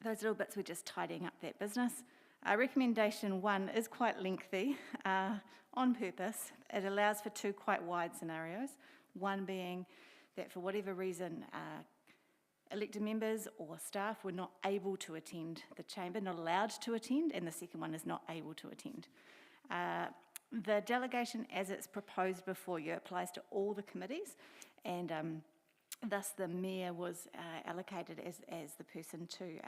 Speaker 21: those little bits, we're just tidying up that business. Recommendation 1 is quite lengthy on purpose. It allows for 2 quite wide scenarios, one being that for whatever reason elected members or staff were not able to attend the chamber, not allowed to attend, and the second one is not able to attend. The delegation as it's proposed before you applies to all the committees, and thus the Mayor was allocated as the person to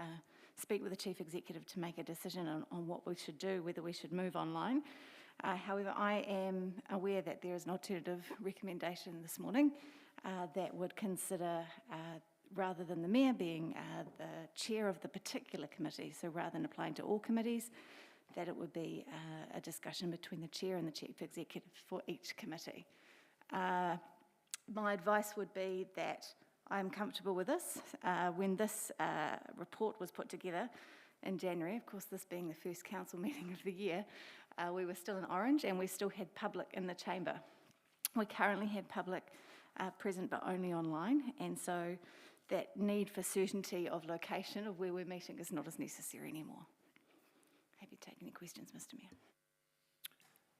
Speaker 21: speak with the Chief Executive to make a decision on what we should do, whether we should move online. However, I am aware that there is an alternative recommendation this morning that would consider, rather than the Mayor being the chair of the particular committee, so rather than applying to all committees, that it would be a discussion between the chair and the Chief Executive for each committee. My advice would be that I'm comfortable with this. When this report was put together in January, of course this being the first council meeting of the year, we were still in orange and we still had public in the chamber. We currently have public present but only online, and so that need for certainty of location of where we're meeting is not as necessary anymore. Happy to take any questions, Mr. Mayor.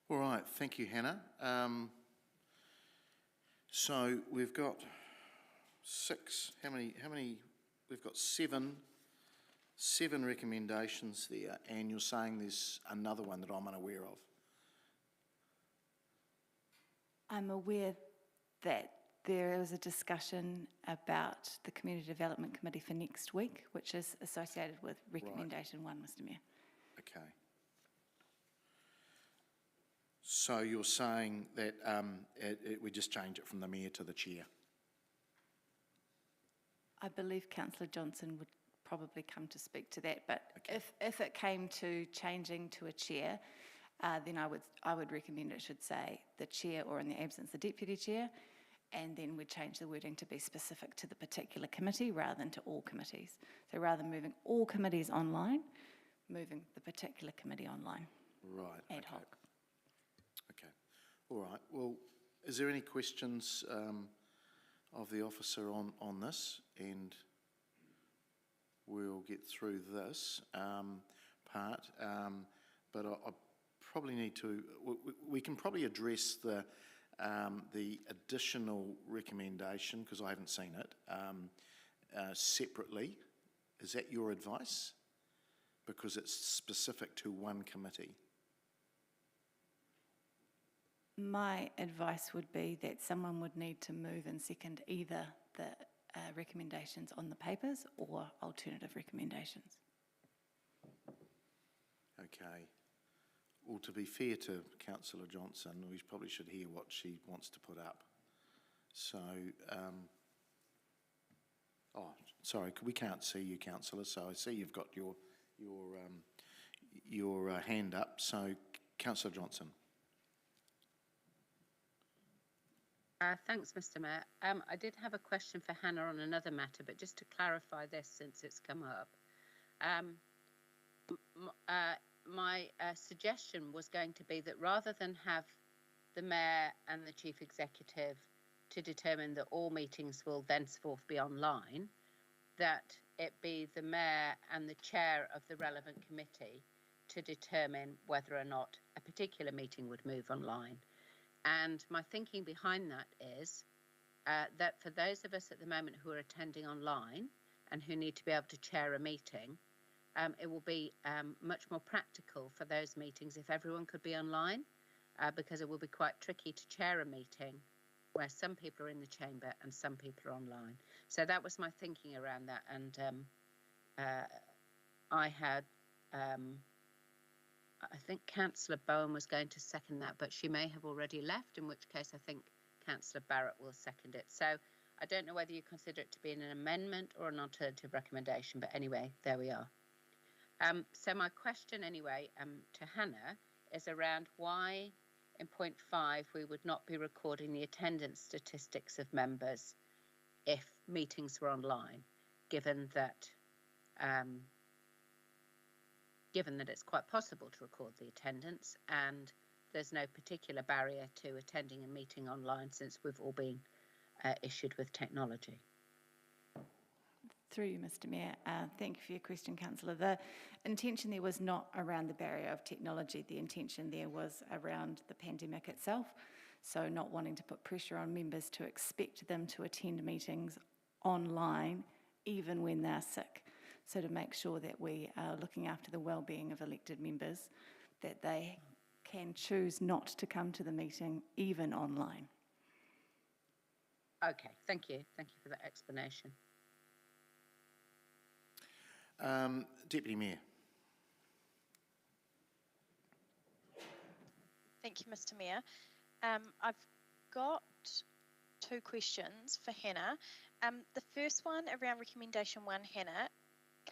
Speaker 1: All right, thank you, Hannah. So we've got 6, how many, we've got 7 recommendations there, and you're saying there's another one that I'm unaware of.
Speaker 21: I'm aware that there is a discussion about the Community Development Committee for next week, which is associated with recommendation 1, Mr. Mayor.
Speaker 1: Okay. So you're saying that we just change it from the Mayor to the Chair?
Speaker 21: I believe Councillor Johnson would probably come to speak to that, but okay. If it came to changing to a Chair, then I would recommend it should say the Chair, or in the absence the Deputy Chair, and then we'd change the wording to be specific to the particular committee rather than to all committees. So rather than moving all committees online, moving the particular committee online.
Speaker 1: Right.
Speaker 21: Ad hoc.
Speaker 1: Okay. All right. Well, is there any questions of the officer on this? And we'll get through this part. But I probably need to, we can probably address the additional recommendation, because I haven't seen it, separately. Is that your advice? Because it's specific to one committee.
Speaker 21: My advice would be that someone would need to move and second either the recommendations on the papers or alternative recommendations.
Speaker 1: Okay. Well, to be fair to Councillor Johnson, we probably should hear what she wants to put up. So, oh, sorry, we can't see you, Councillor, so I see you've got your hand up. So, Councillor Johnson.
Speaker 8: Thanks, Mr. Mayor. I did have a question for Hannah on another matter, but just to clarify this since it's come up. My suggestion was going to be that rather than have the Mayor and the Chief Executive to determine that all meetings will thenceforth be online, that it be the Mayor and the Chair of the relevant committee to determine whether or not a particular meeting would move online. And my thinking behind that is that for those of us at the moment who are attending online and who need to be able to chair a meeting, it will be much more practical for those meetings if everyone could be online, because it will be quite tricky to chair a meeting where some people are in the chamber and some people are online. So that was my thinking around that. And I had, I think Councillor Bowen was going to second that, but she may have already left, in which case I think Councillor Barrett will second it. So I don't know whether you consider it to be an amendment or an alternative recommendation, but anyway, there we are. So my question anyway to Hannah is around why in point 5 we would not be recording the attendance statistics of members if meetings were online, given that it's quite possible to record the attendance and there's no particular barrier to attending a meeting online since we've all been issued with technology.
Speaker 21: Through you, Mr. Mayor. Thank you for your question, Councillor. The intention there was not around the barrier of technology. The intention there was around the pandemic itself. So not wanting to put pressure on members to expect them to attend meetings online, even when they're sick. So to make sure that we are looking after the well-being of elected members, that they can choose not to come to the meeting, even online.
Speaker 8: Okay, thank you. Thank you for that explanation.
Speaker 1: Deputy Mayor.
Speaker 18: Thank you, Mr. Mayor. I've got 2 questions for Hannah. The first one around recommendation 1, Hannah,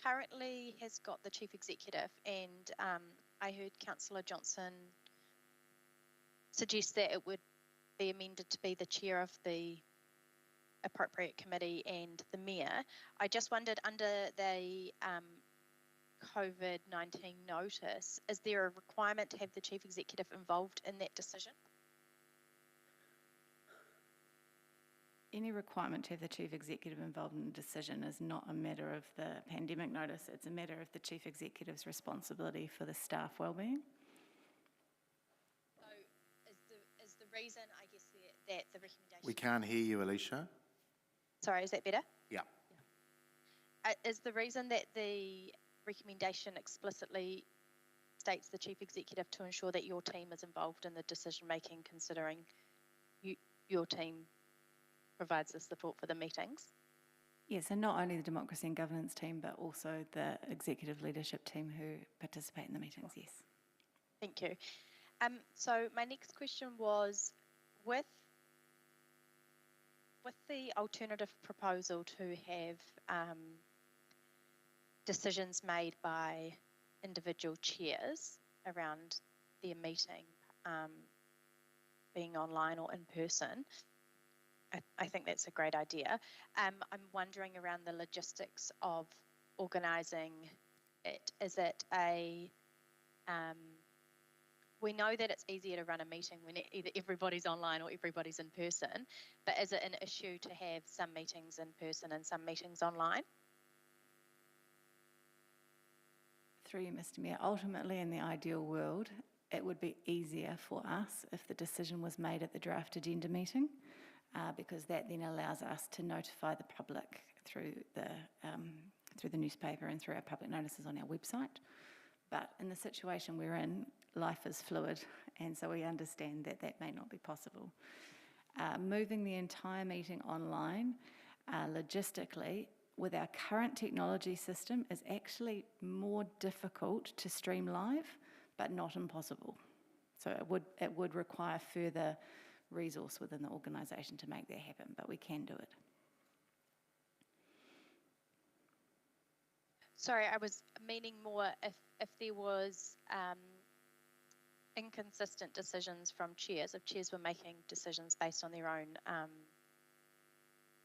Speaker 18: currently has got the Chief Executive, and I heard Councillor Johnson suggest that it would be amended to be the chair of the appropriate committee and the Mayor. I just wondered, under the COVID-19 notice, is there a requirement to have the Chief Executive involved in that decision?
Speaker 21: Any requirement to have the Chief Executive involved in the decision is not a matter of the pandemic notice, it's a matter of the Chief Executive's responsibility for the staff wellbeing.
Speaker 18: So is the reason, I guess, that the recommendation...
Speaker 1: We can't hear you, Alicia.
Speaker 18: Sorry, is that better?
Speaker 1: Yeah.
Speaker 18: Is the reason that the recommendation explicitly states the Chief Executive to ensure that your team is involved in the decision making, considering your team provides the support for the meetings?
Speaker 21: Yes, and not only the Democracy and Governance team, but also the executive leadership team who participate in the meetings, yes.
Speaker 18: Thank you. So my next question was, with the alternative proposal to have decisions made by individual chairs around their meeting being online or in person, I think that's a great idea. I'm wondering around the logistics of organising it. Is it a... we know that it's easier to run a meeting when either everybody's online or everybody's in person, but is it an issue to have some meetings in person and some meetings online?
Speaker 21: Through you, Mr. Mayor, ultimately in the ideal world, it would be easier for us if the decision was made at the draft agenda meeting, because that then allows us to notify the public through the newspaper and through our public notices on our website. But in the situation we're in, life is fluid, and so we understand that that may not be possible. Moving the entire meeting online, logistically, with our current technology system, is actually more difficult to stream live, but not impossible.
Speaker 10: So it would require further resource within the organisation to make that happen, but we can do it.
Speaker 18: Sorry, I was meaning more if there was inconsistent decisions from chairs, if chairs were making decisions based on their own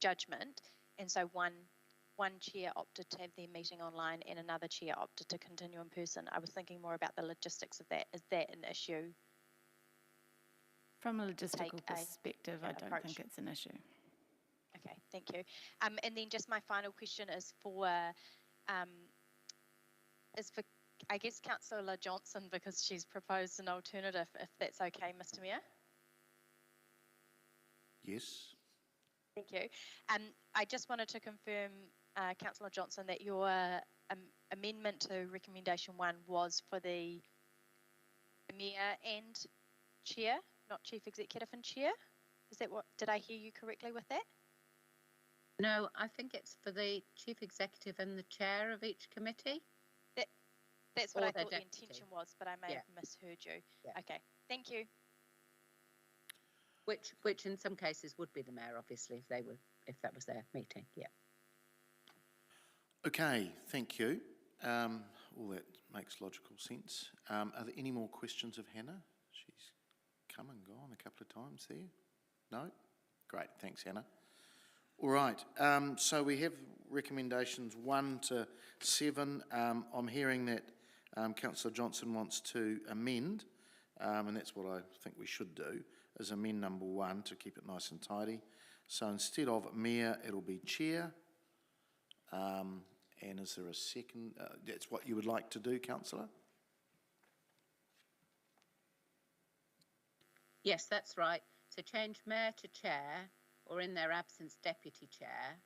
Speaker 18: judgment, and so one chair opted to have their meeting online and another chair opted to continue in person. I was thinking more about the logistics of that. Is that an issue?
Speaker 10: From a logistical perspective, I don't think it's an issue.
Speaker 18: Okay, thank you. And then just my final question is for I guess Councillor Johnson, because she's proposed an alternative, if that's okay, Mr. Mayor.
Speaker 1: Yes.
Speaker 18: Thank you. I just wanted to confirm, Councillor Johnson, that your amendment to recommendation 1 was for the Mayor and Chair, not Chief Executive and Chair? Is that what, did I hear you correctly with that?
Speaker 8: No, I think it's for the Chief Executive and the Chair of each committee.
Speaker 18: That's what I thought the intention was, but I may have misheard you. Yeah. Okay, thank you.
Speaker 8: Which in some cases would be the Mayor, obviously, if that was their meeting. Yeah.
Speaker 1: Okay, thank you. All that makes logical sense. Are there any more questions of Hannah? She's come and gone a couple of times there. No? Great, thanks, Hannah. All right, so we have recommendations 1 to 7. I'm hearing that Councillor Johnson wants to amend, and that's what I think we should do, is amend number 1 to keep it nice and tidy. So instead of Mayor, it'll be Chair. And is there a second? That's what you would like to do, Councillor?
Speaker 8: Yes, that's right. So change Mayor to Chair, or in their absence, Deputy Chair,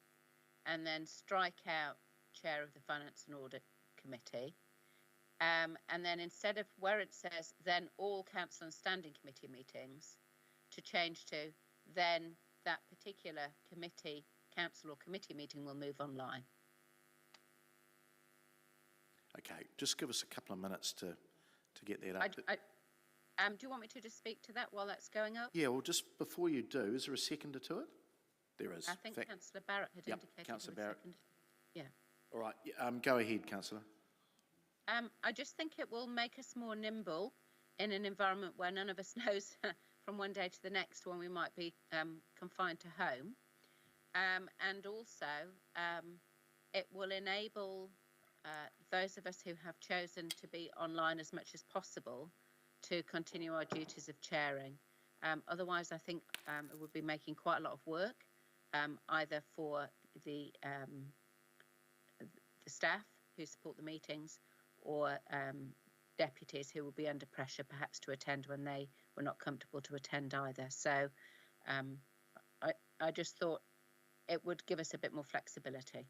Speaker 8: and then strike out Chair of the Finance and Audit Committee. And then instead of where it says then all council and standing committee meetings, to change to then that particular committee, council or committee meeting will move online.
Speaker 1: Okay, just give us a couple of minutes to get that up.
Speaker 8: Do you want me to just speak to that while that's going up?
Speaker 1: Yeah, well, just before you do, is there a seconder to it? There is.
Speaker 8: I think Councillor Barrett had indicated.
Speaker 1: Councillor Barrett.
Speaker 8: Yeah.
Speaker 1: All right, go ahead, Councillor.
Speaker 8: I just think it will make us more nimble in an environment where none of us knows from one day to the next when we might be confined to home. And also, it will enable those of us who have chosen to be online as much as possible to continue our duties of chairing. Otherwise, I think it would be making quite a lot of work, either for the staff who support the meetings or deputies who will be under pressure perhaps to attend when they were not comfortable to attend either. So I just thought it would give us a bit more flexibility.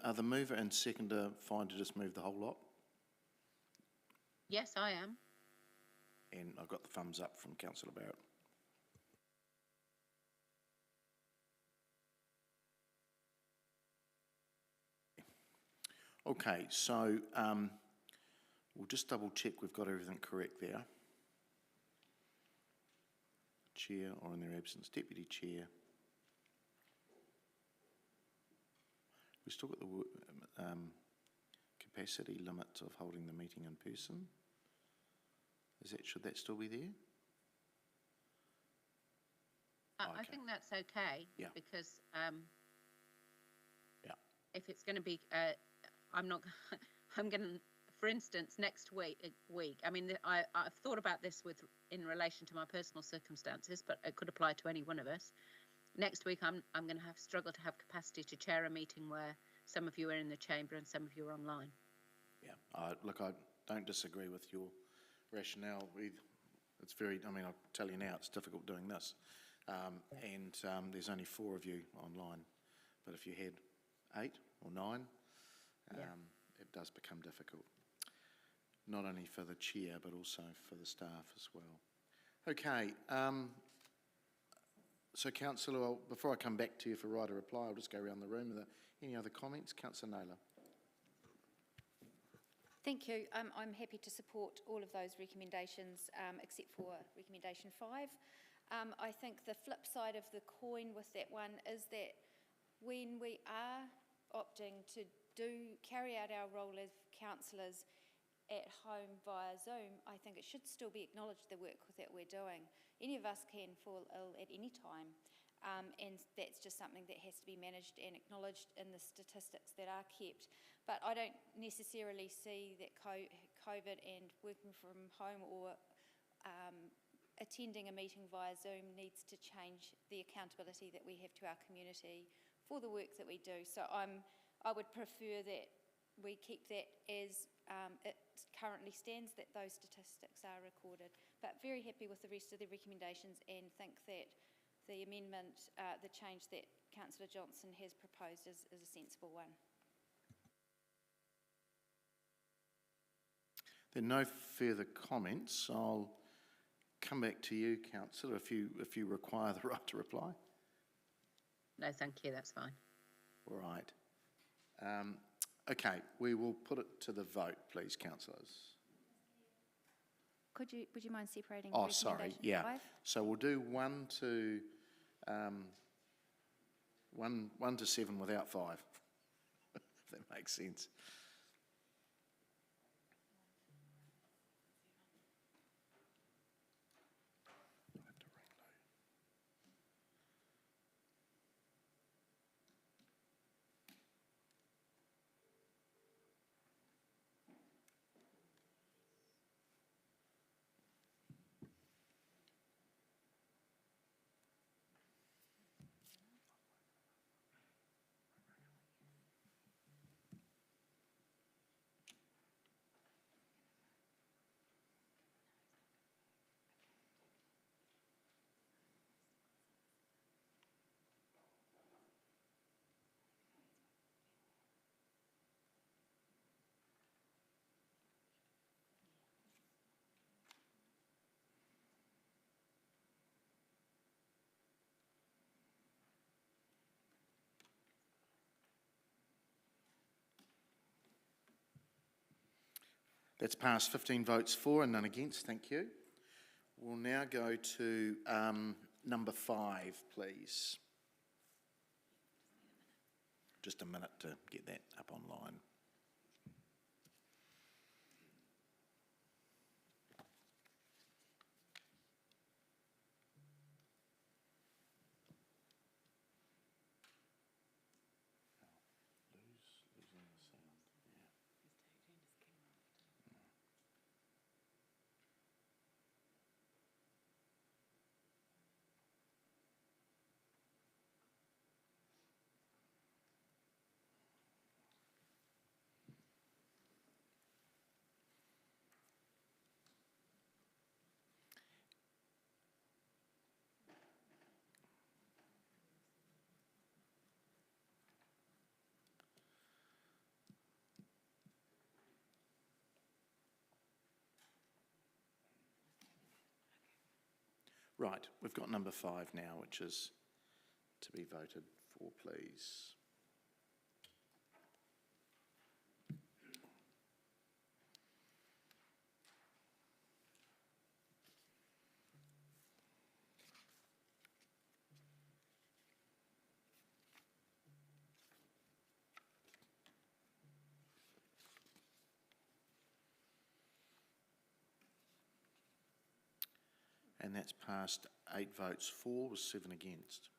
Speaker 1: Are the mover and seconder fine to just move the whole lot?
Speaker 8: Yes, I am.
Speaker 1: And I've got the thumbs up from Councillor Barrett. Okay, so we'll just double check we've got everything correct there. Chair, or in their absence, Deputy Chair. We've still got the capacity limit of holding the meeting in person. Should that still be there?
Speaker 8: Okay. I think that's okay.
Speaker 1: Yeah.
Speaker 8: Because
Speaker 1: yeah,
Speaker 8: if it's going to be, I'm going to, for instance, next week. I mean, I've thought about this in relation to my personal circumstances, but it could apply to any one of us. Next week, I'm going to struggle to have capacity to chair a meeting where some of you are in the chamber and some of you are online.
Speaker 1: Yeah, look, I don't disagree with your rationale. It's very, I mean, I'll tell you now, it's difficult doing this. And there's only 4 of you online. But if you had 8 or 9, it does become difficult. Not only for the chair, but also for the staff as well. Okay. So, Councillor, before I come back to you for right or reply, I'll just go around the room. Are there Any other comments? Councillor Naylor.
Speaker 13: Thank you. I'm happy to support all of those recommendations except for recommendation 5. I think the flip side of the coin with that one is that when we are opting to carry out our role as councillors at home via Zoom, I think it should still be acknowledged the work that we're doing. Any of us can fall ill at any time, and that's just something that has to be managed and acknowledged in the statistics that are kept. But I don't necessarily see that COVID and working from home or attending a meeting via Zoom needs to change the accountability that we have to our community for the work that we do. So I would prefer that we keep that as it currently stands, that those statistics are recorded. But very happy with the rest of the recommendations and think that the amendment, the change that Councillor Johnson has proposed is a sensible one.
Speaker 1: There are no further comments. I'll come back to you, Councillor, if you require the right to reply.
Speaker 8: No, thank you, that's fine.
Speaker 1: All right. Okay, we will put it to the vote, please, councillors.
Speaker 13: Would you mind separating?
Speaker 1: Oh, sorry, yeah.
Speaker 13: 5?
Speaker 1: So we'll do 1 to 7 without 5, if that makes sense. That's passed, 15 votes for and none against, thank you. We'll now go to number 5, please. Just a minute to get that up online. Right, we've got number 5 now, which is to be voted for, please. And that's passed 8 votes for with 7 against.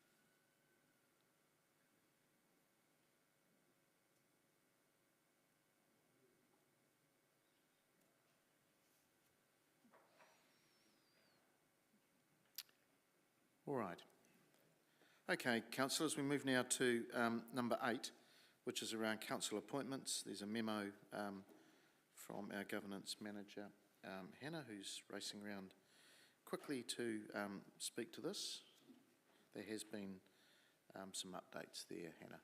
Speaker 1: All right. Okay, councillors, we move now to number 8, which is around council appointments. There's a memo from our governance manager, Hannah, who's racing around quickly to speak to this. There has been some updates there, Hannah.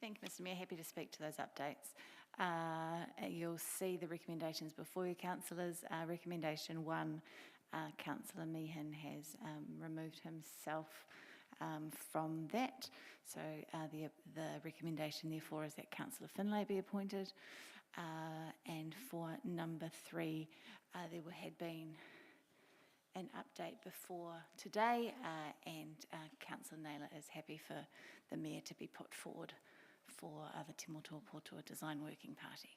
Speaker 10: Thank you, Mr Mayor. Happy to speak to those updates. You'll see the recommendations before you, councillors. Recommendation 1, Councillor Meehan has removed himself
Speaker 21: from that. So the recommendation therefore is that Councillor Finlay be appointed. And for number 3, there had been an update before today, and Councillor Naylor is happy for the Mayor to be put forward for the Te Motuapotua Design Working Party.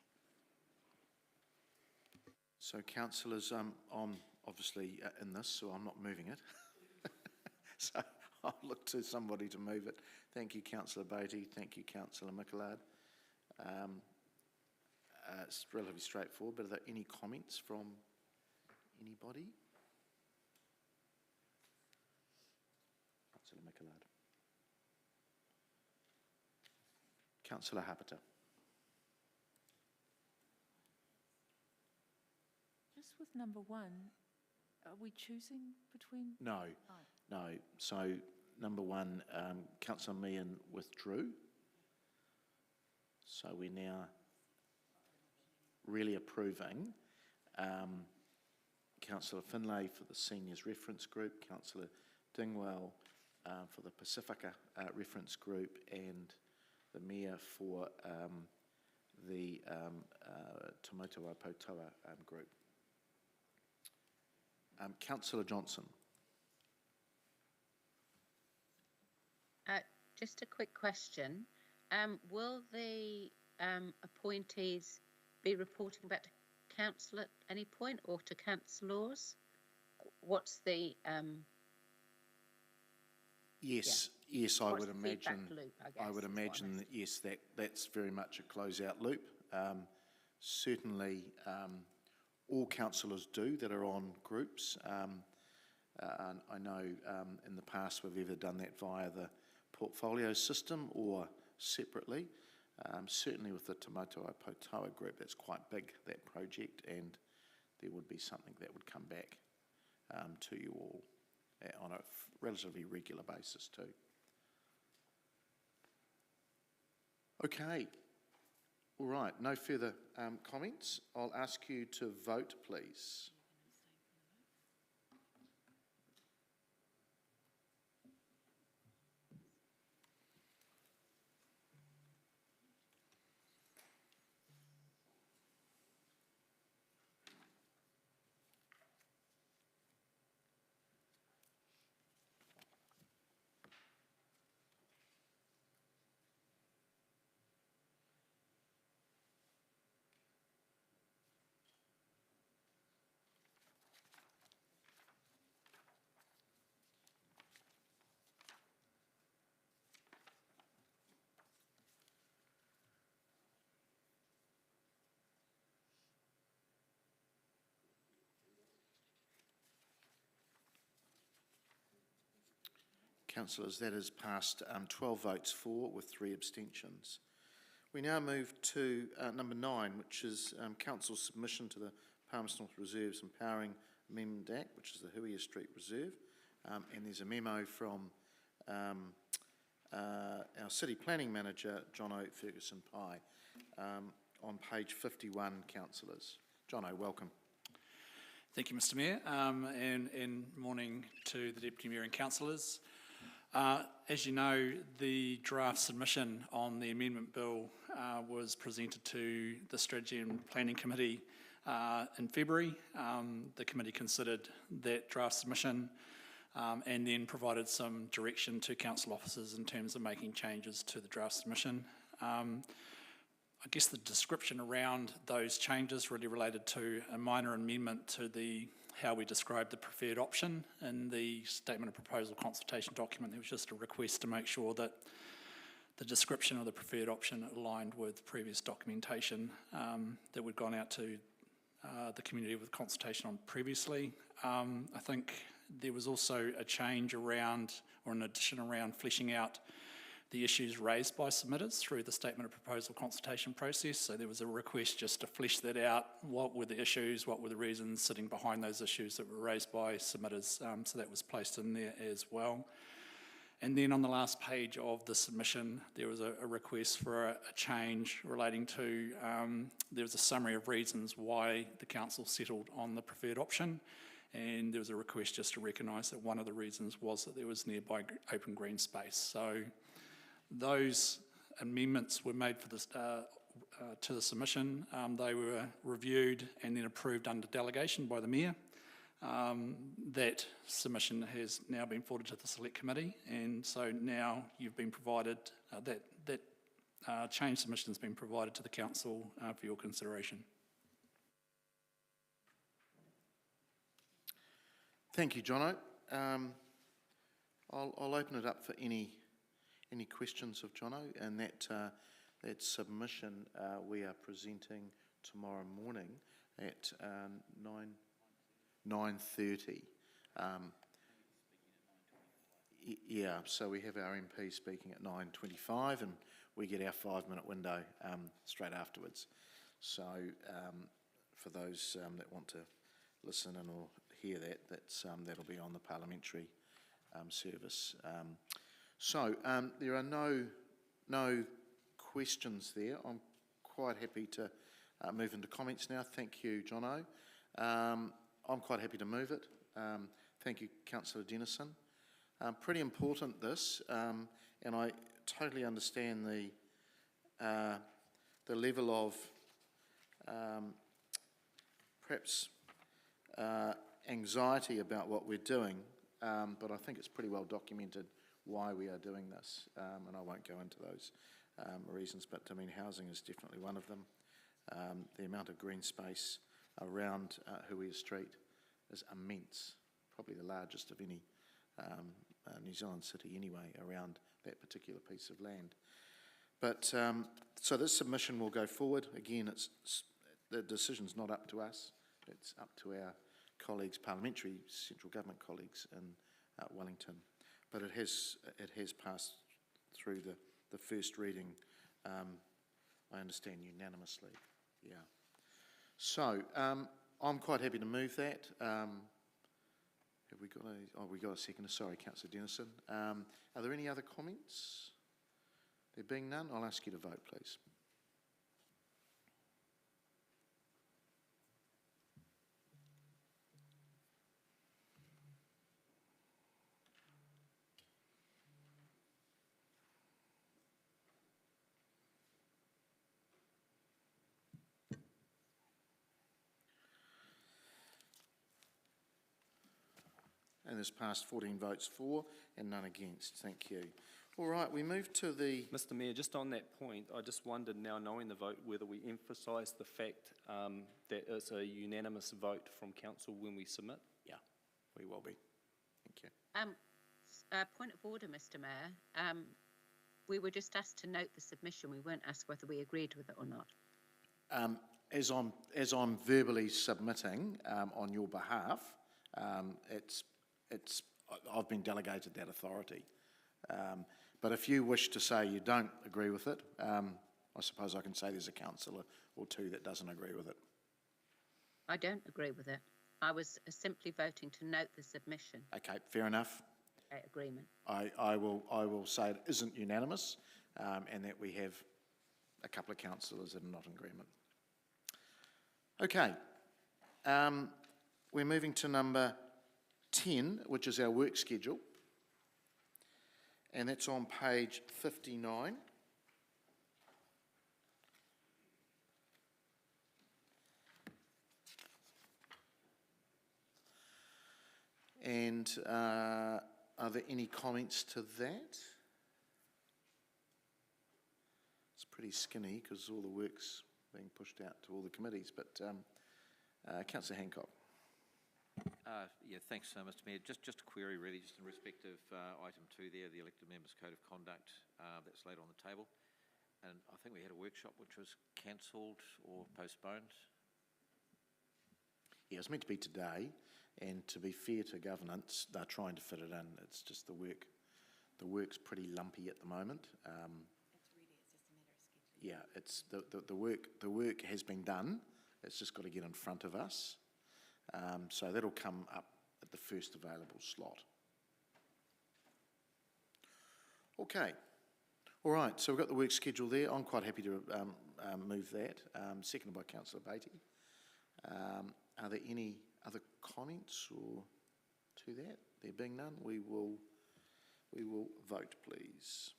Speaker 1: So councillors, I'm obviously in this, so I'm not moving it. So I'll look to somebody to move it. Thank you, Councillor Beattie. Thank you, Councillor Michelard. It's relatively straightforward, but are there any comments from anybody? Councillor Michelard. Councillor Hapata.
Speaker 6: Just with number 1, are we choosing between?
Speaker 1: No, no. So number 1, Councillor Meehan withdrew. So we're now really approving Councillor Finlay for the Seniors Reference Group, Councillor Dingwell for the Pacifica Reference Group, and the Mayor for the Te Motuapotua Group. Councillor Johnson.
Speaker 8: Just a quick question. Will the appointees be reporting back to council at any point, or to councillors? What's the
Speaker 1: Yes,
Speaker 8: yeah.
Speaker 1: yes, I
Speaker 8: What's
Speaker 1: would
Speaker 8: the
Speaker 1: imagine.
Speaker 8: feedback loop, I guess,
Speaker 1: would
Speaker 8: is what I'm
Speaker 1: imagine that yes, that's very much a close-out loop. Certainly, all councillors do that are on groups. And I know in the past we've either done that via the portfolio system or separately. Certainly with the Te Motuapotua group, that's quite big, that project, and there would be something that would come back to you all on a relatively regular basis too. Okay, all right, no further comments. I'll ask you to vote, please. Councillors, that is passed 12 votes for with 3 abstentions. We now move to number 9, which is Council's submission to the Palmerston North Reserves Empowering Amendment Act, which is the Huia Street Reserve. And there's a memo from our City Planning Manager, Jono Ferguson-Pye, on page 51, councillors. Jono, welcome.
Speaker 3: Thank you, Mr Mayor, and morning to the Deputy Mayor and councillors. As you know, the draft submission on the amendment bill was presented to the Strategy and Planning Committee in February. The committee considered that draft submission and then provided some direction to council officers in terms of making changes to the draft submission. I guess the description around those changes really related to a minor amendment to how we describe the preferred option in the Statement of Proposal consultation document. There was just a request to make sure that the description of the preferred option aligned with previous documentation that we'd gone out to the community with consultation on previously. I think there was also a change around, or an addition around, fleshing out the issues raised by submitters through the Statement of Proposal consultation process. So there was a request just to flesh that out. What were the issues, what were the reasons sitting behind those issues that were raised by submitters? So that was placed in there as well. And then on the last page of the submission, there was a request for a change relating to, there was a summary of reasons why the council settled on the preferred option. and there was a request just to recognise that one of the reasons was that there was nearby open green space. So those amendments were made for this, to the submission. They were reviewed and then approved under delegation by the Mayor. That submission has now been forwarded to the Select Committee, and so now you've been provided, that change submission has been provided to the Council for your consideration.
Speaker 1: Thank you, Jono. I'll open it up for any questions of Jono, and that submission we are presenting tomorrow morning at 9:30. Yeah, so we have our MP speaking at 9:25, and we get our 5-minute window straight afterwards. So for those that want to listen in or hear that, that'll be on the parliamentary service. So there are no questions there. I'm quite happy to move into comments now. Thank you, Jono. I'm quite happy to move it. Thank you, Councillor Dennison. Pretty important this, and I totally understand the level of perhaps anxiety about what we're doing, but I think it's pretty well documented why we are doing this, and I won't go into those reasons, but I mean housing is definitely one of them. The amount of green space around Huia Street is immense, probably the largest of any New Zealand city anyway, around that particular piece of land. But so this submission will go forward. Again, the decision's not up to us, it's up to our colleagues, parliamentary central government colleagues in Wellington. But it has passed through the first reading, I understand, unanimously. Yeah. So I'm quite happy to move that. Have we got we got a second? Sorry, Councillor Dennison. Are there any other comments? There being none, I'll ask you to vote, please. And this passed 14 votes for and none against. Thank you. All right, we move to the...
Speaker 20: Mr Mayor, just on that point, I just wondered now, knowing the vote, whether we emphasise the fact that it's a unanimous vote from Council when we submit?
Speaker 1: Yeah, we will be. Thank you.
Speaker 8: Point of order, Mr Mayor. We were just asked to note the submission. We weren't asked whether we agreed with it or not.
Speaker 1: As I'm verbally submitting on your behalf, I've been delegated that authority. But if you wish to say you don't agree with it, I suppose I can say there's a councillor or two that doesn't agree with it.
Speaker 8: I don't agree with it. I was simply voting to note the submission.
Speaker 1: Okay, fair enough.
Speaker 8: Agreement.
Speaker 1: I will say it isn't unanimous, and that we have a couple of councillors that are not in agreement. Okay, we're moving to number 10, which is our work schedule, and that's on page 59. And are there any comments to that? It's pretty skinny because all the work's being pushed out to all the committees, but Councillor Hancock.
Speaker 11: Yeah, thanks, Mr Mayor. Just a query really, just in respect of item 2 there, the Elected Members Code of Conduct that's laid on the table. And I think we had a workshop which was cancelled or postponed.
Speaker 1: Yeah, it was meant to be today, and to be fair to governance, they're trying to fit it in. It's just the work's pretty lumpy at the moment. Yeah, it's the work has been done. It's just got to get in front of us. So that'll come up at the first available slot. Okay. All right, so we've got the work schedule there. I'm quite happy to move that. Seconded by Councillor Beattie. Are there any other comments or to that? There being none, we will vote, please.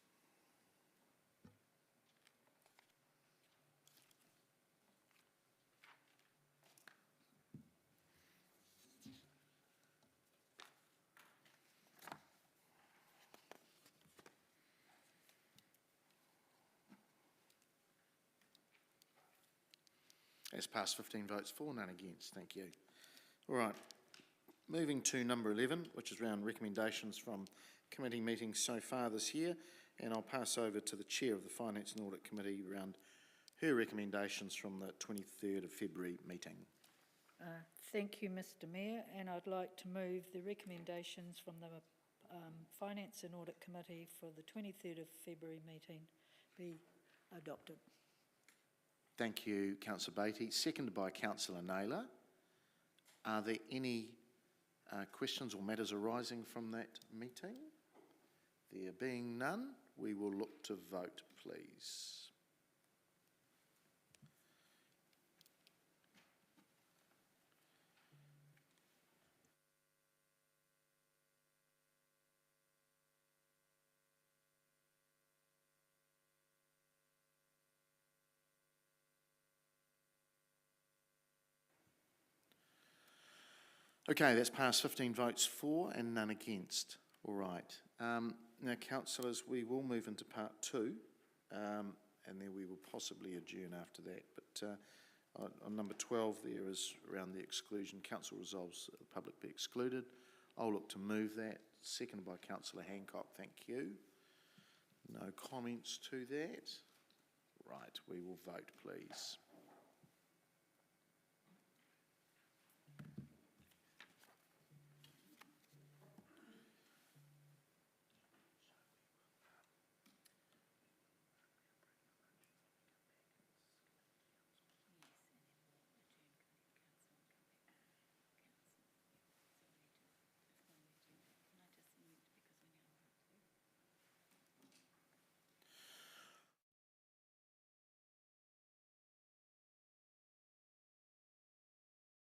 Speaker 1: As passed, 15 votes for, none against. Thank you. All right. Moving to number 11, which is around recommendations from committee meetings so far this year, and I'll pass over to the Chair of the Finance and Audit Committee around her recommendations from the 23rd of February meeting.
Speaker 14: Thank you, Mr Mayor, and I'd like to move the recommendations from the Finance and Audit Committee for the 23rd of February meeting be adopted.
Speaker 1: Thank you, Councillor Beattie. Seconded by Councillor Naylor. Are there any questions or matters arising from that meeting? There being none, we will look to vote, please. Okay, that's passed, 15 votes for and none against. All right. Now, councillors, we will move into part 2, and then we will possibly adjourn after that. But on number 12, there is around the exclusion. Council resolves that the public be excluded. I'll look to move that. Seconded by Councillor Hancock. Thank you. No comments to that. Right, we will vote, please.